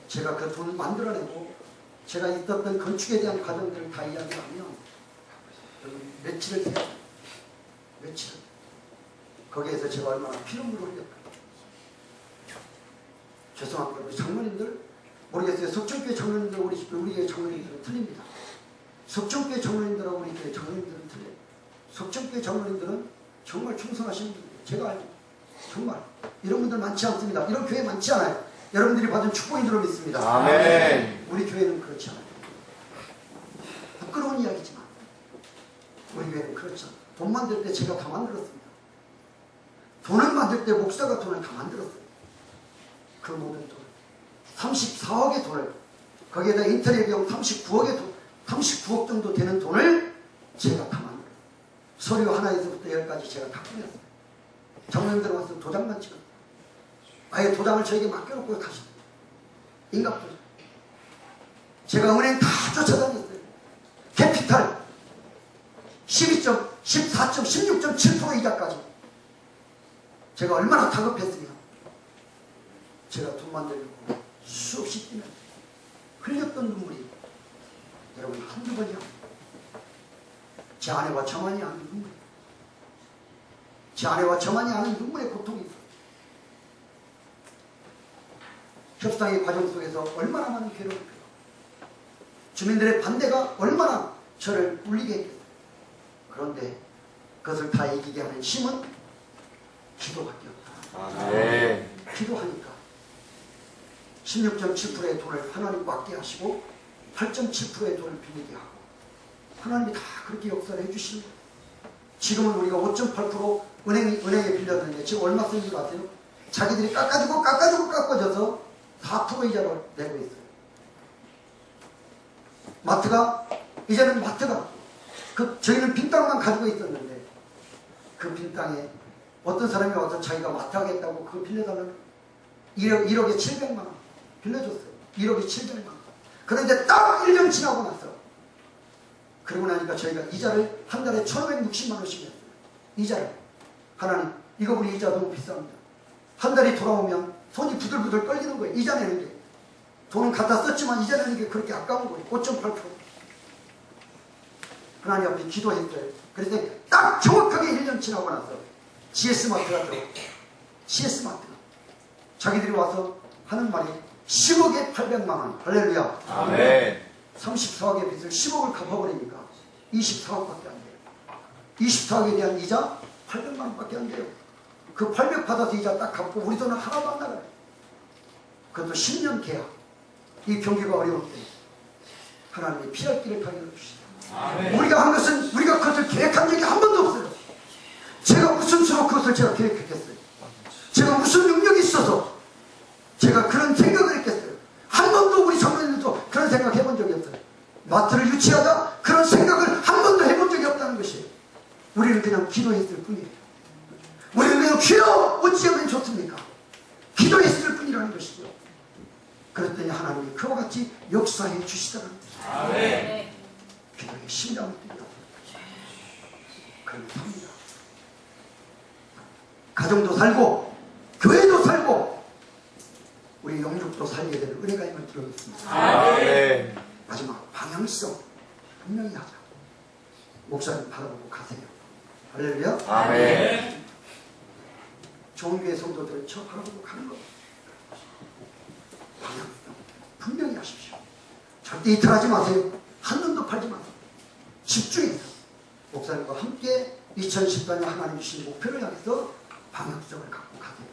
제가 그 돈을 만들어내고 제가 있었던 건축에 대한 과정들을 다 이야기하면 며칠을 해요. 며칠. 거기에서 제가 얼마나 피눈물을 흘렸다. 죄송합니다. 우리 장로님들 모르겠어요. 석천교회 장로님들 우리 교회 장로님들은 틀립니다. 석천교회 장로님들하고 우리 교회 장로님들은 틀려요. 석천교회 장로님들은 정말 충성하신 분들이에요. 제가 알고 정말 이런 분들 많지 않습니다. 이런 교회 많지 않아요. 여러분들이 받은 축복인 줄로 믿습니다. 아멘. 우리 교회는 그렇지 않아요. 부끄러운 이야기지만 우리 교회는 그렇지 않아요. 돈 만들 때 제가 다 만들었습니다. 돈을 만들 때 목사가 돈을 다 만들었어요. 그 모든 돈 34억의 돈을 거기에다 인터넷 비용 39억 정도 되는 돈을 제가 다 만들었어요. 서류 하나에서부터 10가지 제가 다 꾸몄어요. 장로님들 와서 도장만 찍었어요. 아예 도장을 저에게 맡겨놓고 가셨어요. 인갑도 제가 은행 다 쫓아다녔어요. 캐피탈 16.7% 이자까지 제가 얼마나 다급했으면 제가 돈 만들려고 수없이 뛰면 흘렸던 눈물이 여러분 한두 번이 아닙니다. 제 아내와 저만이 아는 눈물, 제 아내와 저만이 아는 눈물의 고통이 있어요. 협상의 과정 속에서 얼마나 많은 괴로움을 겪고 주민들의 반대가 얼마나 저를 울리게 했겠어요. 그런데 그것을 다 이기게 하는 힘은 기도밖에 없다. 아멘. 기도하니까 16.7%의 돈을 하나님 맡게 하시고 8.7%의 돈을 빌리게 하고 하나님이 다 그렇게 역사를 해주시는 거예요. 지금은 우리가 5.8% 은행에 빌렸는데 지금 얼마 쓰는 줄 아세요? 자기들이 깎아줘서 4% 이자를 내고 있어요. 마트가 이제는 저희는 빈 땅만 가지고 있었는데 그 빈 땅에 어떤 사람이 와서 자기가 마트 하겠다고 그거 빌려달라는 1억에 700만 원 빌려줬어요. 1억에 700만 원. 그런데 딱 1년 지나고 나서 그러고 나니까 저희가 이자를 한 달에 1,560만 원씩 냈어요. 이자를. 하나님 이거 우리 이자 너무 비쌉니다. 한 달이 돌아오면 손이 부들부들 떨리는 거예요. 이자 내는 게. 돈은 갖다 썼지만 이자 내는 게 그렇게 아까운 거예요. 5.8%. 하나님 앞에 기도했어요. 그래서 딱 정확하게 1년 지나고 나서 GS마트가 들어왔어요. GS마트가. 자기들이 와서 하는 말이 10억에 800만 원. 할렐루야. 아멘. 34억의 빚을 10억을 갚아버리니까 24억밖에 안 돼요. 24억에 대한 이자 800만 원밖에 안 돼요. 그 800 받아서 이자 딱 갚고 우리 돈은 하나도 안 나가요. 그것도 10년 계약. 이 경기가 어려울 때 하나님이 피할 길을 가게 해주시다. 우리가 한 것은 우리가 그것을 계획한 적이 한 번도 없어요. 제가 무슨 수로 그것을 제가 계획했겠어요. 제가 무슨 능력이 있어서 제가 그런 생각을 했겠어요. 한 번도 우리 장로님들도 그런 생각 해본 적이 없어요. 마트를 유치하자 그런 생각을 한 번도 해본 적이 없다는 것이에요. 우리는 그냥 기도했을 뿐이에요. 우리는 그냥 주여 어찌하면 좋습니까? 기도했을 뿐이라는 것이죠. 그랬더니 하나님이 그와 같이 역사해 주시다는 거예요. 아멘. 기도에 심장을 뛰고 그러면 삽니다. 가정도 살고 교회도 살고 우리 영육도 살게 될 은혜가 임을 들어있습니다. 아멘. 마지막 방향성 분명히 하자. 목사님 바라보고 가세요. 할렐루야. 아멘. 좋은 교회 성도들은 저 바라보고 가는 거. 방향성 분명히 하십시오. 절대 이탈하지 마세요. 한눈도 팔지 마세요. 집중해서 목사님과 함께 2014년 하나님 주신 목표를 향해서 방향성을 갖고 가세요.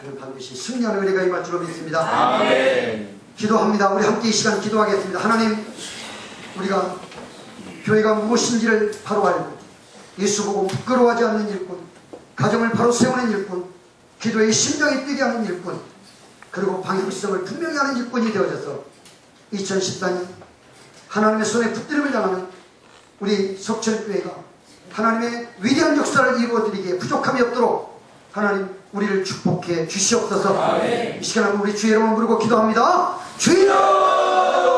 그럼 반드시 승리하는 은혜가 임할 줄로 믿습니다. 아멘. 기도합니다. 우리 함께 이 시간 기도하겠습니다. 하나님, 우리가 교회가 무엇인지를 바로 알고 예수 보고 부끄러워하지 않는 일꾼, 가정을 바로 세우는 일꾼, 기도의 심장이 뛰게 하는 일꾼, 그리고 방향성을 분명히 하는 일꾼이 되어져서 2014년 하나님의 손에 붙들림을 당하는 우리 석천교회가 하나님의 위대한 역사를 이루어드리기에 부족함이 없도록 하나님 우리를 축복해 주시옵소서. 이 시간에 우리 주의 이름을 부르고 기도합니다. 주여!